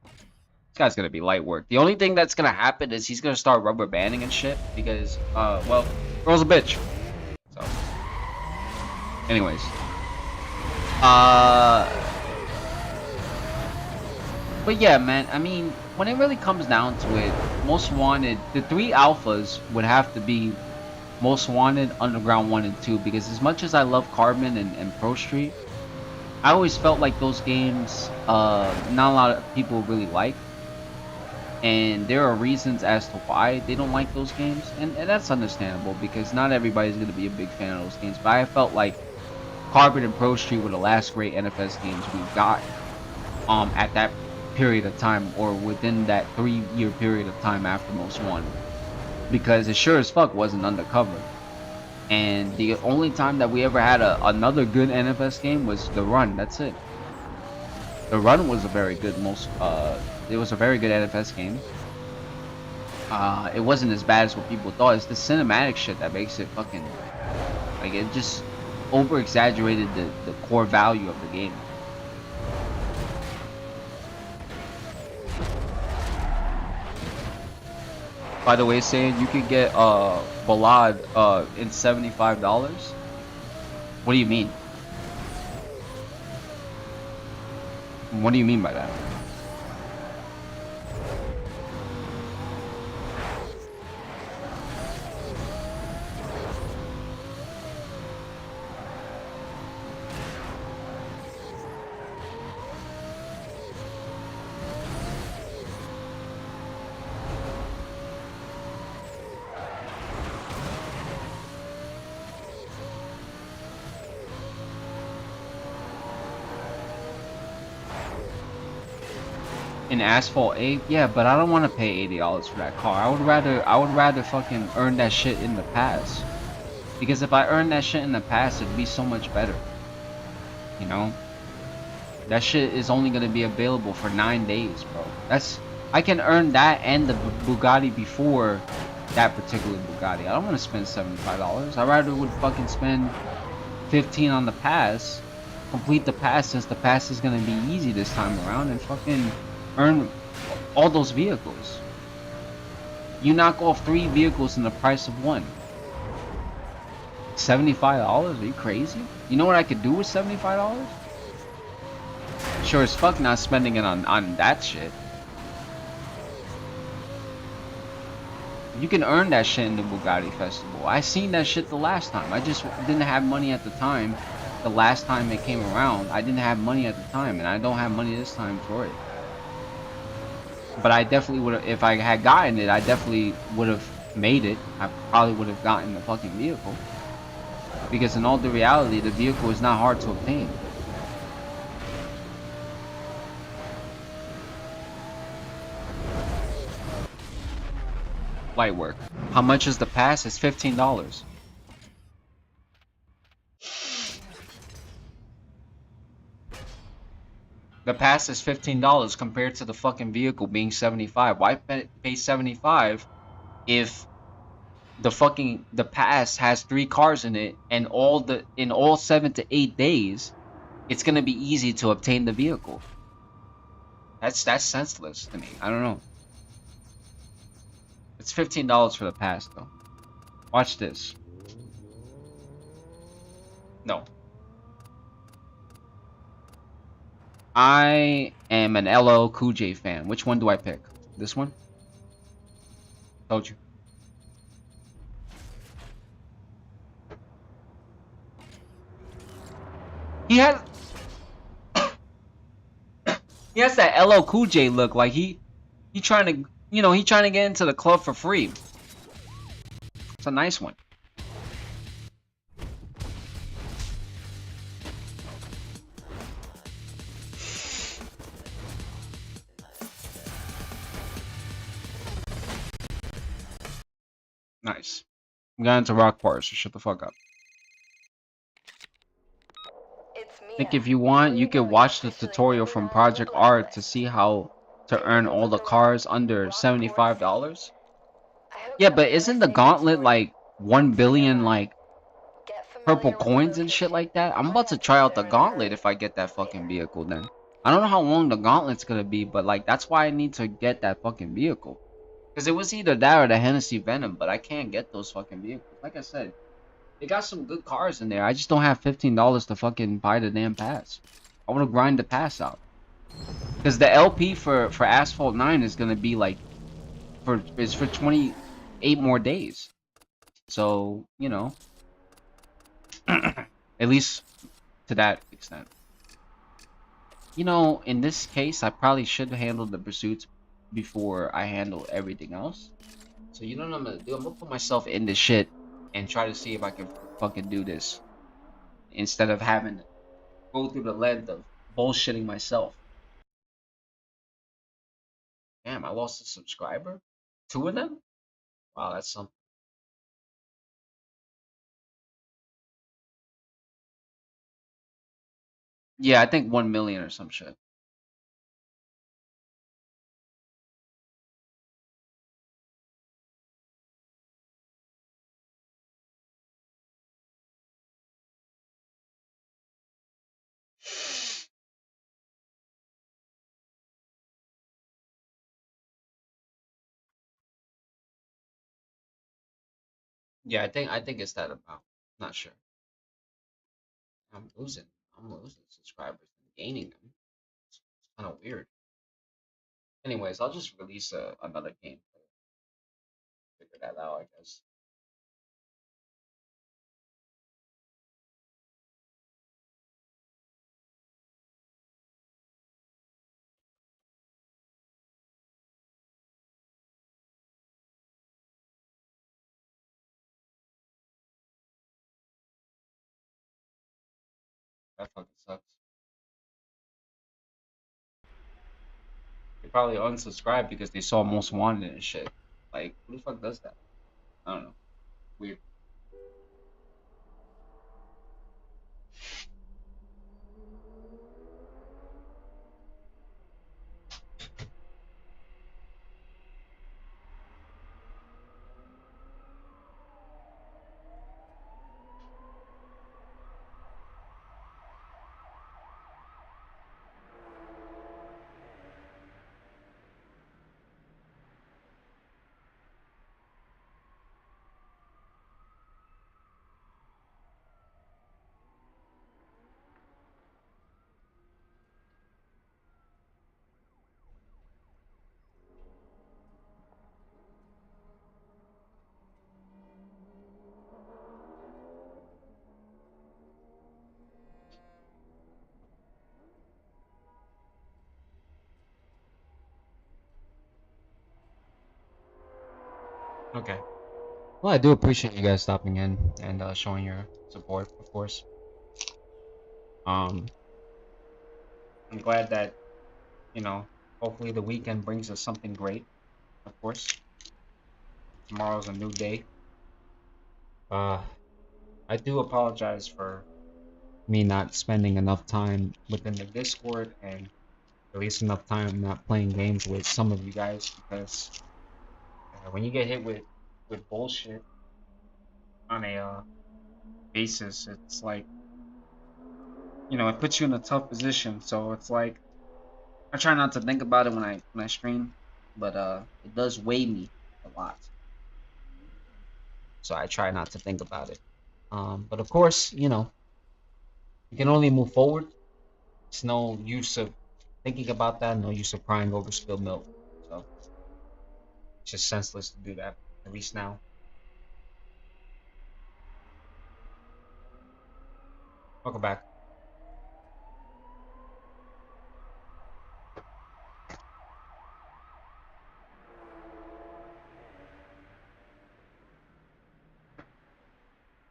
This guy's gonna be light work. The only thing that's gonna happen is he's gonna start rubber banding and shit because well, girl's a bitch. So anyways. But yeah, man, I mean, when it really comes down to it, Most Wanted, the 3 alphas would have to be Most Wanted, Underground 1 and 2, because as much as I love Carbon and Pro Street, I always felt like those games, not a lot of people really like. And there are reasons as to why they don't like those games, and that's understandable, because not everybody's going to be a big fan of those games. But I felt like Carbon and Pro Street were the last great NFS games we got at that period of time, or within that 3-year period of time after Most Wanted, because it sure as fuck wasn't Undercover. And the only time that we ever had another good NFS game was The Run. That's it. The Run was a very good it was a very good NFS game. It wasn't as bad as what people thought. It's the cinematic shit that makes it fucking, like, it just over exaggerated the core value of the game. By the way, saying you could get Ballad in $75. What do you mean? What do you mean by that? In Asphalt 8, yeah, but I don't want to pay $80 for that car. I would rather fucking earn that shit in the past. Because if I earn that shit in the past, it'd be so much better. You know? That shit is only gonna be available for 9 days, bro. I can earn that and the Bugatti before that particular Bugatti. I don't want to spend $75. I rather would fucking spend 15 on the pass, complete the pass, since the pass is gonna be easy this time around, and fucking earn all those vehicles. You knock off 3 vehicles in the price of 1. $75? Are you crazy? You know what I could do with $75? Sure as fuck not spending it on that shit. You can earn that shit in the Bugatti Festival. I seen that shit the last time. I just didn't have money at the time. The last time it came around, I didn't have money at the time, and I don't have money this time for it. But I definitely would have, if I had gotten it, I definitely would have made it. I probably would have gotten the fucking vehicle. Because in all the reality, the vehicle is not hard to obtain. light work. How much is the pass? It's $15. The pass is $15 compared to the fucking vehicle being 75. Why pay 75 if the pass has 3 cars in it, and in all 7 to 8 days, it's gonna be easy to obtain the vehicle? That's senseless to me. I don't know. It's $15 for the pass though. Watch this. No. I am an LL Cool J fan. Which one do I pick? This one? Told you. He has he has that LL Cool J look, like he trying to, he trying to get into the club for free. It's a nice one. Nice. I'm going into rock bars, so shut the fuck up. It's I think Mia. if you want, you could watch the tutorial from Project R to see how to earn all the cars under $75. I hope Yeah, you'll but have a isn't nice the day in the gauntlet story. like 1 billion like Get purple familiar with the coins and shit location. like that? I'm Might about to have to try be out the there in a gauntlet hurry. if I get that Later. fucking vehicle then. I don't know how long the gauntlet's gonna be, but like that's why I need to get that fucking vehicle. Because it was either that or the Hennessy Venom, but I can't get those fucking vehicles. Like I said, they got some good cars in there. I just don't have $15 to fucking buy the damn pass. I want to grind the pass out. Because the LP for Asphalt 9 is gonna be like for 28 more days. So, at least to that extent. In this case, I probably should handle the pursuits before I handle everything else. So you know what I'm gonna do? I'm gonna put myself in this shit and try to see if I can fucking do this instead of having to go through the length of bullshitting myself. Damn, I lost a subscriber? 2 of them? Wow, that's something. Yeah, I think 1 million or some shit. Yeah, I think it's that amount. Not sure. I'm losing. I'm losing subscribers and gaining them. It's kind of weird. Anyways, I'll just release another game to figure that out, I guess. That fucking sucks. They probably unsubscribed because they saw most wanted and shit. Like, who the fuck does that? I don't know. Weird. Okay. Well, I do appreciate you guys stopping in and showing your support, of course. Um, I'm glad that, you know, hopefully the weekend brings us something great, of course. Tomorrow's a new day. I do apologize for me not spending enough time within the Discord and at least enough time not playing games with some of you guys because when you get hit with bullshit on a basis, it's like, you know, it puts you in a tough position. So it's like I try not to think about it when I stream, but it does weigh me a lot. So I try not to think about it. But of course, you know, you can only move forward. It's no use of thinking about that, no use of crying over spilled milk. So it's just senseless to do that, at least now. Welcome back.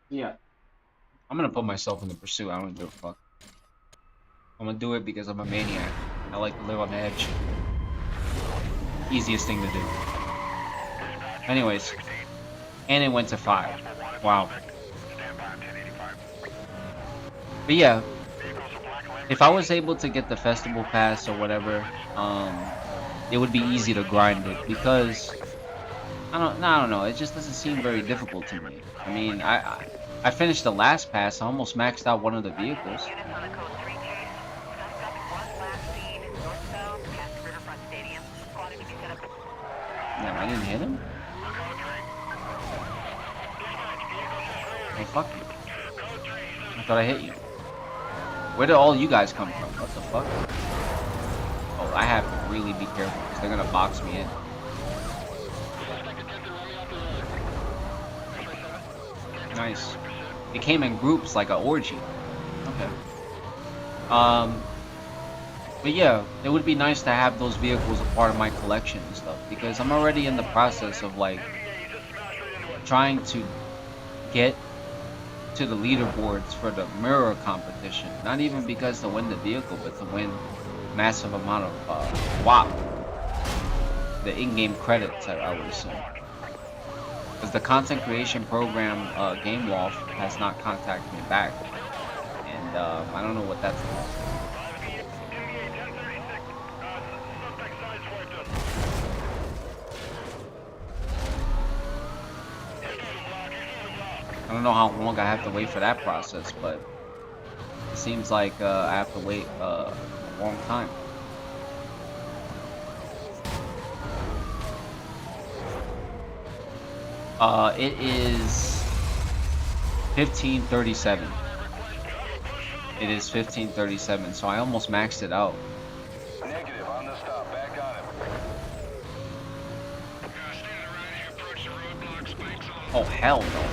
Yeah, I'm gonna put myself in the pursuit. I don't give a fuck. I'm gonna do it because I'm a maniac. I like to live on the edge. Easiest thing to do. Anyways, and it went to 5. Wow. But yeah, if I was able to get the festival pass or whatever, it would be easy to grind it because I don't know. It just doesn't seem very difficult to me. I mean, I finished the last pass. I almost maxed out one of the vehicles. Units on the code 3 chase. Suspect was last seen northbound past Riverfront Stadium. Squad to be set up. Damn, I didn't hit him. Oh fuck you! I thought I hit you. Where did all you guys come from? What the fuck? Oh, I have to really be careful because they're gonna box me in. Nice. It came in groups like an orgy. Okay. But yeah, it would be nice to have those vehicles a part of my collection and stuff because I'm already in the process of like trying to get to the leaderboards for the mirror competition. Not even because to win the vehicle, but to win massive amount of WAP, the in-game credits. I would assume. Because the content creation program, Game Wolf, has not contacted me back, and I don't know what that's about. I don't know how long I have to wait for that process, but it seems like I have to wait a long time. It is 1537. It is 1537, so I almost maxed it out. Negative, on the stop, back on him. Oh, hell no.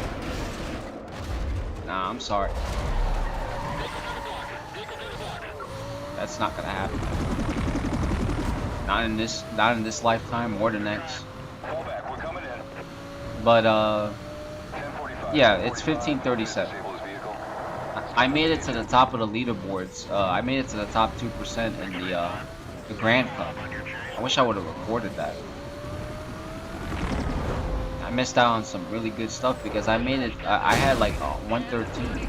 Nah, I'm sorry. That's not gonna happen. Not in this lifetime or the next. Pull back, we're coming in. But yeah, 10:45. it's 1537. Disable his vehicle. I made it to the top of the leaderboards. I made it to the top 2% in the Grand Cup. I wish I would have recorded that. I missed out on some really good stuff because I made it. I had like 113. You're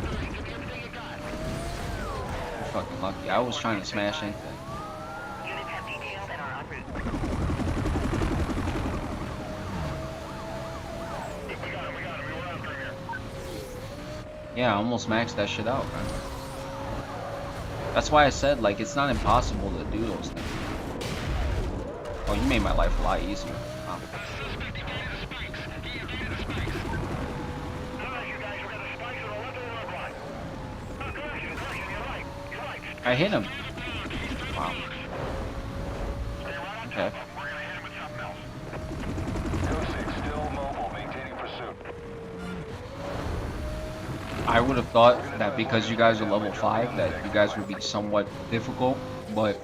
fucking lucky. I was trying to smash anything. Units have details and are en route. Yeah, I almost maxed that shit out, man. That's why I said like it's not impossible to do those things. Oh, you made my life a lot easier. Wow. I hit him. Wow. Okay. Still mobile, maintaining pursuit. I would have thought that because you guys are level 5 that you guys would be somewhat difficult, but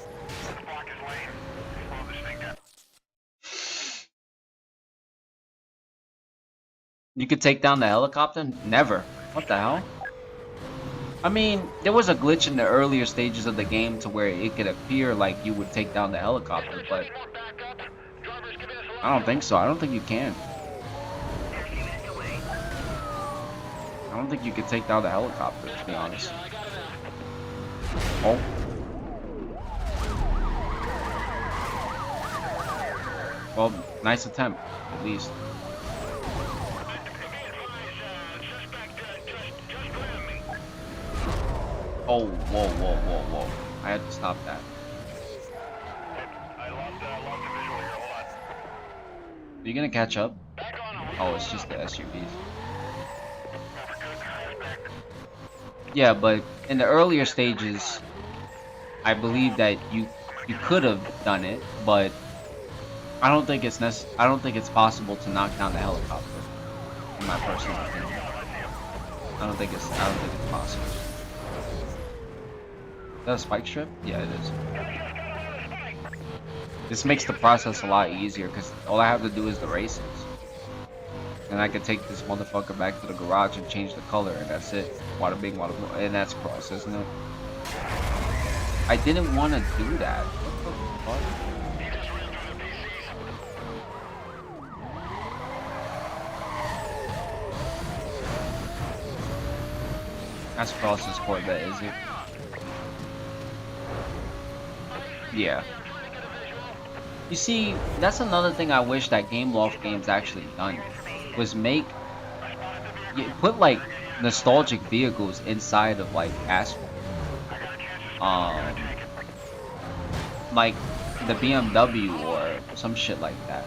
you could take down the helicopter? Never. What the hell? I mean, there was a glitch in the earlier stages of the game to where it could appear like you would take down the helicopter, but I don't think so. I don't think you can. I don't think you could take down the helicopter, to be honest. Oh. Well, nice attempt, at least. Oh, whoa, whoa, whoa, whoa. I had to stop that. I lost the visual here. Hold on. Are you gonna catch up? Oh, it's just the SUVs. Yeah, but in the earlier stages, I believe that you could have done it, but I don't think it's I don't think it's possible to knock down the helicopter. In my personal opinion, I don't think it's possible. Is that a spike strip? Yeah, it is. This makes the process a lot easier because all I have to do is the races. And I can take this motherfucker back to the garage and change the color, and that's it. Water bing, water boom, and that's cross, isn't it? I didn't want to do that. What the fuck? That's Cross's Corvette, is it? Yeah. You see, that's another thing I wish that Game Loft Games actually done, was put like nostalgic vehicles inside of like Asphalt. Like the BMW or some shit like that.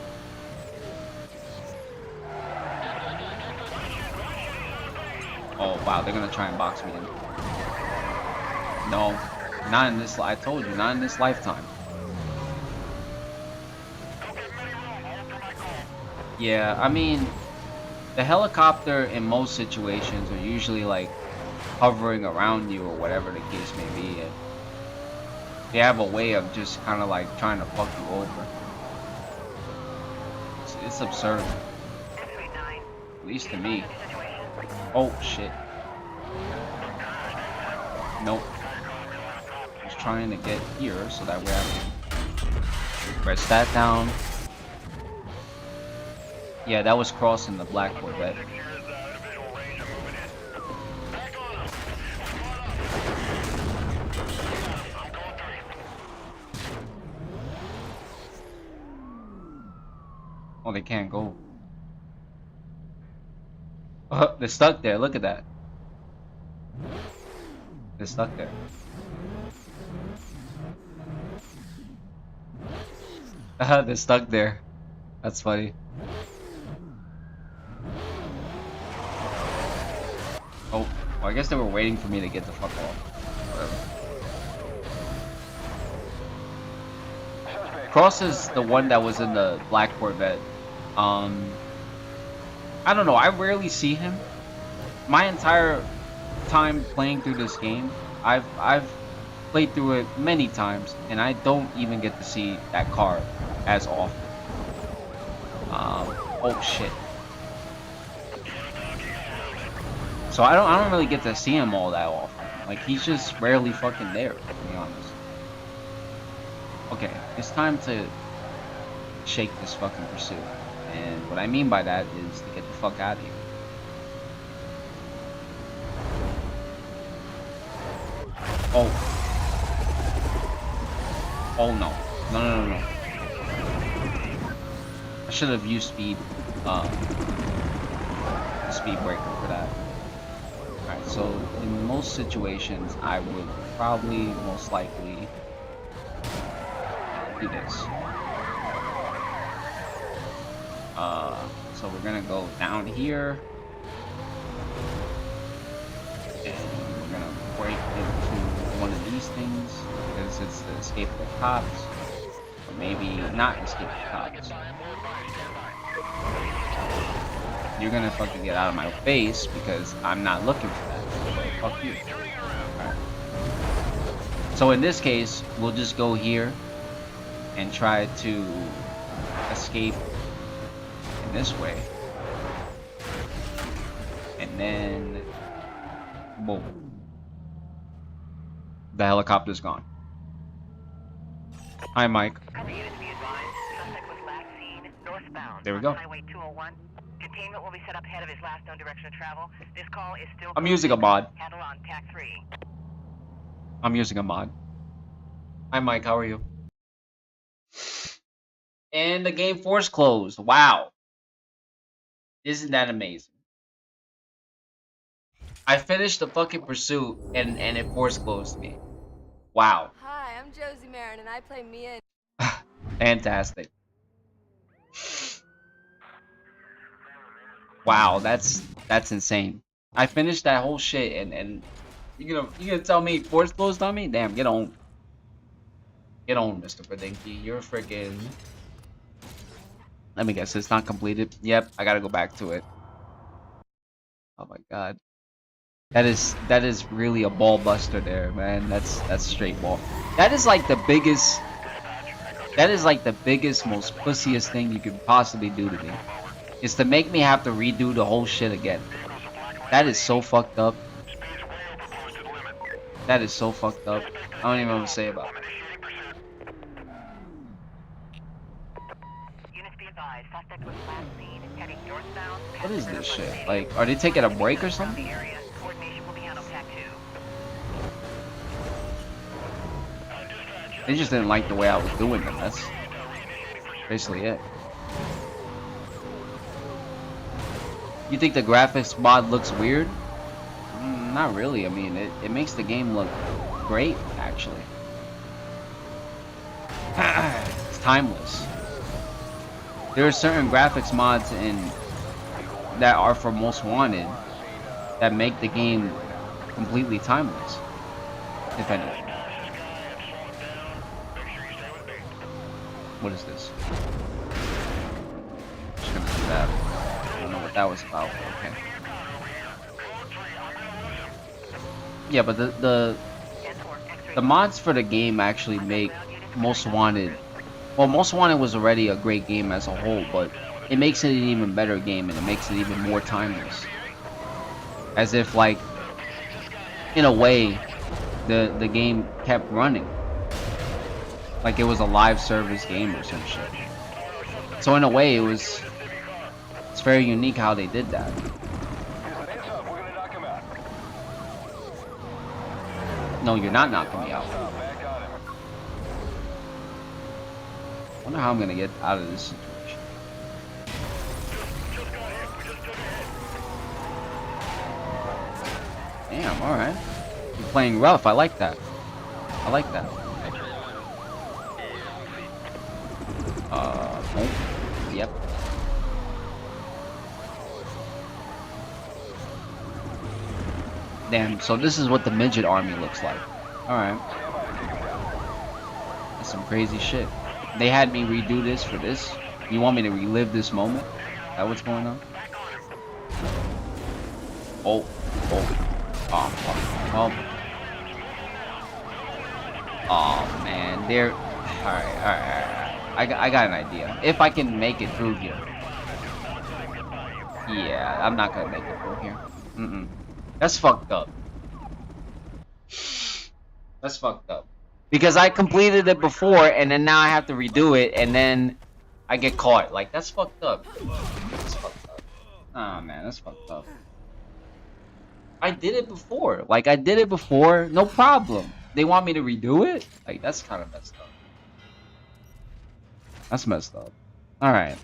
Oh wow, they're gonna try and box me in. No, not in this. I told you, not in this lifetime. Yeah, I mean, the helicopter in most situations are usually like hovering around you or whatever the case may be, and they have a way of just kind of like trying to fuck you over. It's absurd, at least to me. Oh shit. Nope. Just trying to get here so that way I can press that down. Yeah, that was crossing the black Corvette. Oh, they can't go. They're stuck there. Look at that. They're stuck there. They're stuck there. That's funny. Oh, well, I guess they were waiting for me to get the fuck off. Whatever. Cross is the one that was in the black Corvette. I don't know, I rarely see him. My entire time playing through this game, I've played through it many times, and I don't even get to see that car as often. Oh shit. So I don't really get to see him all that often. Like, he's just rarely fucking there, to be honest. Okay, it's time to shake this fucking pursuit. And what I mean by that is to get the fuck out of here. Oh. Oh no. No. I should have used the speed breaker for that. Alright, so in most situations I would probably most likely do this. So we're gonna go down here, and we're gonna break into one of these things because it's to escape the cops, or maybe not escape the cops. You're gonna fucking get out of my face because I'm not looking for that. So fuck you. Alright. So in this case, we'll just go here and try to escape in this way, and then boom, the helicopter's gone. Hi, Mike. There we go. Containment will be set up ahead of his last known direction of travel. This call is still... I'm using a mod. Handle on TAC 3. I'm using a mod. Hi, Mike. How are you? And the game force closed. Wow. Isn't that amazing? I finished the fucking pursuit and it force closed me. Wow. Hi, I'm Josie Marin, and I play Mia. Fantastic. Wow, that's insane. I finished that whole shit and you gonna tell me force closed on me? Damn, get on. Get on, Mr. Verdinky. You're freaking. Let me guess, it's not completed. Yep, I gotta go back to it. Oh my god. That is really a ball buster there, man. That's straight ball. That is like the biggest most pussiest thing you could possibly do to me. Is to make me have to redo the whole shit again. That is so fucked up. That is so fucked up. I don't even know what to say about it. Units be advised. Suspect was last seen heading northbound. What is this shit? Like, are they taking a break or something? The area. Coordination will be handled TAC 2. They just didn't like the way I was doing them. That's basically it. You think the graphics mod looks weird? Not really. I mean, it makes the game look great, actually. It's timeless. There are certain graphics mods that are for Most Wanted that make the game completely timeless, if anything. What is this? Just gonna do that. I don't know what that was about. Okay. Yeah, but the mods for the game actually make Most Wanted. Well, Most Wanted was already a great game as a whole, but it makes it an even better game and it makes it even more timeless. As if, like, in a way, the game kept running, like it was a live service game or some shit. So in a way, it's very unique how they did that. No, you're not knocking me out. Wonder how I'm gonna get out of this situation. Damn, alright. You're playing rough. I like that. I like that. Oh, yep. Damn, so this is what the midget army looks like. Alright. That's some crazy shit. They had me redo this for this. You want me to relive this moment? Is that what's going on? Oh. Oh, fuck. Oh. Oh, man. They're... Alright. I got an idea. If I can make it through here. Yeah, I'm not gonna make it through here. That's fucked up. That's fucked up. Because I completed it before, and then now I have to redo it, and then I get caught. Like, that's fucked up. That's fucked up. Oh, man, that's fucked up. I did it before. Like, I did it before, no problem. They want me to redo it? Like, that's kind of messed up. That's messed up. Alright.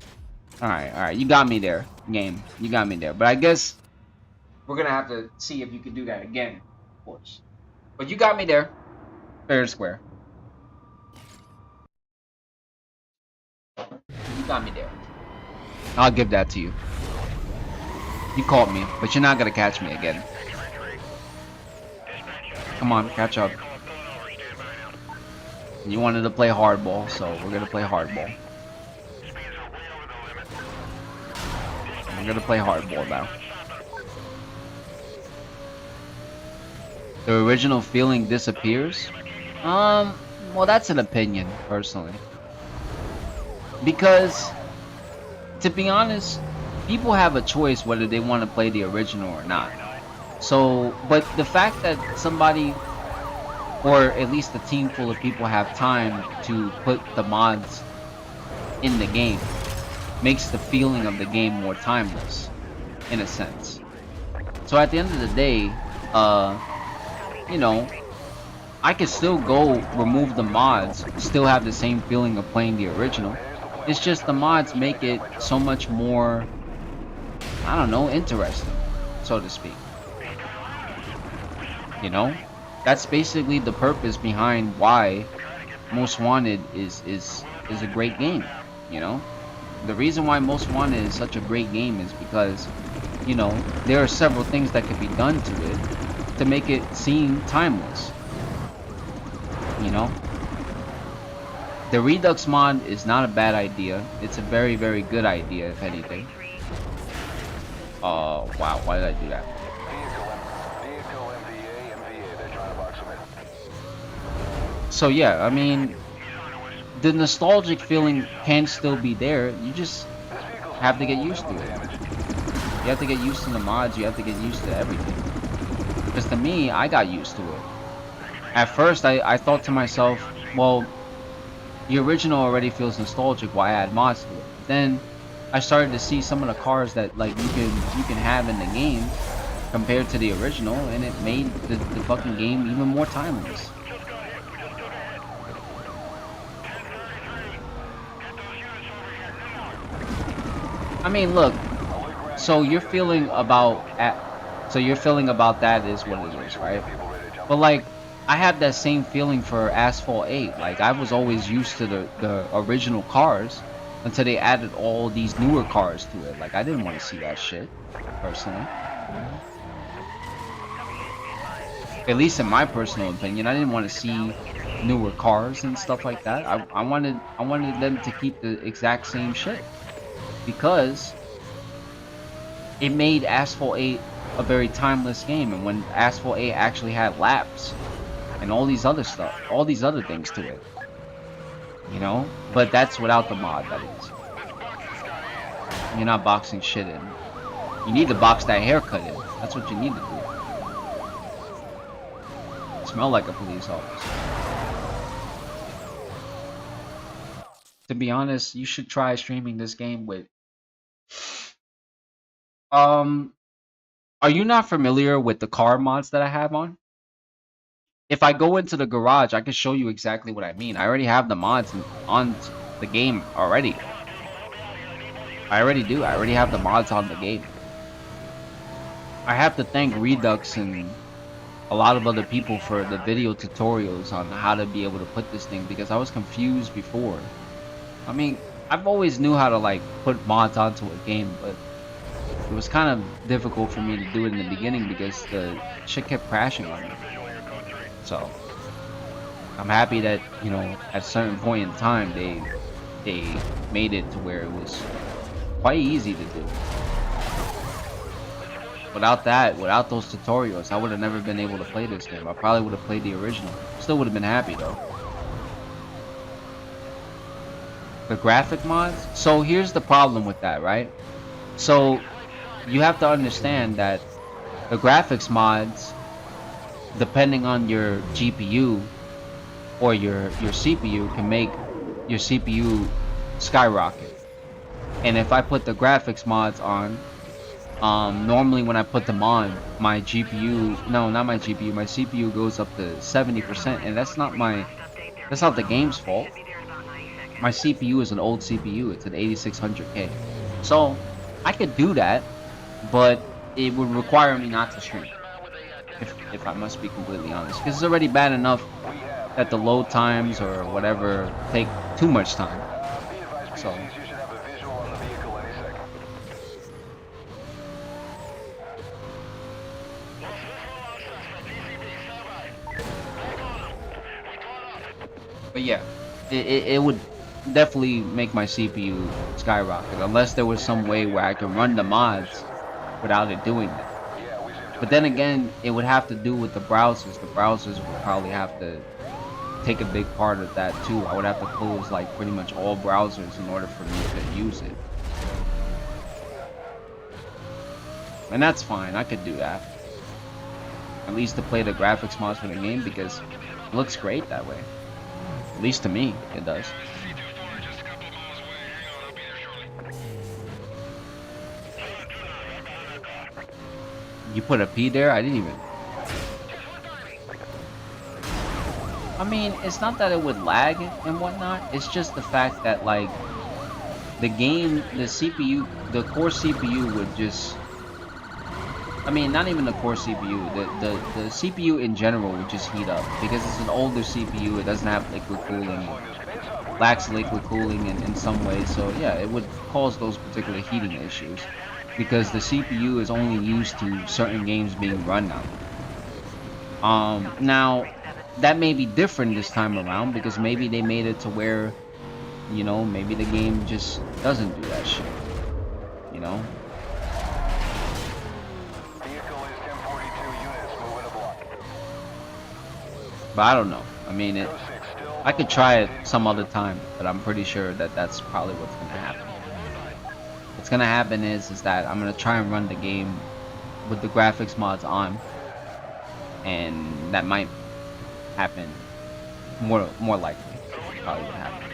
Alright. You got me there, game. You got me there. But I guess we're gonna have to see if you can do that again, of course. But you got me there. Fair and square. You got me there. I'll give that to you. You caught me, but you're not gonna catch me again. Come on, catch up. You wanted to play hardball, so we're gonna play hardball. We're gonna play hardball now. The original feeling disappears? Well, that's an opinion, personally. Because, to be honest, people have a choice whether they want to play the original or not. So, but the fact that somebody, or at least a team full of people have time to put the mods in the game, makes the feeling of the game more timeless, in a sense. So at the end of the day, you know, I could still go remove the mods, still have the same feeling of playing the original. It's just the mods make it so much more, I don't know, interesting, so to speak. You know? That's basically the purpose behind why Most Wanted is a great game, you know? The reason why Most Wanted is such a great game is because, you know, there are several things that could be done to it to make it seem timeless. You know? The Redux mod is not a bad idea. It's a very, very good idea, if anything. Oh, wow, why did I do that? So yeah, I mean, the nostalgic feeling can still be there. You just have to get used to it. You have to get used to the mods. You have to get used to everything. Because to me, I got used to it. At first, I thought to myself, well, the original already feels nostalgic. Why add mods to it? Then I started to see some of the cars that like you can have in the game compared to the original, and it made the fucking game even more timeless. I mean, look. So your feeling about that is what it is, right? But like, I have that same feeling for Asphalt 8. Like, I was always used to the original cars until they added all these newer cars to it. Like, I didn't want to see that shit, personally. At least in my personal opinion, I didn't want to see newer cars and stuff like that. I wanted them to keep the exact same shit, because it made Asphalt 8 a very timeless game. And when Asphalt 8 actually had laps and all these other stuff, all these other things to it, you know? But that's without the mod, that is. You're not boxing shit in. You need to box that haircut in. That's what you need to do. Smell like a police officer. To be honest, you should try streaming this game with... Are you not familiar with the car mods that I have on? If I go into the garage, I can show you exactly what I mean. I already have the mods on the game already. I already do. I already have the mods on the game. I have to thank Redux and a lot of other people for the video tutorials on how to be able to put this thing, because I was confused before. I mean, I've always knew how to like put mods onto a game, but it was kind of difficult for me to do it in the beginning because the shit kept crashing on me. So I'm happy that, you know, at a certain point in time they made it to where it was quite easy to do. Without those tutorials, I would have never been able to play this game. I probably would have played the original. Still would have been happy though. The graphic mods? So here's the problem with that, right? So you have to understand that the graphics mods, depending on your GPU or your CPU, can make your CPU skyrocket. And if I put the graphics mods on, normally when I put them on, my GPU, no, not my GPU, my CPU goes up to 70%, and that's not the game's fault. My CPU is an old CPU, it's an 8600K. So I could do that, but it would require me not to stream, if I must be completely honest, because it's already bad enough that the load times or whatever take too much time. So but yeah, it would definitely make my CPU skyrocket, unless there was some way where I could run the mods without it doing that. But then again, it would have to do with the browsers. The browsers would probably have to take a big part of that too. I would have to close like pretty much all browsers in order for me to use it. And that's fine, I could do that. At least to play the graphics mods for the game, because it looks great that way. At least to me, it does. You put a P there? I didn't even. I mean, it's not that it would lag and whatnot. It's just the fact that like the game, the CPU, the core CPU would just. I mean, not even the core CPU. The CPU in general would just heat up because it's an older CPU. It doesn't have liquid cooling. Lacks liquid cooling in some ways. So yeah, it would cause those particular heating issues because the CPU is only used to certain games being run now. Now that may be different this time around because maybe they made it to where, you know, maybe the game just doesn't do that shit. You know? But I don't know. I mean, I could try it some other time, but I'm pretty sure that that's probably what's gonna happen. What's gonna happen is that I'm gonna try and run the game with the graphics mods on, and that might happen. More likely, probably what happen.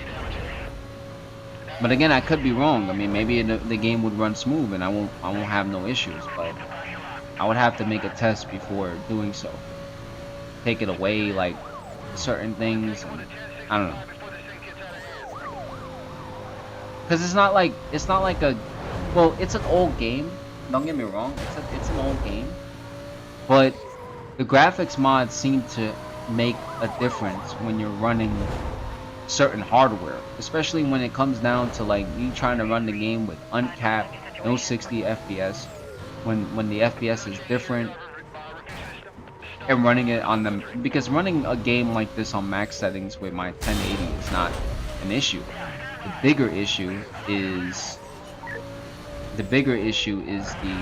But again, I could be wrong. I mean, maybe the game would run smooth, and I won't have no issues. But I would have to make a test before doing so. Take it away, like certain things. And I don't know, because it's not like a. Well, it's an old game. Don't get me wrong. It's an old game, but the graphics mods seem to make a difference when you're running certain hardware, especially when it comes down to like you trying to run the game with uncapped, no 60 FPS, when the FPS is different, and running it on them, because running a game like this on max settings with my 1080 is not an issue. The bigger issue is the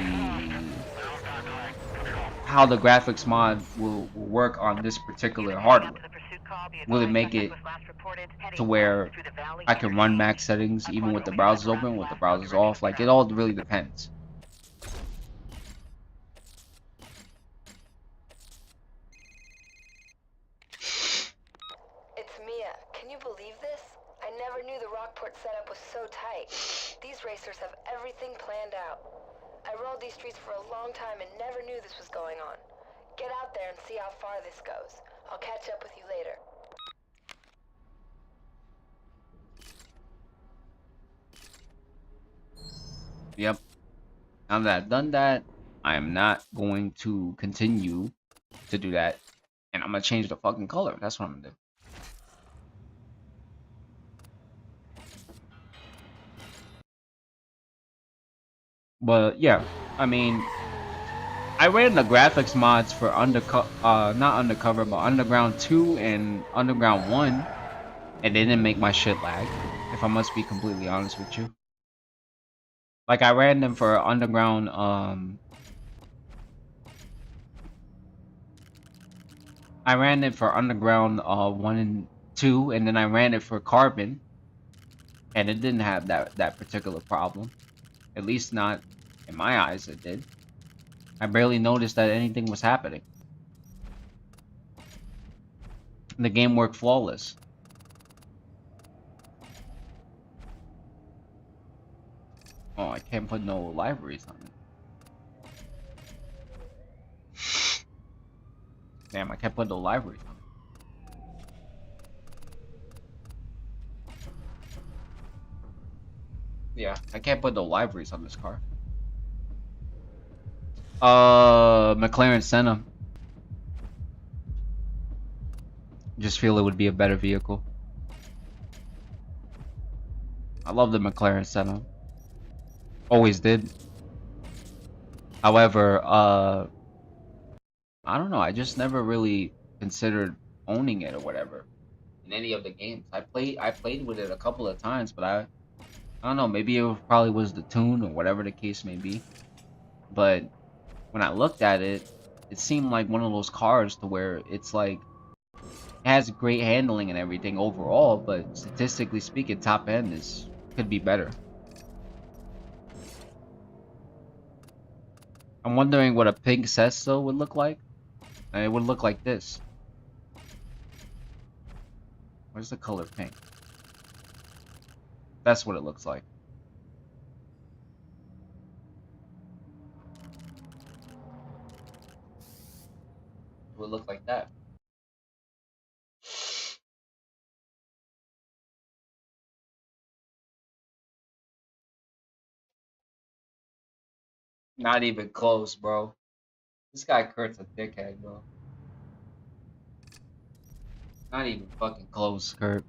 how the graphics mod will work on this particular hardware. Will it make it to where I can run max settings even with the browsers open, with the browsers off? Like, it all really depends. It's Mia. Can you believe this? I never knew the Rockport setup was so tight. These racers have everything planned out. I rode these streets for a long time and never knew this was going on. Get out there and see how far this goes. I'll catch up with you later. Yep. Now that I've done that, I am not going to continue to do that. And I'm going to change the fucking color. That's what I'm going to do. But yeah, I mean, I ran the graphics mods for not Undercover, but Underground 2 and Underground 1, and they didn't make my shit lag, if I must be completely honest with you. Like, I ran them for Underground, I ran it for Underground 1 and 2, and then I ran it for Carbon, and it didn't have that particular problem. At least not in my eyes, it did. I barely noticed that anything was happening. The game worked flawless. Oh, I can't put no libraries on it. Damn, I can't put no libraries on it. Yeah, I can't put no libraries on this car. McLaren Senna. Just feel it would be a better vehicle. I love the McLaren Senna. Always did. However, I don't know. I just never really considered owning it or whatever in any of the games. I played with it a couple of times, but I don't know. Maybe it probably was the tune or whatever the case may be. But when I looked at it, it seemed like one of those cars to where it's like it has great handling and everything overall, but statistically speaking, top end could be better. I'm wondering what a pink Sesto would look like. And it would look like this. Where's the color pink? That's what it looks like. would look like that. Not even close, bro. This guy Kurt's a dickhead, bro. Not even fucking close, Kurt.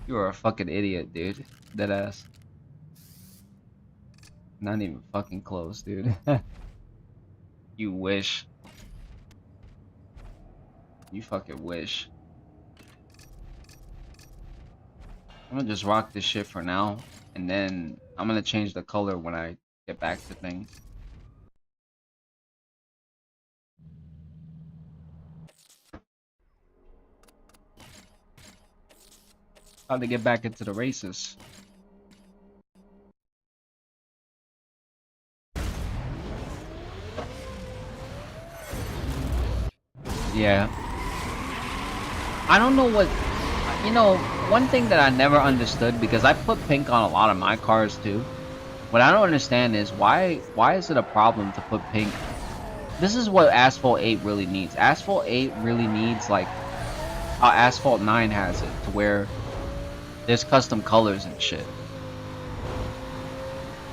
You are a fucking idiot, dude. Deadass. Not even fucking close, dude. You wish. You fucking wish. I'm gonna just rock this shit for now, and then I'm gonna change the color when I get back to things. Time to get back into the races. Yeah. I don't know what, you know, one thing that I never understood, because I put pink on a lot of my cars too. What I don't understand is why is it a problem to put pink? This is what Asphalt 8 really needs. Asphalt 8 really needs like how Asphalt 9 has it, to where there's custom colors and shit.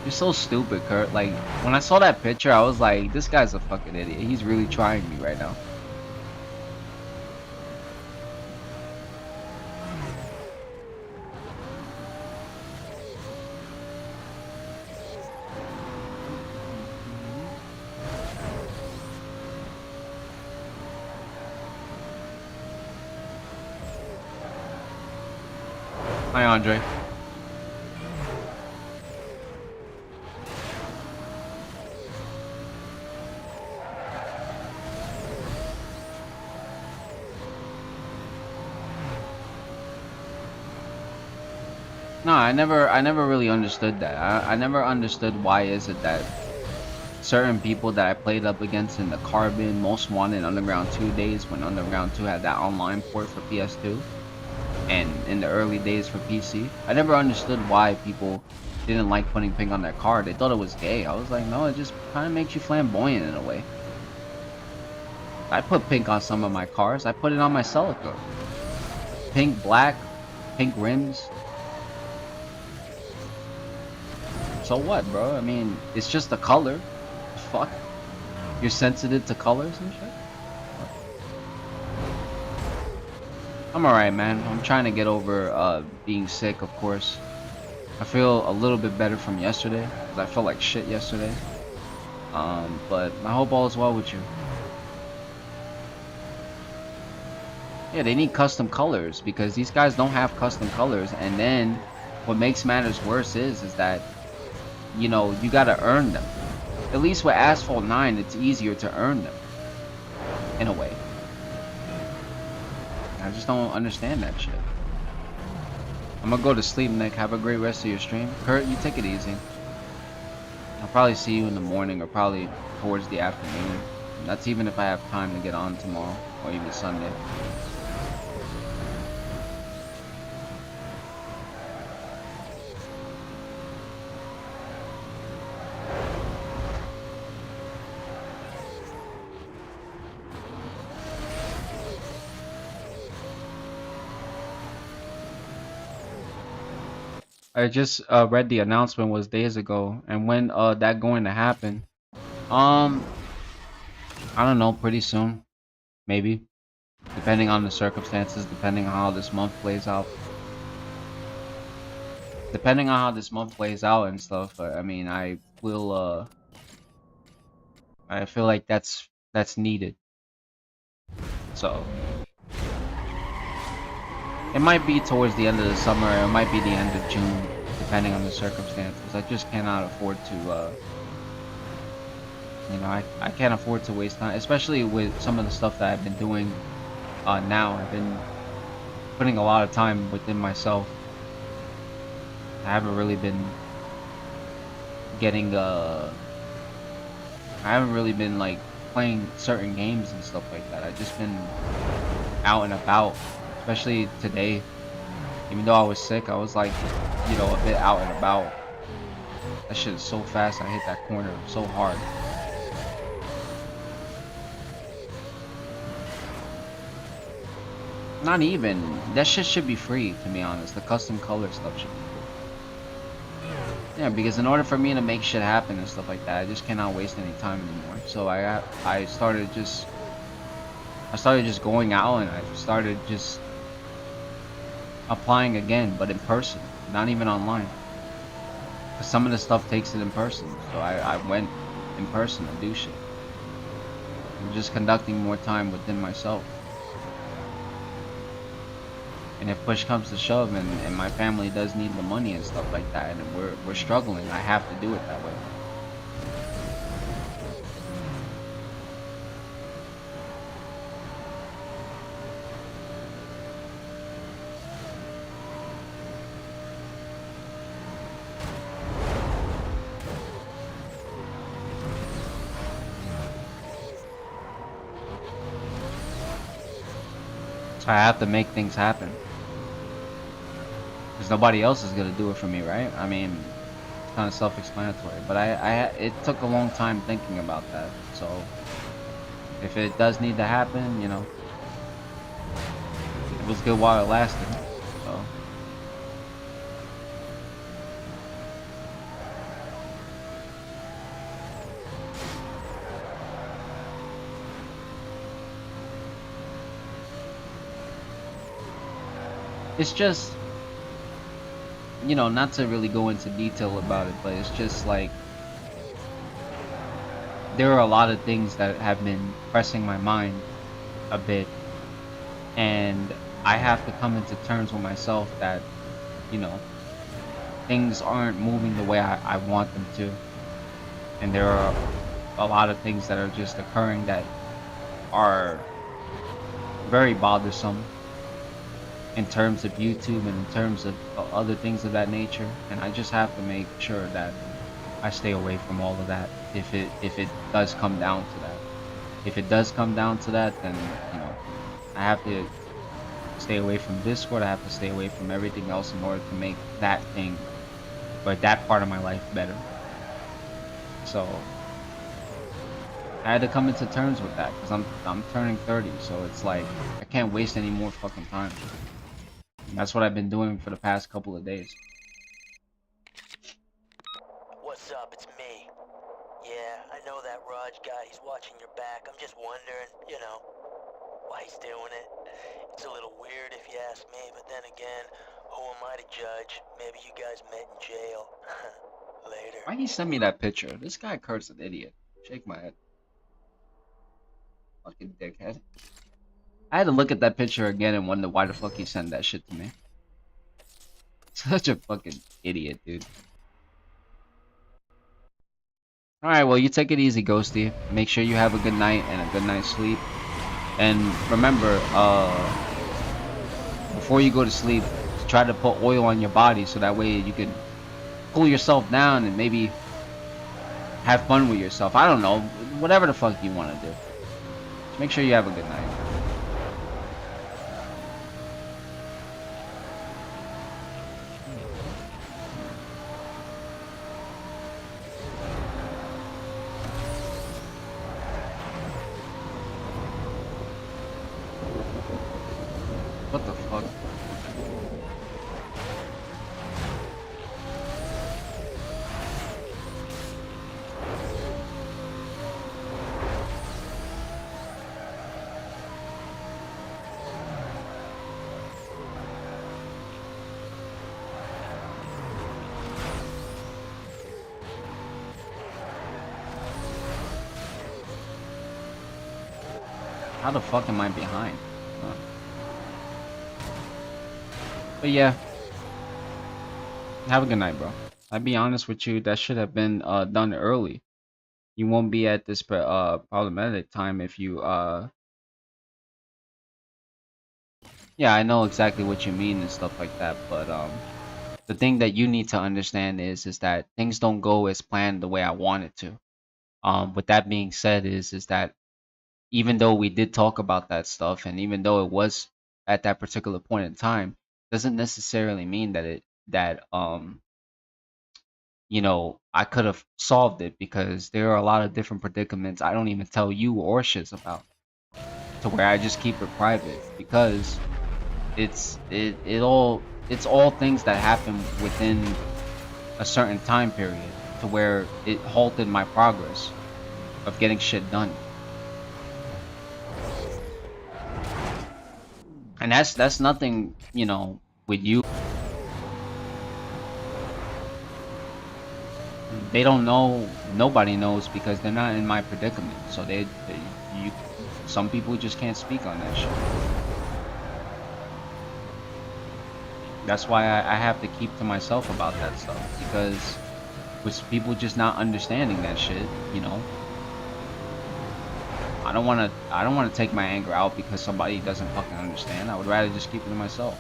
You're so stupid, Kurt. Like, when I saw that picture, I was like, this guy's a fucking idiot. He's really trying me right now. Hi, Andre. No, I never really understood that. I never understood why is it that certain people that I played up against in the Carbon, Most Wanted, Underground 2 days, when Underground 2 had that online port for PS2, and in the early days for PC, I never understood why people didn't like putting pink on their car. They thought it was gay. I was like, no, it just kind of makes you flamboyant in a way. I put pink on some of my cars. I put it on my Celica. Pink, black, pink rims. So what, bro? I mean, it's just a color. Fuck. You're sensitive to colors and shit? I'm alright, man. I'm trying to get over being sick, of course. I feel a little bit better from yesterday, because I felt like shit yesterday. But I hope all is well with you. Yeah, they need custom colors, because these guys don't have custom colors. And then what makes matters worse is that, you know, you gotta earn them. At least with Asphalt 9, it's easier to earn them, in a way. I just don't understand that shit. I'm gonna go to sleep, Nick. Have a great rest of your stream. Kurt, you take it easy. I'll probably see you in the morning, or probably towards the afternoon. That's even if I have time to get on tomorrow, or even Sunday. I just read the announcement was days ago, and when that going to happen? I don't know, pretty soon, maybe, depending on the circumstances, depending on how this month plays out. Depending on how this month plays out and stuff, I mean, I will I feel like that's needed. So it might be towards the end of the summer, or it might be the end of June, depending on the circumstances. I just cannot afford to you know, I can't afford to waste time, especially with some of the stuff that I've been doing now. I've been putting a lot of time within myself. I haven't really been getting I haven't really been like playing certain games and stuff like that. I've just been out and about, especially today. Even though I was sick, I was like, you know, a bit out and about. That shit is so fast. I hit that corner so hard. Not even. That shit should be free, to be honest. The custom color stuff should be free. Yeah, because in order for me to make shit happen and stuff like that, I just cannot waste any time anymore. So I started just going out and I started just applying again, but in person, not even online. Cause some of the stuff takes it in person, so I went in person to do shit. I'm just conducting more time within myself. And if push comes to shove and my family does need the money and stuff like that and we're struggling, I have to do it that way. So I have to make things happen. Because nobody else is gonna do it for me, right? I mean, it's kind of self-explanatory. But it took a long time thinking about that. So if it does need to happen, you know, it was good while it lasted. So it's just, you know, not to really go into detail about it, but it's just like there are a lot of things that have been pressing my mind a bit, and I have to come into terms with myself that, you know, things aren't moving the way I want them to. And there are a lot of things that are just occurring that are very bothersome in terms of YouTube and in terms of other things of that nature. And I just have to make sure that I stay away from all of that if it does come down to that. If it does come down to that, then, you know, I have to stay away from Discord. I have to stay away from everything else in order to make that thing or that part of my life better. So I had to come into terms with that because I'm turning 30, so it's like I can't waste any more fucking time. And that's what I've been doing for the past couple of days. What's up? It's me. Yeah, I know that Raj guy. He's watching your back. I'm just wondering, you know, why he's doing it. It's a little weird if you ask me, but then again, who am I to judge? Maybe you guys met in jail. Later. Why he send me that picture? This guy Carx an idiot. Shake my head. Fucking dickhead. I had to look at that picture again and wonder why the fuck he sent that shit to me. Such a fucking idiot, dude. Alright, well, you take it easy, Ghosty. Make sure you have a good night and a good night's sleep. And remember, before you go to sleep, try to put oil on your body so that way you can cool yourself down and maybe have fun with yourself. I don't know, whatever the fuck you want to do. Just make sure you have a good night. What the fuck? How the fuck am I behind? Huh. But yeah, have a good night, bro. I'll be honest with you, that should have been done early. You won't be at this problematic time if you yeah, I know exactly what you mean and stuff like that, but the thing that you need to understand is that things don't go as planned the way I want it to. With that being said, is that even though we did talk about that stuff, and even though it was at that particular point in time, doesn't necessarily mean that you know, I could have solved it because there are a lot of different predicaments I don't even tell you or shits about, to where I just keep it private because it's all things that happen within a certain time period to where it halted my progress of getting shit done. And that's nothing, you know, with you. They don't know, nobody knows because they're not in my predicament. So you, some people just can't speak on that shit. That's why I have to keep to myself about that stuff, because with people just not understanding that shit, you know, I don't wanna take my anger out because somebody doesn't fucking understand. I would rather just keep it to myself.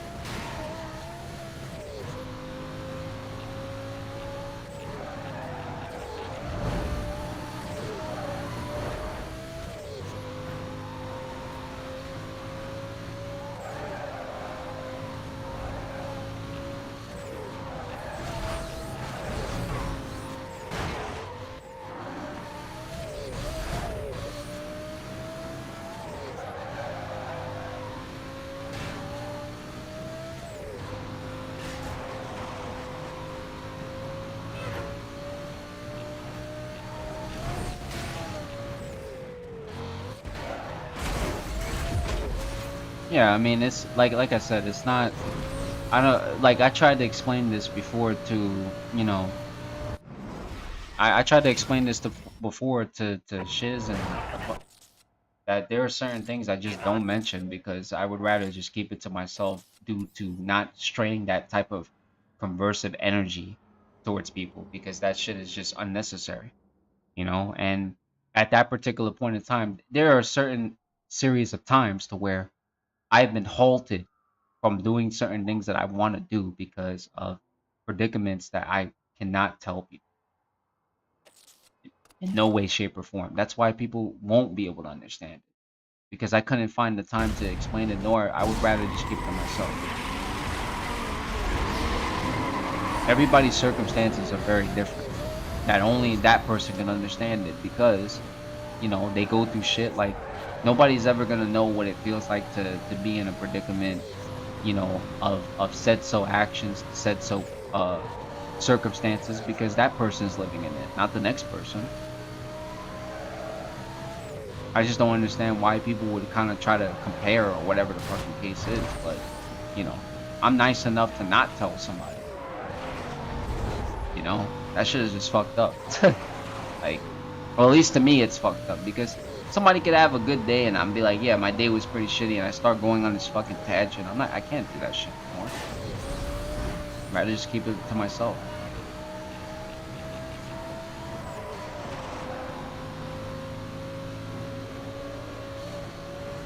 Yeah, I mean, it's like I said, it's not. I don't like. I tried to explain this before to, you know. I tried to explain this to before to Shiz and that there are certain things I just don't mention because I would rather just keep it to myself due to not straying that type of conversive energy towards people, because that shit is just unnecessary, you know. And at that particular point in time, there are certain series of times to where I've been halted from doing certain things that I want to do because of predicaments that I cannot tell people in no way, shape, or form. That's why people won't be able to understand it, because I couldn't find the time to explain it, nor I would rather just keep it to myself. Everybody's circumstances are very different. That only that person can understand it because, you know, they go through shit like nobody's ever gonna know what it feels like to be in a predicament, you know, of said so actions, said so circumstances, because that person is living in it, not the next person. I just don't understand why people would kind of try to compare or whatever the fucking case is. But, you know, I'm nice enough to not tell somebody. You know, that shit is just fucked up. Like, or at least to me, it's fucked up because somebody could have a good day and I'm be like, yeah, my day was pretty shitty, and I start going on this fucking tangent. I can't do that shit anymore. I'd rather just keep it to myself.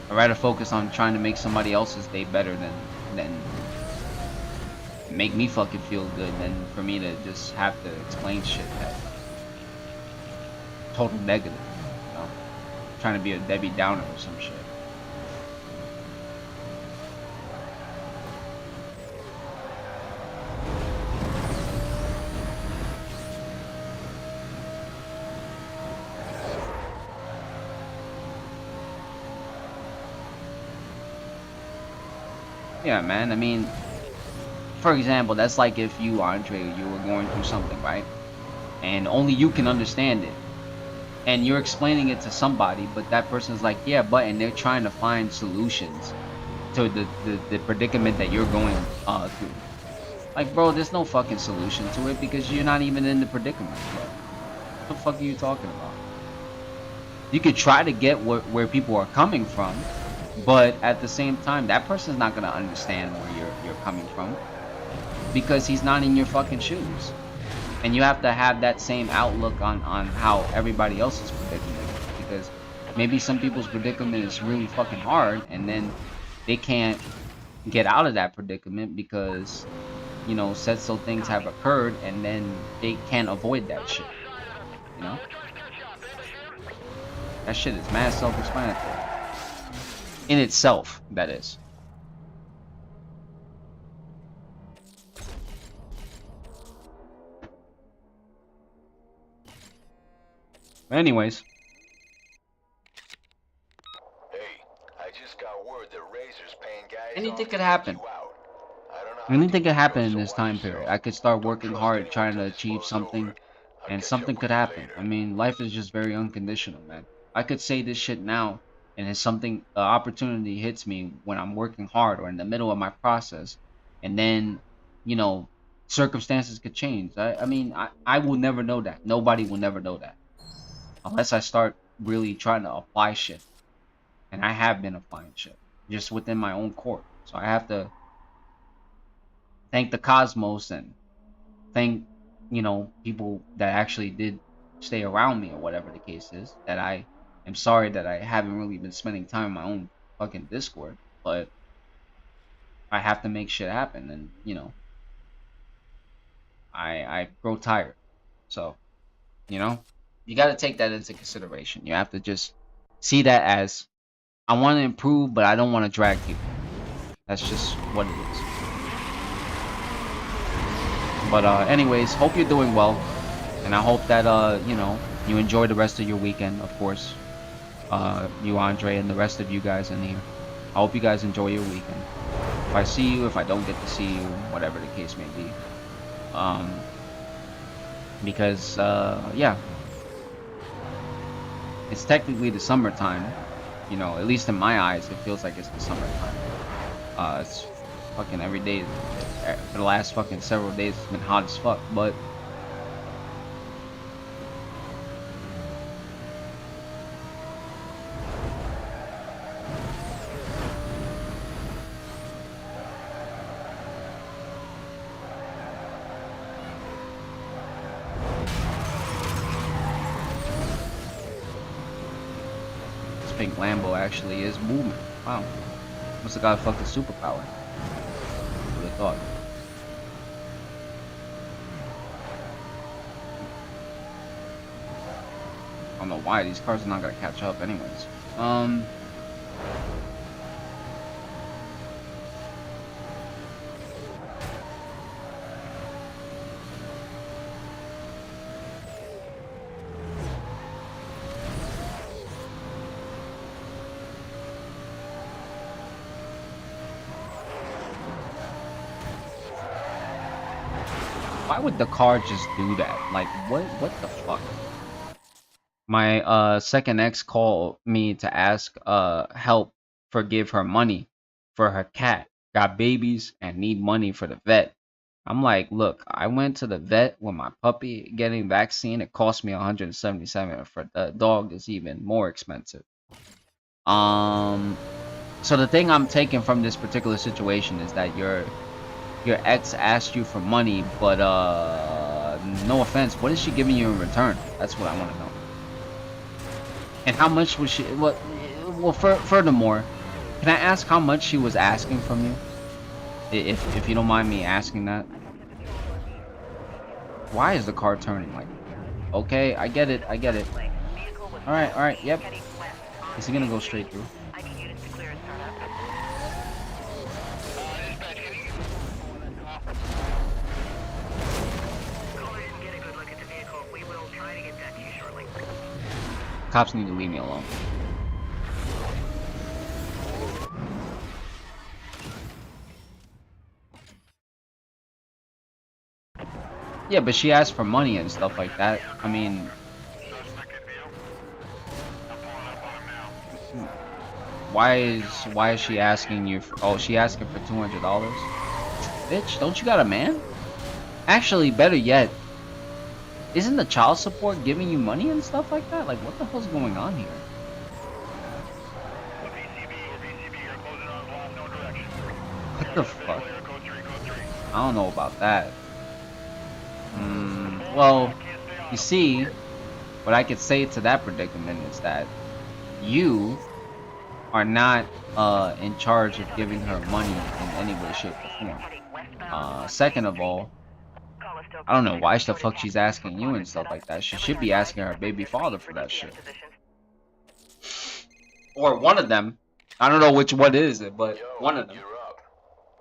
I'd rather focus on trying to make somebody else's day better than make me fucking feel good than for me to just have to explain shit that total negative, you know, trying to be a Debbie Downer or some shit. Yeah, man. I mean, for example, that's like if you, Andre, you were going through something, right? And only you can understand it. And you're explaining it to somebody, but that person's like, yeah, but, and they're trying to find solutions to the predicament that you're going through. Like, bro, there's no fucking solution to it because you're not even in the predicament yet. What the fuck are you talking about? You could try to get where people are coming from, but at the same time, that person's not gonna understand where you're coming from because he's not in your fucking shoes. And you have to have that same outlook on how everybody else's predicament is, because maybe some people's predicament is really fucking hard, and then they can't get out of that predicament because, you know, said so things have occurred, and then they can't avoid that shit, you know. That shit is mad self-explanatory in itself, that is. But anyways, Hey, I just got word that Razor's paying guys anything could happen. I don't know how Anything deep could it happen goes, in so this watch time period. yourself. I could start Don't working trust hard anyone trying till to this achieve flow's something, over. I'll and catch something up with could you happen. later. I mean, life is just very unconditional, man. I could say this shit now, and if something, opportunity hits me when I'm working hard or in the middle of my process, and then, you know, circumstances could change. I mean, I will never know that. Nobody will never know that unless I start really trying to apply shit. And I have been applying shit just within my own court. So I have to thank the cosmos and thank, people that actually did stay around me or whatever the case is. That I am sorry that I haven't really been spending time in my own fucking Discord, but I have to make shit happen, and I grow tired. So you know, you got to take that into consideration. You have to just see that as I want to improve, but I don't want to drag people. That's just what it is. But anyways, hope you're doing well, and I hope that you enjoy the rest of your weekend, of course. You, Andre, and the rest of you guys in here. I hope you guys enjoy your weekend. If I see you, if I don't get to see you, whatever the case may be. Because yeah, it's technically the summertime. At least in my eyes, it feels like it's the summertime. It's fucking every day. For the last fucking several days, it's been hot as fuck. But this pink Lambo actually is moving. Wow, must have got a fucking superpower. Who'd have thought? I don't know why these cars are not gonna catch up, anyways. Why would the car just do that? Like, what the fuck? My second ex called me to ask help forgive her money for her cat. Got babies and need money for the vet. I'm like, look, I went to the vet with my puppy getting vaccine. It cost me 177. For the dog is even more expensive. So the thing I'm taking from this particular situation is that your ex asked you for money, but no offense, what is she giving you in return? That's what I want to know. And how much was she? Furthermore, can I ask how much she was asking from you? If you don't mind me asking that. Why is the car turning like? Okay, I get it. I get it. All right, all right. Yep. Is he gonna go straight through? Cops need to leave me alone. Yeah, but she asked for money and stuff like that. I mean, why is she asking you for, oh, she asking for $200? Bitch, don't you got a man? Actually, better yet, isn't the child support giving you money and stuff like that? Like, what the hell's going on here? What the fuck? I don't know about that. Well, you see, what I could say to that predicament is that you are not in charge of giving her money in any way, shape, or form. Second of all, I don't know why the fuck she's asking you and stuff like that. She should be asking her baby father for that shit. Or one of them. I don't know which one is it, but one of them. You're up.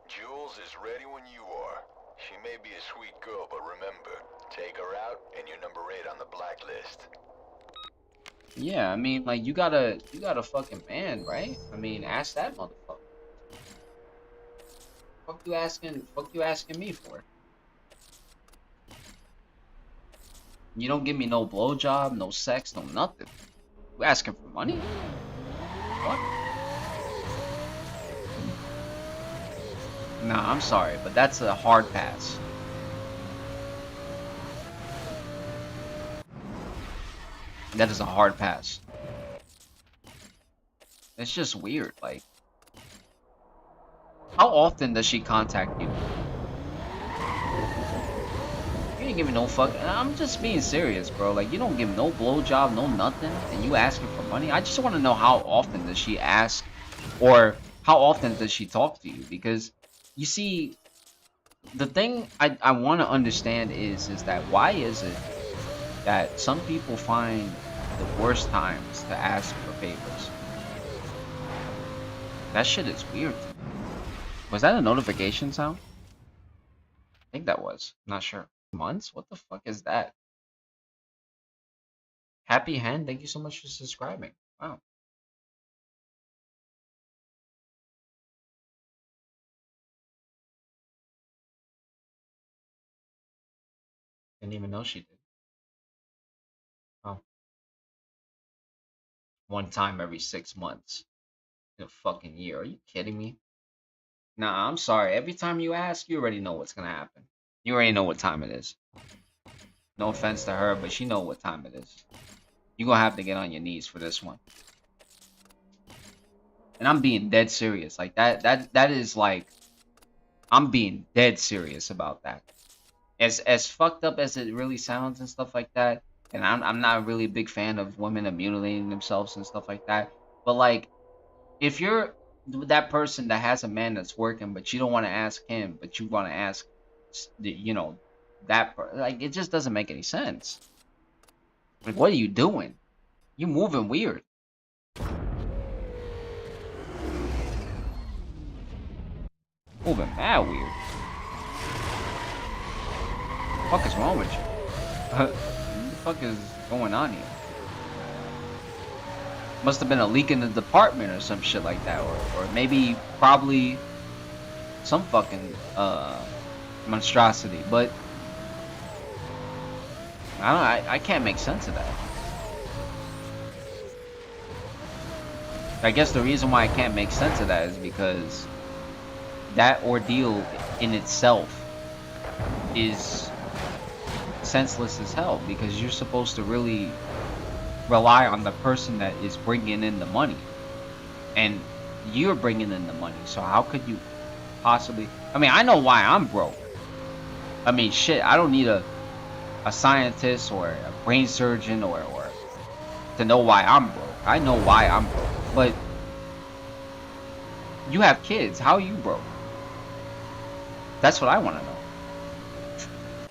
Jules is ready when you are. She may be a sweet girl, but remember, take her out and you're number 8 on the blacklist. Yeah, I mean, like, you got a fucking man, right? I mean, ask that motherfucker. Fuck you asking me for? You don't give me no blowjob, no sex, no nothing. You asking for money? Fuck. Nah, I'm sorry, but that's a hard pass. That is a hard pass. It's just weird. Like, how often does she contact you? You ain't giving no fuck. I'm just being serious, bro. Like, you don't give no blowjob, no nothing, and you asking for money. I just want to know how often does she ask, or how often does she talk to you? Because you see, the thing I want to understand is that why is it that some people find the worst times to ask for favors? That shit is weird to me. Was that a notification sound? I think that was. I'm not sure. Months? What the fuck is that? Happy Hen, thank you so much for subscribing. Wow. Didn't even know she did. Oh. One time every 6 months in a fucking year. Are you kidding me? Nah, I'm sorry. Every time you ask, you already know what's gonna happen. You already know what time it is. No offense to her, but she know what time it is. You're gonna have to get on your knees for this one. And I'm being dead serious. Like that is like, I'm being dead serious about that. As fucked up as it really sounds and stuff like that, and I'm not really a big fan of women mutilating themselves and stuff like that. But like, if you're that person that has a man that's working, but you don't want to ask him, but you want to ask, you know, like, it just doesn't make any sense. Like, what are you doing? You moving weird. Moving mad weird. What the fuck is wrong with you? What the fuck is going on here? Must have been a leak in the department or some shit like that, or maybe probably some fucking monstrosity. But I can't make sense of that. I guess the reason why I can't make sense of that is because that ordeal in itself is senseless as hell, because you're supposed to really rely on the person that is bringing in the money, and you're bringing in the money, so how could you possibly? I mean, I know why I'm broke. I mean, shit, I don't need a scientist or a brain surgeon or to know why I'm broke. I know why I'm broke. But you have kids, how are you broke? That's what I want to know.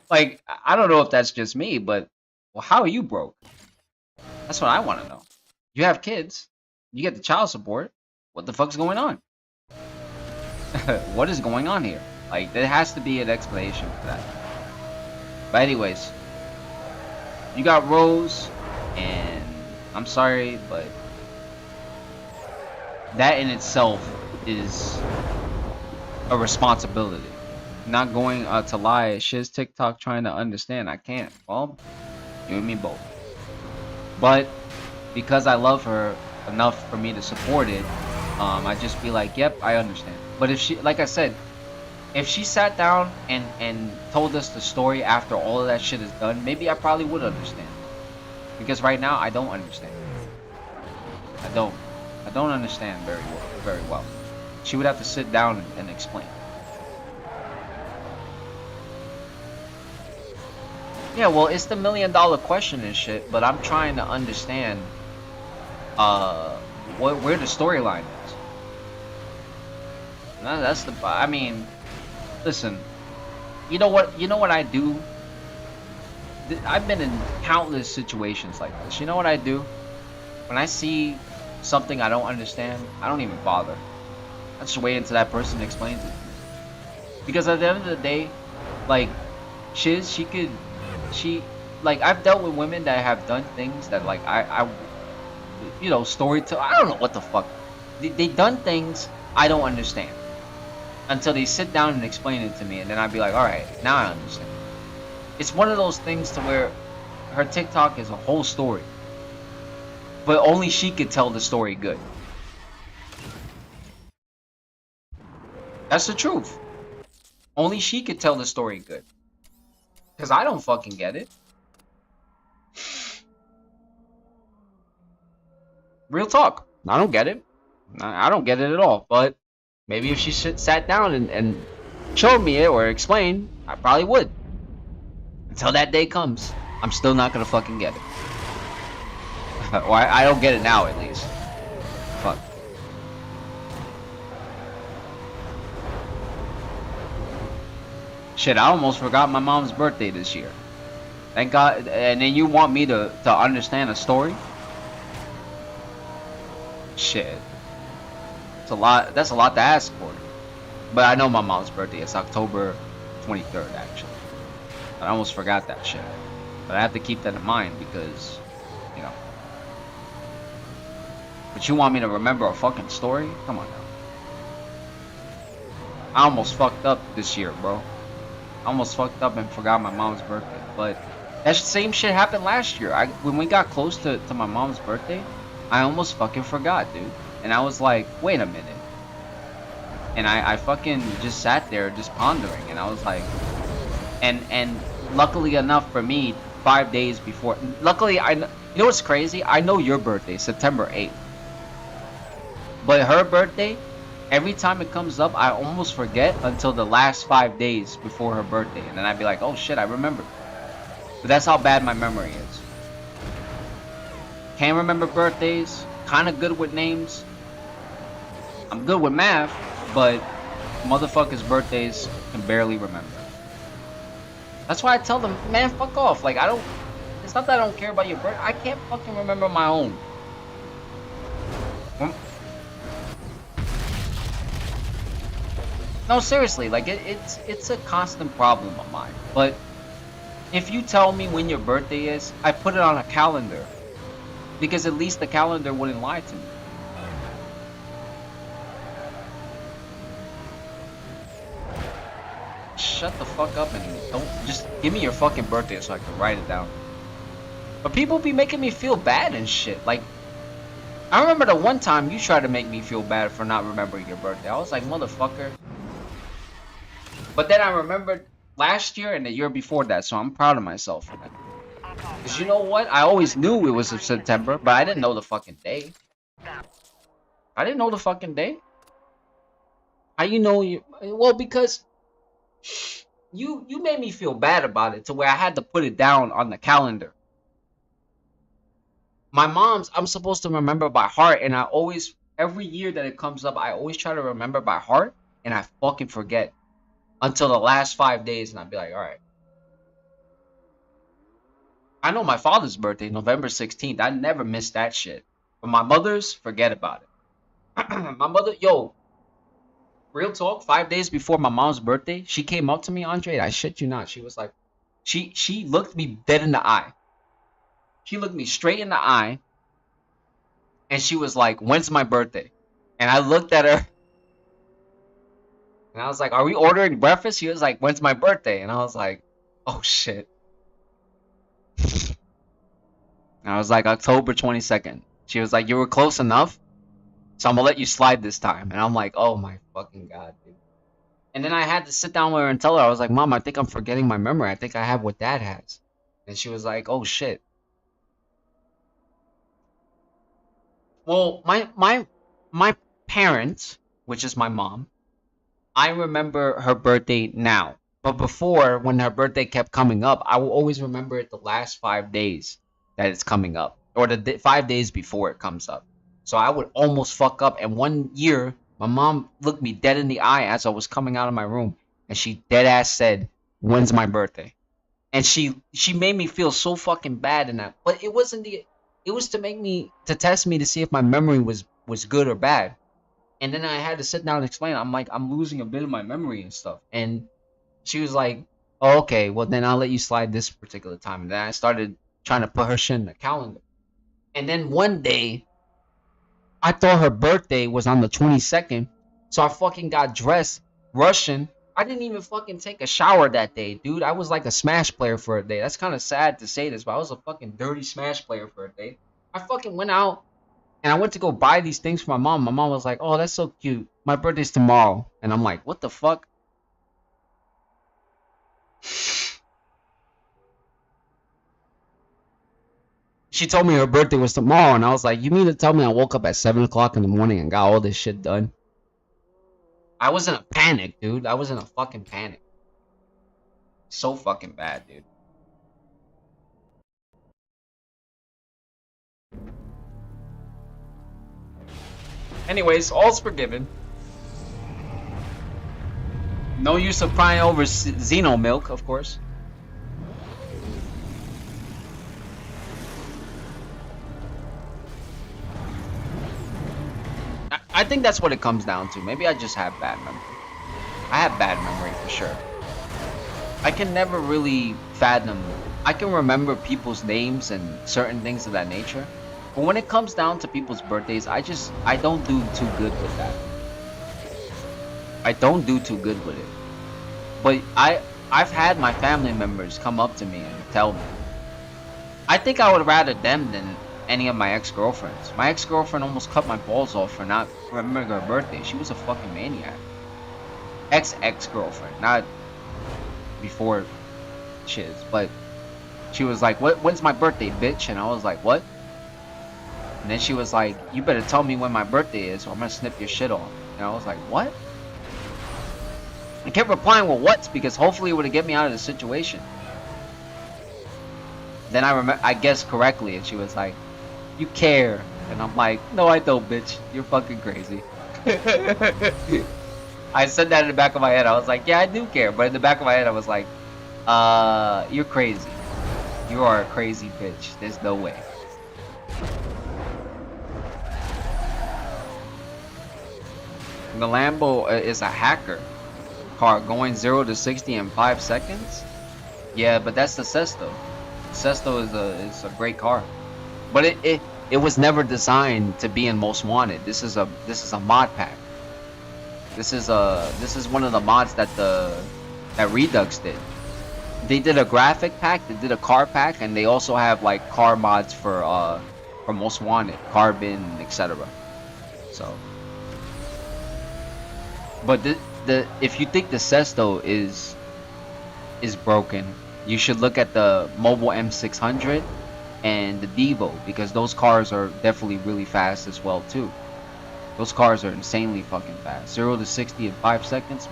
Like, I don't know if that's just me, but, well, how are you broke? That's what I want to know. You have kids, you get the child support. What the fuck's going on? What is going on here? Like, there has to be an explanation for that. But anyways, you got Rose, and I'm sorry, but that in itself is a responsibility. Not going to lie, shiz TikTok trying to understand. I can't. Well, you and me both. But because I love her enough for me to support it, I just be like, yep, I understand. But if she, like I said, if she sat down and told us the story after all of that shit is done, maybe I probably would understand. Because right now, I don't understand. I don't understand very well. She would have to sit down and explain. Yeah, well, it's the $1 million question and shit, but I'm trying to understand where the storyline is. No, that's the, I mean, listen, you know what I do? I've been in countless situations like this. You know what I do? When I see something I don't understand, I don't even bother. I just wait until that person explains it. Because at the end of the day, like, like, I've dealt with women that have done things that, like, I you know, story to, I don't know what the fuck. They done things I don't understand. until they sit down and explain it to me, and then I'd be like, all right, now I understand. It's one of those things to where her TikTok is a whole story, but only she could tell the story good. That's the truth. Only she could tell the story good. Because I don't fucking get it. Real talk. I don't get it. I don't get it at all. But maybe if she sat down and showed me it or explained, I probably would. Until that day comes, I'm still not gonna fucking get it. Or I don't get it now, at least. Fuck. Shit, I almost forgot my mom's birthday this year. Thank God. And then you want me to understand a story? Shit. It's a lot. That's a lot to ask for. But I know my mom's birthday. It's October 23rd, actually. I almost forgot that shit. But I have to keep that in mind because, you know. But you want me to remember a fucking story? Come on now. I almost fucked up this year, bro. I almost fucked up and forgot my mom's birthday. But that same shit happened last year. When we got close to my mom's birthday, I almost fucking forgot, dude. And I was like, wait a minute. And I fucking just sat there just pondering. And I was like, and luckily enough for me, 5 days before, luckily, you know what's crazy? I know your birthday, September 8th. But her birthday, every time it comes up, I almost forget until the last 5 days before her birthday. And then I'd be like, oh shit, I remember. But that's how bad my memory is. Can't remember birthdays. Kind of good with names. I'm good with math, but motherfuckers' birthdays can barely remember. That's why I tell them, man, fuck off. Like, it's not that I don't care about your birthday. I can't fucking remember my own. No, seriously, like it's a constant problem of mine. But if you tell me when your birthday is, I put it on a calendar. Because at least the calendar wouldn't lie to me. Shut the fuck up and don't just give me your fucking birthday so I can write it down. But people be making me feel bad and shit. Like, I remember the one time you tried to make me feel bad for not remembering your birthday. I was like, motherfucker. But then I remembered last year and the year before that, so I'm proud of myself for that. Because you know what? I always knew it was in September, but I didn't know the fucking day. I didn't know the fucking day. How you know you... Well, because you made me feel bad about it to where I had to put it down on the calendar. My mom's, I'm supposed to remember by heart, and I always, every year that it comes up, I always try to remember by heart, and I fucking forget. Until the last 5 days, and I'd be like, alright. I know my father's birthday, November 16th. I never missed that shit. But my mother's, forget about it. My mother, yo, real talk, 5 days before my mom's birthday, she came up to me, Andre, I shit you not. She was like, she looked me dead in the eye. She looked me straight in the eye. And she was like, when's my birthday? And I looked at her. And I was like, are we ordering breakfast? She was like, when's my birthday? And I was like, oh shit. And I was like, October 22nd. She was like, you were close enough, so I'm gonna let you slide this time. And I'm like, oh my fucking god, dude. And then I had to sit down with her and tell her, I was like, Mom, I think I'm forgetting my memory. I think I have what Dad has. And she was like, oh shit. Well, my parents, which is my mom, I remember her birthday now. But before, when her birthday kept coming up, I will always remember it the last 5 days that it's coming up. Or the 5 days before it comes up. So I would almost fuck up. And one year, my mom looked me dead in the eye as I was coming out of my room. And she dead ass said, when's my birthday? And she made me feel so fucking bad in that. But it wasn't the... It was to test me to see if my memory was good or bad. And then I had to sit down and explain. I'm like, I'm losing a bit of my memory and stuff. And she was like, oh, okay, well, then I'll let you slide this particular time. And then I started trying to put her shit in the calendar. And then one day, I thought her birthday was on the 22nd. So I fucking got dressed Russian. I didn't even fucking take a shower that day, dude. I was like a Smash player for a day. That's kind of sad to say this, but I was a fucking dirty Smash player for a day. I fucking went out and I went to go buy these things for my mom. My mom was like, "Oh, that's so cute. My birthday's tomorrow." And I'm like, "What the fuck?" She told me her birthday was tomorrow, and I was like, "You mean to tell me I woke up at 7 o'clock in the morning and got all this shit done?" I was in a panic, dude. I was in a fucking panic. So fucking bad, dude. Anyways, all's forgiven. No use of crying over Xeno milk, of course. I think that's what it comes down to. Maybe I just have bad memory. I have bad memory for sure. I can never really fathom. I can remember people's names and certain things of that nature. But when it comes down to people's birthdays, I don't do too good with that. I don't do too good with it. But I've had my family members come up to me and tell me. I think I would rather them than any of my ex-girlfriends. My ex-girlfriend almost cut my balls off for not remembering her birthday. She was a fucking maniac. Ex-girlfriend, not before shiz, but she was like, when's my birthday, bitch? And I was like, what? And then she was like, you better tell me when my birthday is or I'm gonna snip your shit off. And I was like, what? I kept replying with what's because hopefully it would have get me out of the situation. Then I guessed correctly and she was like, you care. And I'm like, no I don't, bitch. You're fucking crazy. I said that in the back of my head. I was like, yeah, I do care. But in the back of my head I was like, you're crazy. You are a crazy bitch. There's no way. The Lambo is a hacker car going 0 to 60 in 5 seconds. Yeah, but that's the Sesto. Sesto is a great car, but it was never designed to be in Most Wanted. This is a mod pack. This is one of the mods that Redux did. They did a graphic pack, they did a car pack, and they also have like car mods for Most Wanted, Carbon, etc. So, but if you think the Sesto is broken, you should look at the Mobile M600 and the Devo because those cars are definitely really fast as well too. Those cars are insanely fucking fast. 0 to 60 in 5 seconds.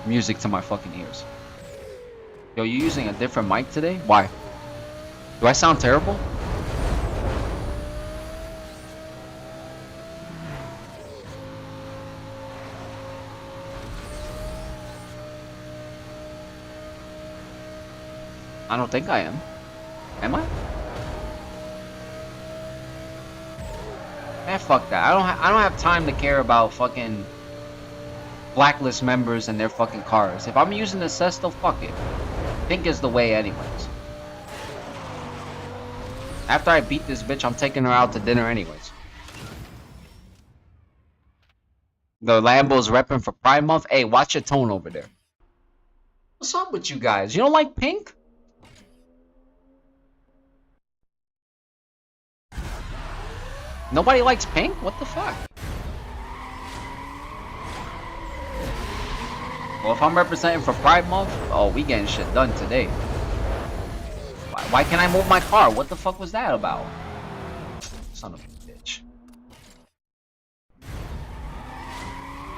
Music to my fucking ears. Yo, you using a different mic today? Why? Do I sound terrible? I don't think I am. Am I? Man, fuck that. I don't have time to care about fucking blacklist members and their fucking cars. If I'm using the Sesto, fuck it. Pink is the way anyways. After I beat this bitch, I'm taking her out to dinner anyways. The Lambo's repping for Pride Month. Hey, watch your tone over there. What's up with you guys? You don't like pink? Nobody likes pink? What the fuck? Well, if I'm representing for Pride Month, oh, we getting shit done today. Why can't I move my car? What the fuck was that about? Son of a bitch.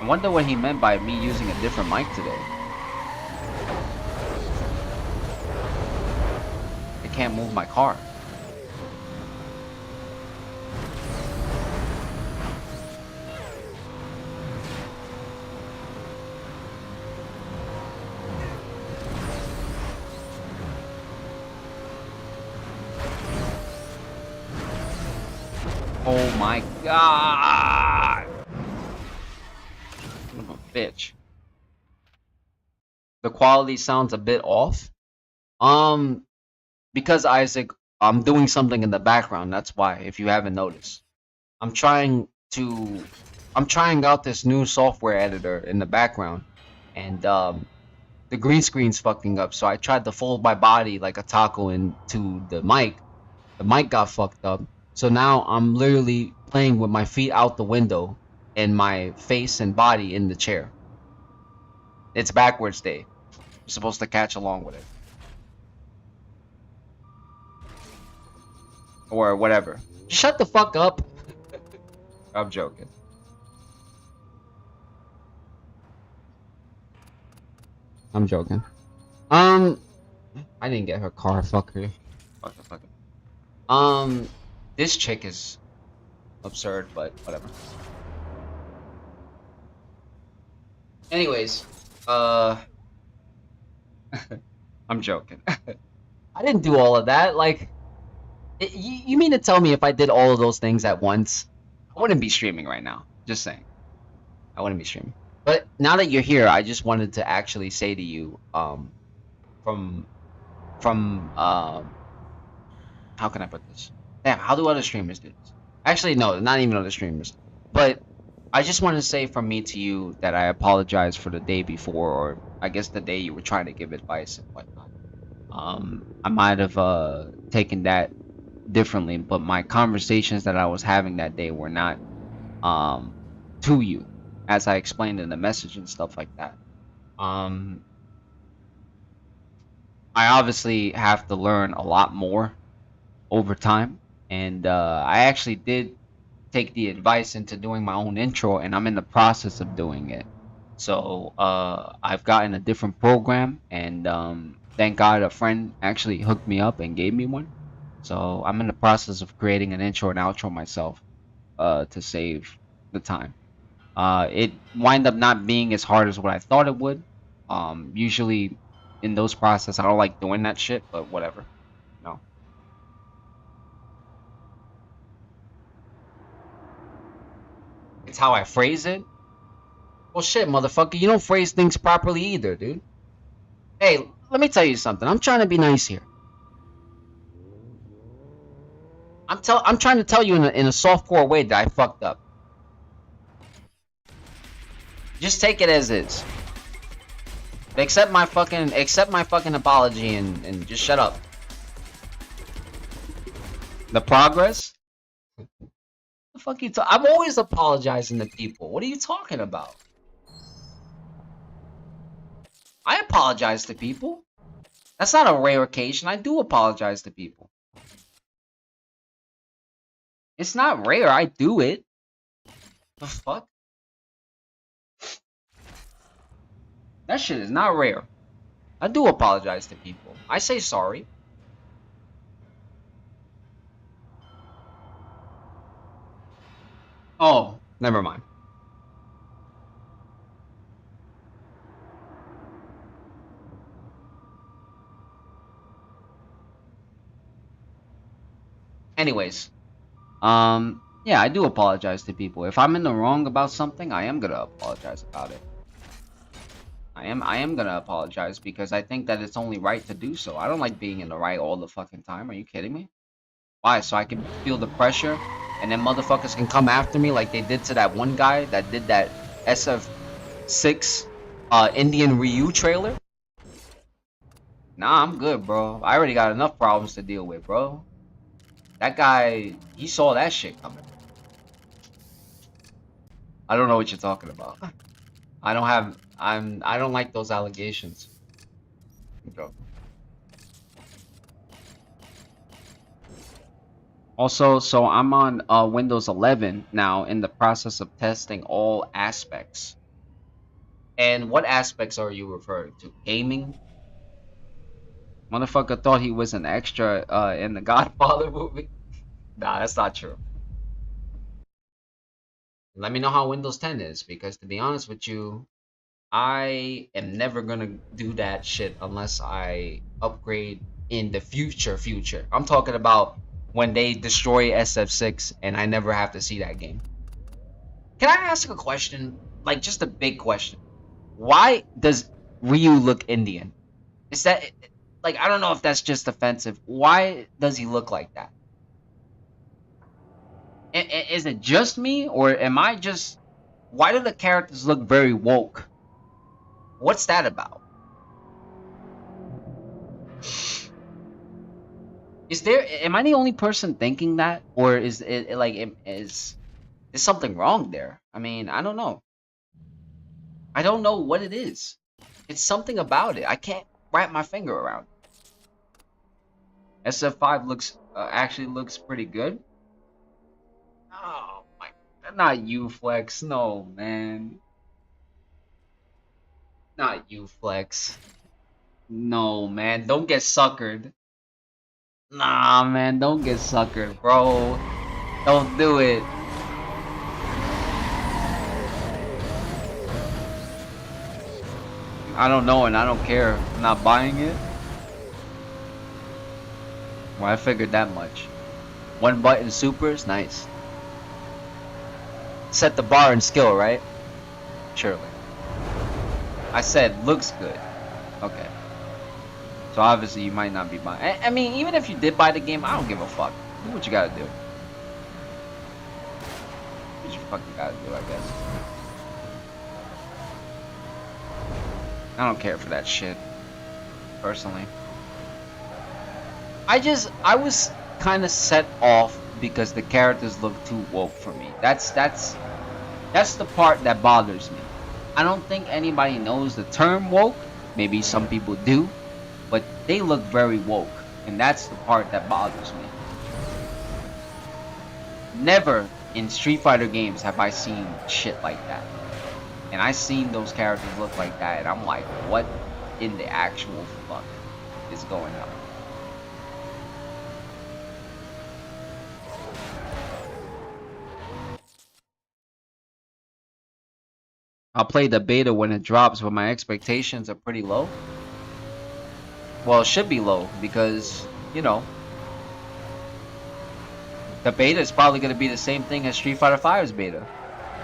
I wonder what he meant by me using a different mic today. I can't move my car. Oh my god! Son of a bitch. The quality sounds a bit off. Because Isaac, I'm doing something in the background. That's why, if you haven't noticed. I'm trying I'm trying out this new software editor in the background, and the green screen's fucking up. So I tried to fold my body like a taco into the mic. The mic got fucked up. So now I'm literally playing with my feet out the window and my face and body in the chair. It's backwards day. You're supposed to catch along with it. Or whatever. Shut the fuck up. I'm joking. I'm joking. I didn't get her car, fucker. Fuck it. This chick is absurd, but whatever. Anyways, I'm joking. I didn't do all of that. Like, you mean to tell me if I did all of those things at once, I wouldn't be streaming right now? Just saying. I wouldn't be streaming. But now that you're here, I just wanted to actually say to you, from how can I put this? Damn, how do other streamers do this? Actually, no, not even other streamers. But I just want to say from me to you that I apologize for the day before, or I guess the day you were trying to give advice and whatnot. I might have taken that differently, but my conversations that I was having that day were not to you, as I explained in the message and stuff like that. I obviously have to learn a lot more over time, and I actually did take the advice into doing my own intro, and I'm in the process of doing it. So I've gotten a different program, and thank God a friend actually hooked me up and gave me one. So I'm in the process of creating an intro and outro myself to save the time. It wind up not being as hard as what I thought it would. Usually in those processes, I don't like doing that shit, but whatever. No. It's how I phrase it. Well, shit, motherfucker, you don't phrase things properly either, dude. Hey, let me tell you something. I'm trying to be nice here. I'm trying to tell you in a softcore way that I fucked up. Just take it as is. Accept my fucking apology and just shut up. The progress? The fuck you I'm always apologizing to people. What are you talking about? I apologize to people. That's not a rare occasion. I do apologize to people. It's not rare. I do it. The fuck? That shit is not rare. I do apologize to people. I say sorry. Oh, never mind. Anyways, yeah, I do apologize to people. If I'm in the wrong about something, I am gonna apologize about it. I am gonna apologize because I think that it's only right to do so. I don't like being in the right all the fucking time. Are you kidding me? Why? So I can feel the pressure, and then motherfuckers can come after me like they did to that one guy that did that SF6 Indian Ryu trailer? Nah, I'm good, bro. I already got enough problems to deal with, bro. That guy, he saw that shit coming. I don't know what you're talking about. I don't like those allegations. Okay. Also, so I'm on Windows 11 now in the process of testing all aspects. And what aspects are you referring to? Gaming? Motherfucker thought he was an extra in the Godfather movie. Nah, that's not true. Let me know how Windows 10 is, because to be honest with you, I am never gonna do that shit unless I upgrade in the future. I'm talking about when they destroy SF6 and I never have to see that game. Can I ask a question? Like, just a big question. Why does Ryu look Indian? Is that, like, I don't know if that's just offensive. Why does he look like that? Is it just me, or am I just Why do the characters look very woke? What's that about? Is there? Am I the only person thinking that, or is it like is something wrong there? I mean, I don't know. I don't know what it is. It's something about it. I can't wrap my finger around it. SF5 looks actually looks pretty good. Oh my, not you, Flex. No, man. Not you, Flex. No, man. Don't get suckered. Nah, man. Don't get suckered, bro. Don't do it. I don't know and I don't care. I'm not buying it. Well, I figured that much. One button supers, nice. Set the bar in skill, right? Surely. I said looks good. Okay. So obviously you might not be buying. I mean, even if you did buy the game, I don't give a fuck. Do what you gotta do. Do what you fucking gotta do, I guess. I don't care for that shit. Personally. I was kind of set off because the characters look too woke for me. That's the part that bothers me. I don't think anybody knows the term woke. Maybe some people do, but they look very woke, and that's the part that bothers me. Never in Street Fighter games have I seen shit like that. And I seen those characters look like that, and I'm like, what in the actual fuck is going on? I'll play the beta when it drops, but my expectations are pretty low. Well, it should be low because, you know, the beta is probably going to be the same thing as Street Fighter V's beta.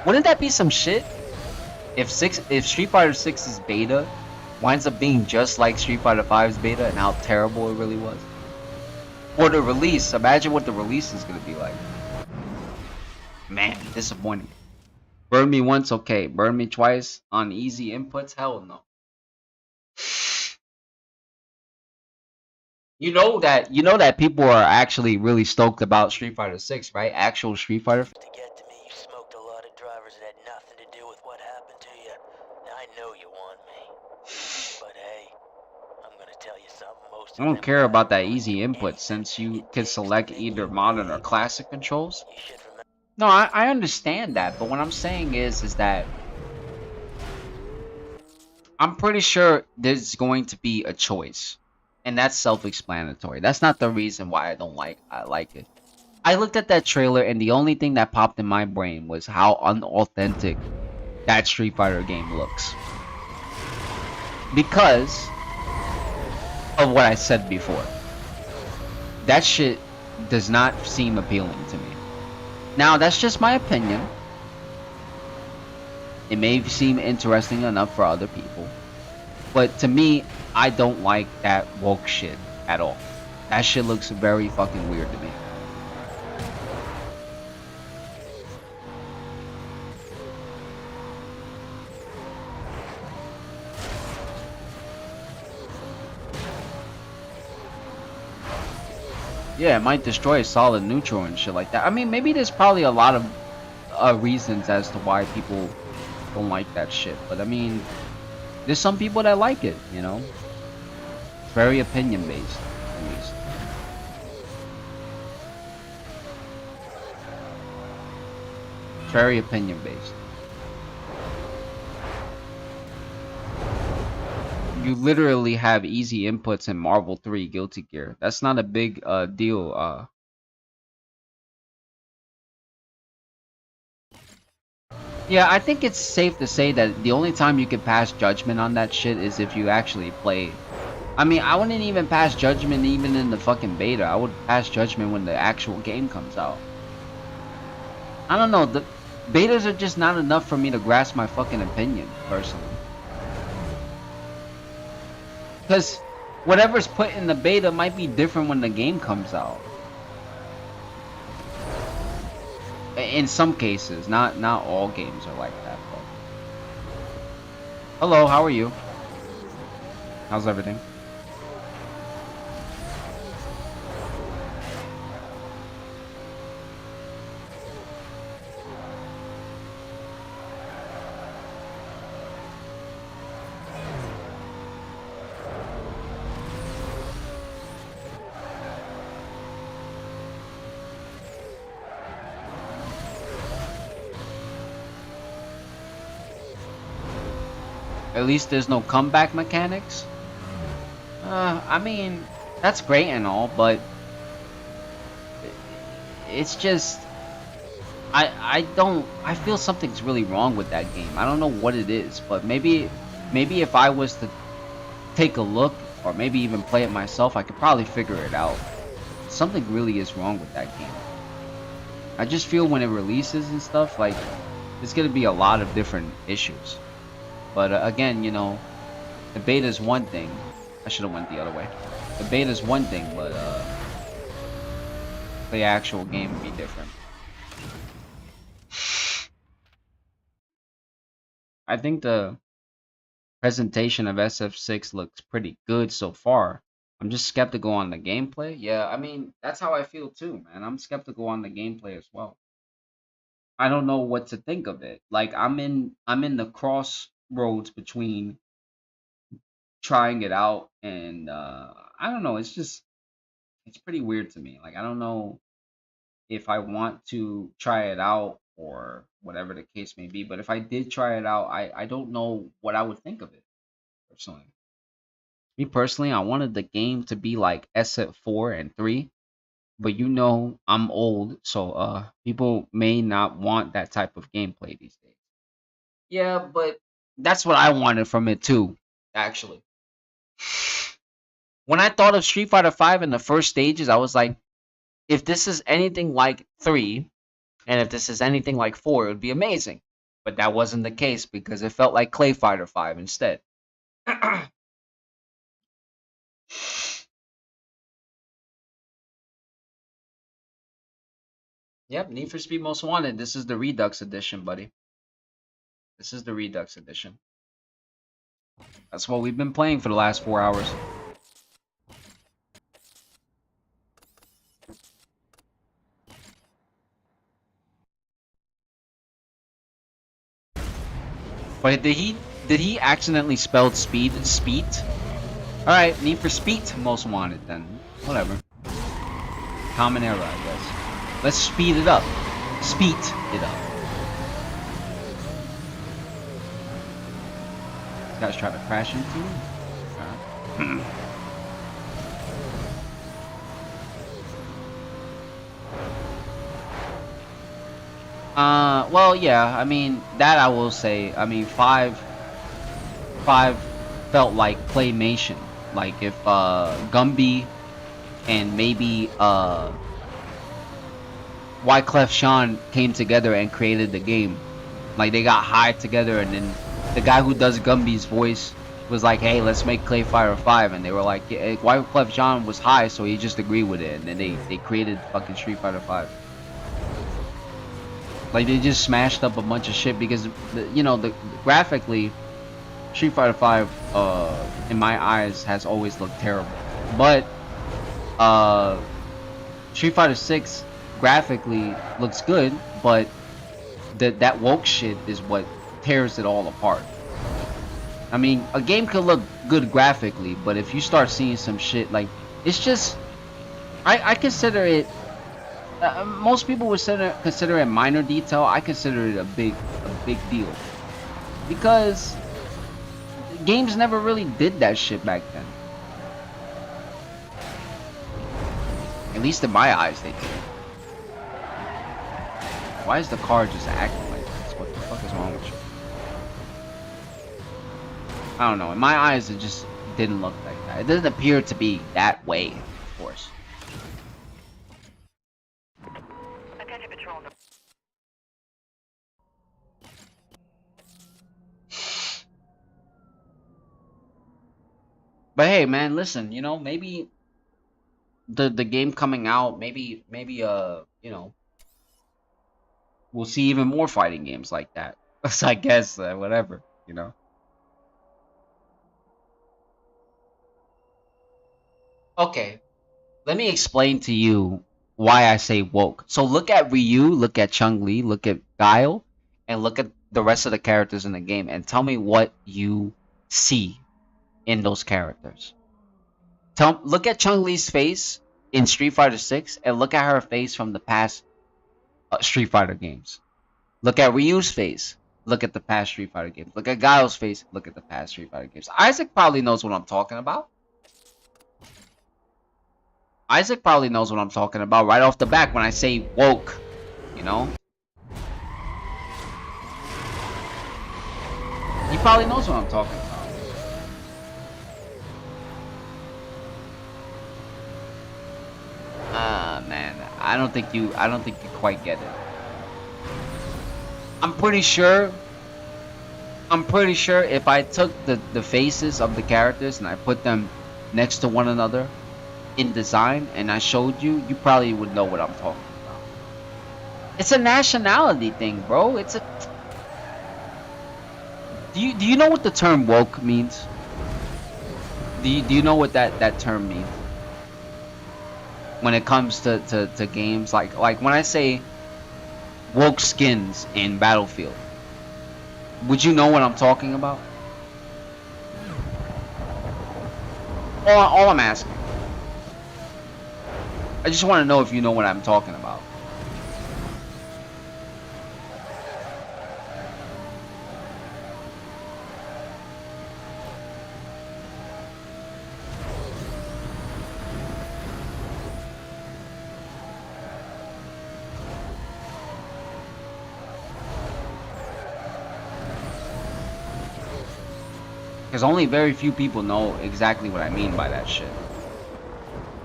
Wouldn't that be some shit? If Street Fighter 6's beta winds up being just like Street Fighter V's beta and how terrible it really was. Or the release, imagine what the release is going to be like. Man, disappointing. Burn me once, okay. Burn me twice on easy inputs? Hell no. You know that people are actually really stoked about Street Fighter 6, right? Actual Street Fighter. To get to me, you smoked a lot of drivers that had nothing to do with what happened to you. Now I know you want me. But hey, I'm gonna tell you something. Most I of don't them care guys about that won't easy do input anything since to you get can games select to make either you modern or big. classic controls. You should remember. No, I understand that, but what I'm saying is that I'm pretty sure there's going to be a choice. And that's self-explanatory. That's not the reason why I like it. I looked at that trailer and the only thing that popped in my brain was how unauthentic that Street Fighter game looks. Because of what I said before. That shit does not seem appealing to me. Now, that's just my opinion. It may seem interesting enough for other people. But to me, I don't like that woke shit at all. That shit looks very fucking weird to me. Yeah, it might destroy a solid neutral and shit like that. I mean, maybe there's probably a lot of reasons as to why people don't like that shit. But I mean, there's some people that like it, you know? It's very opinion based, at least. It's very opinion based. You literally have easy inputs in Marvel 3 Guilty Gear. That's not a big deal. Yeah, I think it's safe to say that the only time you can pass judgment on that shit is if you actually play. I mean, I wouldn't even pass judgment even in the fucking beta. I would pass judgment when the actual game comes out. I don't know, the betas are just not enough for me to grasp my fucking opinion, personally. Because whatever's put in the beta might be different when the game comes out. In some cases, not all games are like that. Hello, how are you? How's everything? At least there's no comeback mechanics. I mean, that's great and all, but it's just I feel something's really wrong with that game. I don't know what it is, but maybe if I was to take a look or maybe even play it myself, I could probably figure it out. Something really is wrong with that game. I just feel when it releases and stuff, like there's gonna be a lot of different issues. But again, you know, the beta is one thing. I should have went the other way. The beta is one thing, but the actual game would be different. I think the presentation of SF6 looks pretty good so far. I'm just skeptical on the gameplay. Yeah, I mean, that's how I feel too, man. I'm skeptical on the gameplay as well. I don't know what to think of it. Like I'm in the crossroads between trying it out and I don't know, it's pretty weird to me. Like I don't know if I want to try it out or whatever the case may be, but if I did try it out, I don't know what I would think of it personally. Me personally, I wanted the game to be like SF 4 and 3, but you know I'm old, so people may not want that type of gameplay these days. Yeah, but that's what I wanted from it too, actually. When I thought of Street Fighter 5 in the first stages, I was like, if this is anything like 3 and if this is anything like 4, it would be amazing. But that wasn't the case because it felt like Clay Fighter 5 instead. Yep, Need for Speed Most Wanted. This is the Redux edition, buddy. This is the Redux edition. That's what we've been playing for the last 4 hours. But did he accidentally spelled speed speed? All right, Need for Speed Most Wanted then. Whatever. Common error, I guess. Let's speed it up. Speed it up. These guys try to crash into me. Alright. Well, yeah. I mean, that I will say. I mean, five felt like claymation. Like if Gumby and maybe Wyclef Sean came together and created the game. Like they got high together, and then the guy who does Gumby's voice was like, "Hey, let's make Clay Fire 5," and they were like, yeah, Wyclef Jean was high, so he just agreed with it, and then they created fucking Street Fighter 5. Like they just smashed up a bunch of shit because the graphically Street Fighter 5 in my eyes has always looked terrible. But Street Fighter 6 graphically looks good, but that woke shit is what tears it all apart. I mean, a game could look good graphically, but if you start seeing some shit like it's just I consider it most people would consider it minor detail. I consider it a big deal because games never really did that shit back then. At least in my eyes, they did. Why is the car just acting like this? What the fuck is wrong with you? I don't know. In my eyes, it just didn't look like that. It doesn't appear to be that way, of course. Attention patrol. But hey, man, listen. Maybe the game coming out, maybe we'll see even more fighting games like that. So I guess whatever. Okay, let me explain to you why I say woke. So look at Ryu, look at Chun-Li, look at Guile, and look at the rest of the characters in the game, and tell me what you see in those characters. Look at Chun-Li's face in Street Fighter 6, and look at her face from the past Street Fighter games. Look at Ryu's face. Look at the past Street Fighter games. Look at Guile's face. Look at the past Street Fighter games. Isaac probably knows what I'm talking about. Isaac probably knows what I'm talking about right off the back when I say woke. You know? He probably knows what I'm talking about. Ah, man. I don't think you quite get it. I'm pretty sure if I took the faces of the characters and I put them next to one another in design and I showed you, you probably would know what I'm talking about. It's a nationality thing, bro. It's a Do you know what the term woke means? Do you know what that term means? When it comes to games like when I say woke skins in Battlefield, would you know what I'm talking about? All I'm asking. I just want to know if you know what I'm talking about. Because only very few people know exactly what I mean by that shit.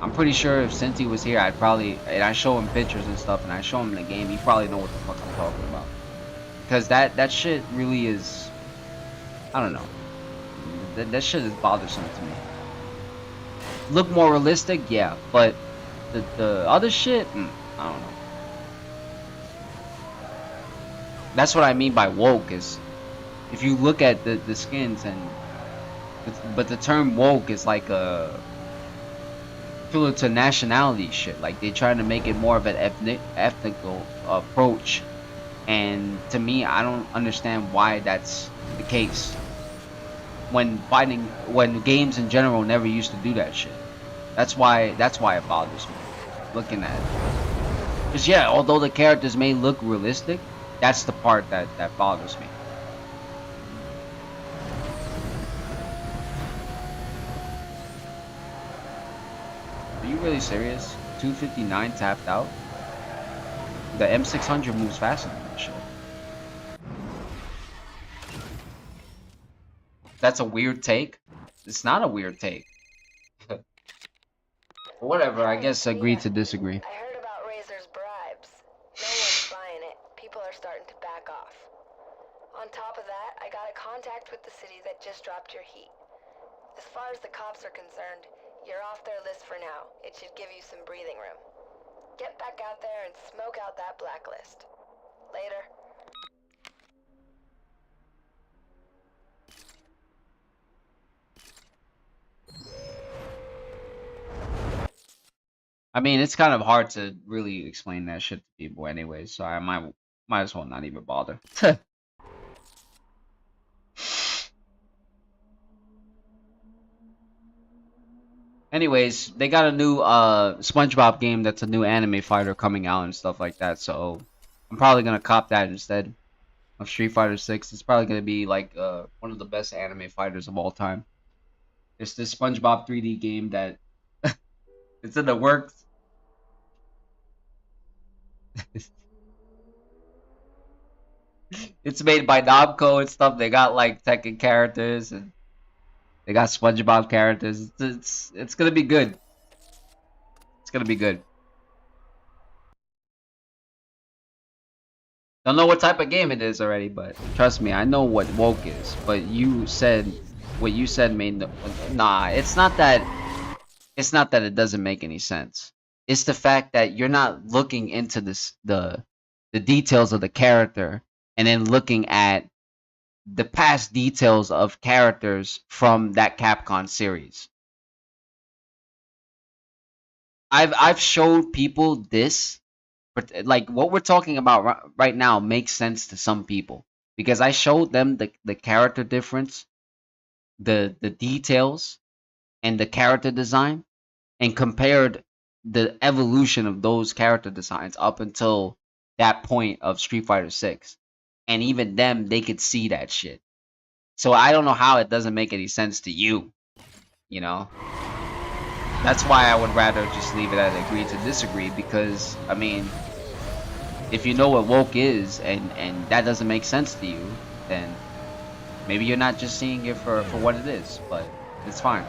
I'm pretty sure if Cinti was here, and I show him pictures and stuff, and I show him the game, he probably know what the fuck I'm talking about. Because that shit really is, I don't know. That shit is bothersome to me. Look more realistic, yeah, but the other shit, I don't know. That's what I mean by woke is, if you look at the skins but the term woke is like a similar to nationality shit. Like they try to make it more of an ethnical approach, and to me, I don't understand why that's the case. When games in general never used to do that shit. That's why it bothers me looking at it. Because yeah, although the characters may look realistic, that's the part that bothers me. Are you really serious? 259 tapped out? The M600 moves faster than that shit. That's a weird take? It's not a weird take. Whatever, I guess agree to disagree. I heard about Razor's bribes. No one's buying it. People are starting to back off. On top of that, I got a contact with the city that just dropped your heat. As far as the cops are concerned, you're off their list for now. It should give you some breathing room. Get back out there and smoke out that blacklist. Later. I mean, it's kind of hard to really explain that shit to people anyway, so I might as well not even bother. Anyways, they got a new SpongeBob game that's a new anime fighter coming out and stuff like that, so I'm probably gonna cop that instead of Street Fighter 6. It's probably gonna be like one of the best anime fighters of all time. It's this SpongeBob 3D game that it's in the works. It's made by Namco and stuff. They got like Tekken characters and they got SpongeBob characters. It's gonna be good. It's gonna be good. Don't know what type of game it is already, but trust me, I know what woke is. But what you said made no, nah. It's not that. It's not that it doesn't make any sense. It's the fact that you're not looking into the details of the character and then looking at the past details of characters from that Capcom series. I've showed people this, but like what we're talking about right now makes sense to some people because I showed them the character difference, the details, and the character design, and compared the evolution of those character designs up until that point of Street Fighter 6. And even them, they could see that shit. So I don't know how it doesn't make any sense to you, you know? That's why I would rather just leave it at agree to disagree because I mean, if you know what woke is and that doesn't make sense to you, then maybe you're not just seeing it for what it is, but it's fine.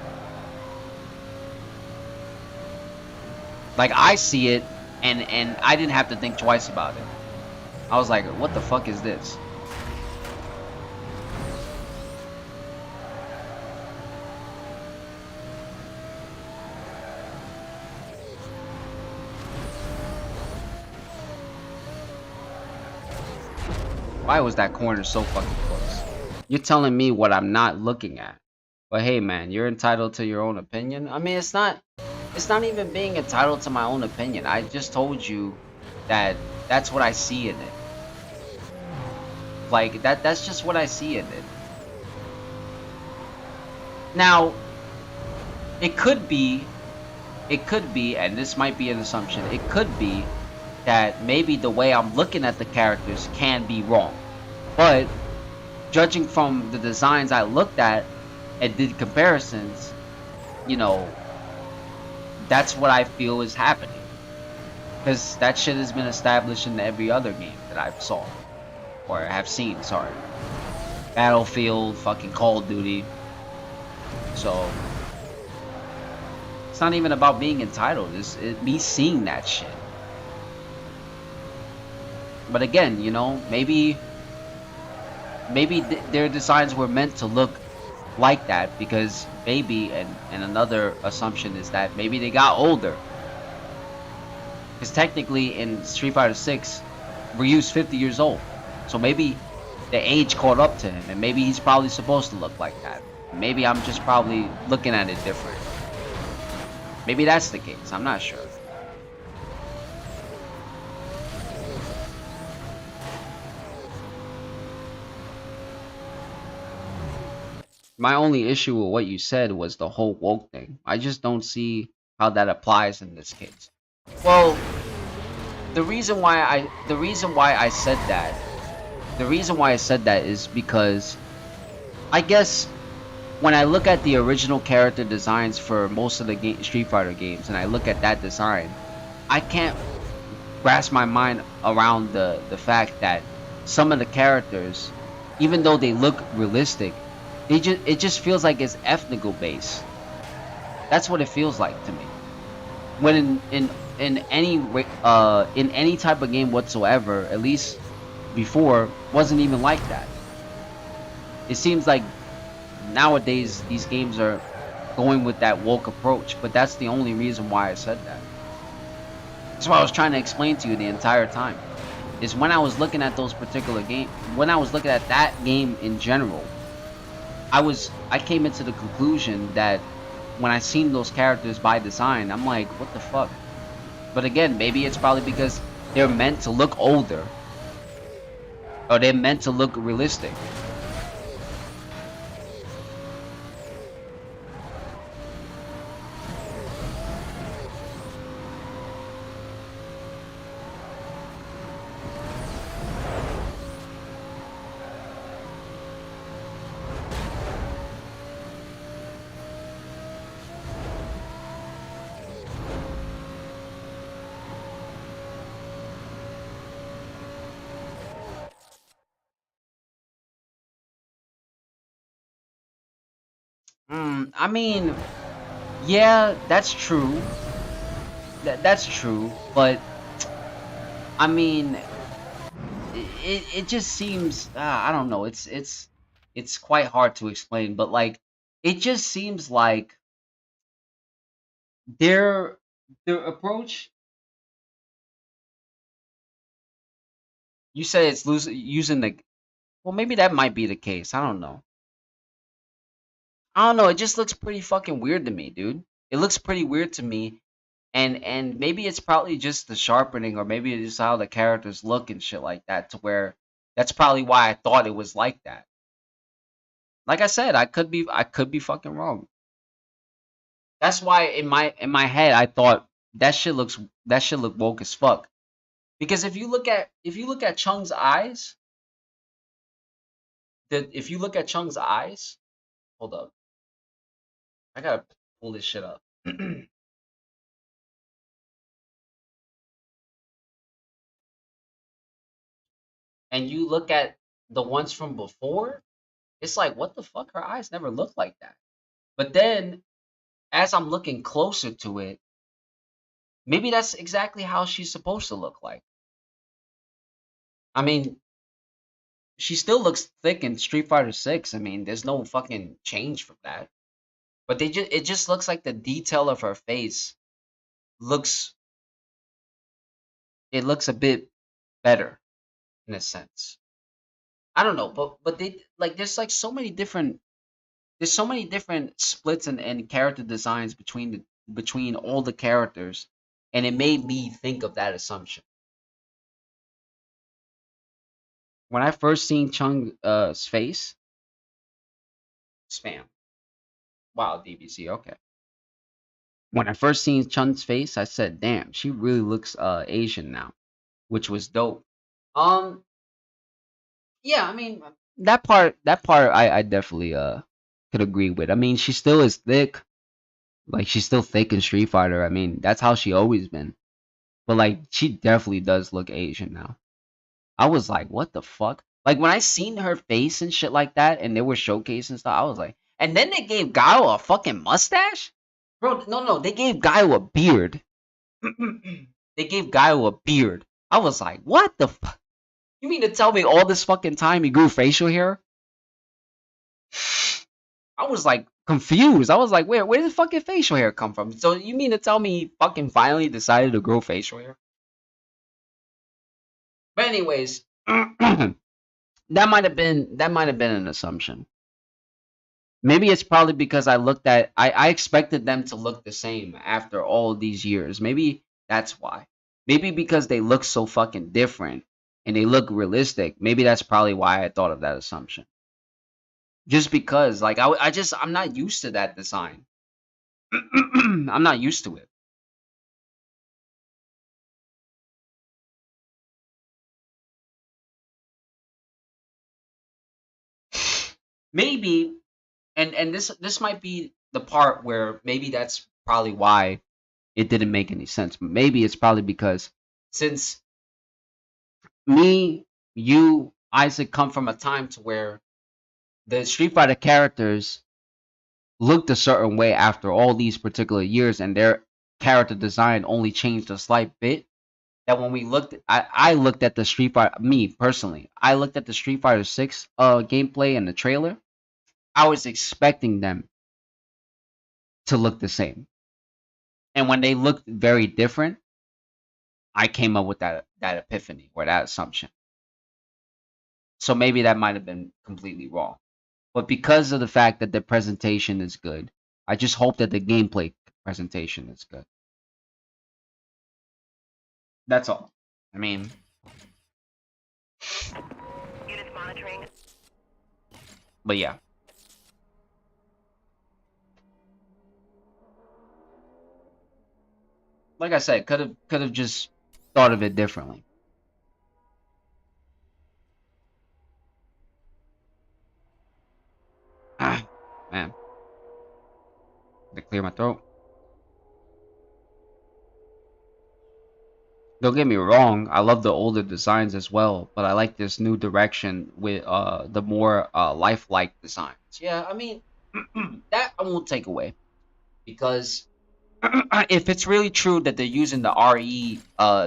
Like I see it and I didn't have to think twice about it. I was like, what the fuck is this? Why was that corner so fucking close? You're telling me what I'm not looking at. But hey man, you're entitled to your own opinion. I mean, it's not even being entitled to my own opinion. I just told you that that's what I see in it. Like that's just what I see in it. Now, it could be and this might be an assumption. It could be that maybe the way I'm looking at the characters can be wrong. But judging from the designs I looked at and did comparisons, you know, that's what I feel is happening. Because that shit has been established in every other game that I've saw. Or have seen, sorry. Battlefield, fucking Call of Duty. So, it's not even about being entitled. It's me seeing that shit. But again, you know, maybe their designs were meant to look like that because maybe, and another assumption is that maybe they got older. Because technically in Street Fighter 6, Ryu's 50 years old. So maybe the age caught up to him, and maybe he's probably supposed to look like that. Maybe I'm just probably looking at it different. Maybe that's the case. I'm not sure. My only issue with what you said was the whole woke thing. I just don't see how that applies in this case. Well, the reason why I said that is because I guess when I look at the original character designs for most of the Street Fighter games and I look at that design, I can't grasp my mind around the fact that some of the characters, even though they look realistic, it just feels like it's ethnical based. That's what it feels like to me. When in any type of game whatsoever, at least before, wasn't even like that. It seems like nowadays these games are going with that woke approach, but that's the only reason why I said that. That's what I was trying to explain to you the entire time. Is when I was looking at those particular games, when I was looking at that game in general, I came into the conclusion that when I seen those characters by design, I'm like, what the fuck? But again, maybe it's probably because they're meant to look older, or they're meant to look realistic. I mean, yeah, that's true. That's true, but I mean, it just seems I don't know. It's quite hard to explain, but like it just seems like their their approach. You said it's using the well, maybe that might be the case. I don't know. I don't know. It just looks pretty fucking weird to me, dude. It looks pretty weird to me And maybe it's probably just the sharpening, or maybe it's just how the characters look and shit like that, to where that's probably why I thought it was like that. Like I said, I could be fucking wrong. That's why in my head I thought that shit look woke as fuck. Because if you look at Chung's eyes, if you look at Chung's eyes, hold up, I gotta pull this shit up. And you look at the ones from before, it's like, what the fuck? Her eyes never looked like that. But then, as I'm looking closer to it, maybe that's exactly how she's supposed to look like. I mean, she still looks thick in Street Fighter 6. I mean, there's no fucking change from that. But it just looks like the detail of her face looks it looks a bit better in a sense. I don't know, but they like there's so many different splits and character designs between all the characters, and it made me think of that assumption. When I first seen Chung's face, spam. Wow, DBC, okay. When I first seen Chung's face, I said, "Damn, she really looks Asian now," which was dope. Um, yeah, I mean that part I definitely could agree with. I mean, she still is thick. Like, she's still thick in Street Fighter. I mean, that's how she always been. But like, she definitely does look Asian now. I was like, what the fuck? Like, when I seen her face and shit like that, and they were showcasing stuff, I was like, and then they gave Guile a fucking mustache? Bro, no, they gave Guile a beard. They gave Guile a beard. I was like, what the fuck? You mean to tell me all this fucking time he grew facial hair? I was like confused. I was like, where did fucking facial hair come from? So you mean to tell me he fucking finally decided to grow facial hair? But anyways, that might have been an assumption. Maybe it's probably because I expected them to look the same after all these years. Maybe that's why. Maybe because they look so fucking different and they look realistic. Maybe that's probably why I thought of that assumption. Just because, like, I'm not used to that design. I'm not used to it. Maybe, and this might be the part where maybe that's probably why it didn't make any sense. But maybe it's probably because since me, you, Isaac come from a time to where the Street Fighter characters looked a certain way after all these particular years, and their character design only changed a slight bit. That when we looked, I looked at the Street Fighter. Me personally, I looked at the Street Fighter 6 gameplay and the trailer. I was expecting them to look the same, and when they looked very different, I came up with that epiphany or that assumption. So maybe that might have been completely wrong. But because of the fact that the presentation is good, I just hope that the gameplay presentation is good. That's all. I mean, Units monitoring. but yeah. Like I said, could have just thought of it differently. Ah, man, to clear my throat. Don't get me wrong, I love the older designs as well, but I like this new direction with the more lifelike designs. Yeah, I mean that I won't take away, because if it's really true that they're using the RE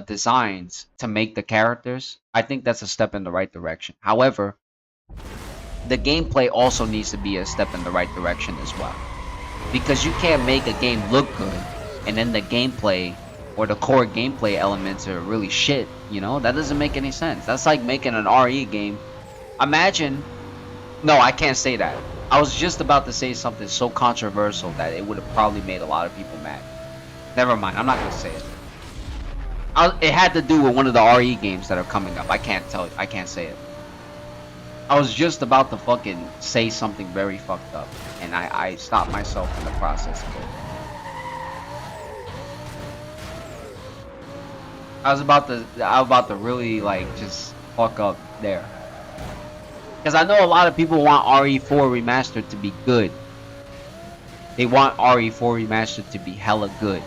designs to make the characters, I think that's a step in the right direction. However, the gameplay also needs to be a step in the right direction as well. Because you can't make a game look good and then the gameplay or the core gameplay elements are really shit, you know? That doesn't make any sense. That's like making an RE game. Imagine... No, I can't say that. I was just about to say something so controversial that it would have probably made a lot of people mad. Never mind. I'm not gonna say it. It had to do with one of the RE games that are coming up. I can't tell you. I can't say it. I was just about to fucking say something very fucked up, and I stopped myself in the process of it. I was about to really like just fuck up there. Because I know a lot of people want RE4 Remastered to be good. They want RE4 Remastered to be hella good.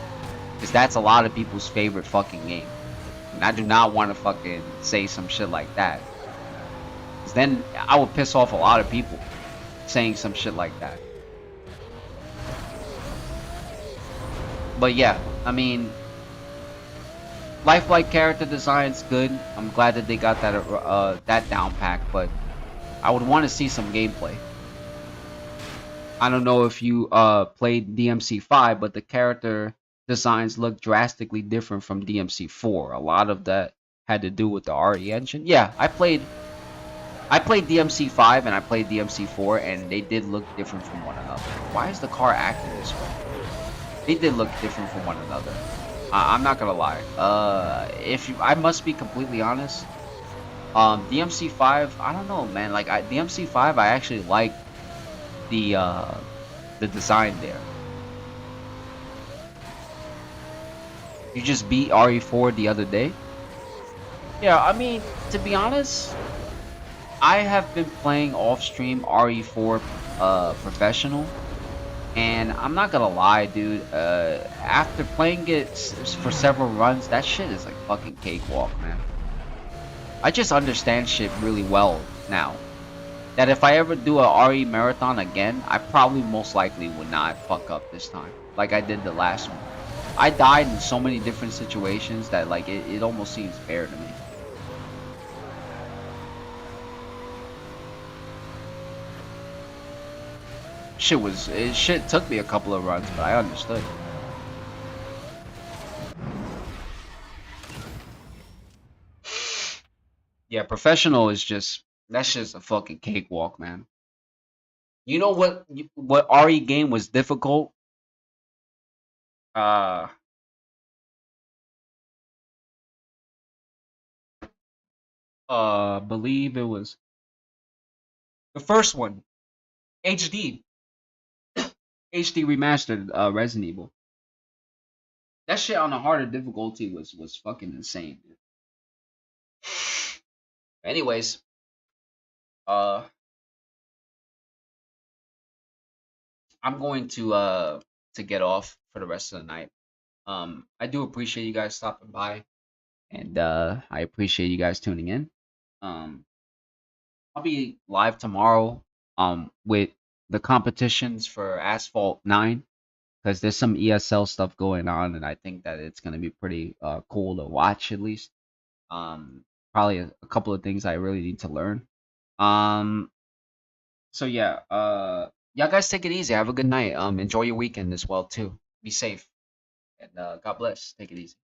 Because that's a lot of people's favorite fucking game. And I do not want to fucking say some shit like that. Because then I would piss off a lot of people saying some shit like that. But yeah, I mean, lifelike character design's good. I'm glad that they got that down pack, but I would want to see some gameplay. I don't know if you played DMC5, but the character designs look drastically different from DMC4. A lot of that had to do with the RE engine. Yeah, I played DMC5 and I played DMC4, and they did look different from one another. Why is the car acting this way? They did look different from one another. I'm not gonna lie. I must be completely honest. DMC5, I don't know, man. Like DMC5, I actually like the design there. You just beat RE4 the other day? Yeah, I mean, to be honest, I have been playing off stream RE4 professional, and I'm not gonna lie, dude. After playing it for several runs, that shit is like fucking cakewalk, man. I just understand shit really well now. That if I ever do a RE marathon again, I probably most likely would not fuck up this time, like I did the last one. I died in so many different situations that like it almost seems fair to me. Shit took me a couple of runs, but I understood. Yeah, professional is that's just a fucking cakewalk, man. You know what RE game was difficult? Believe it was the first one, HD, HD remastered, Resident Evil. That shit on the harder difficulty was fucking insane, dude. Anyways, uh, I'm going to get off for the rest of the night. I do appreciate you guys stopping by, and I appreciate you guys tuning in. Um, I'll be live tomorrow with the competitions for Asphalt 9 because there's some ESL stuff going on, and I think that it's gonna be pretty cool to watch at least. Probably a couple of things I really need to learn. Um, so yeah, y'all guys take it easy. Have a good night. Enjoy your weekend as well too. Be safe, and God bless. Take it easy.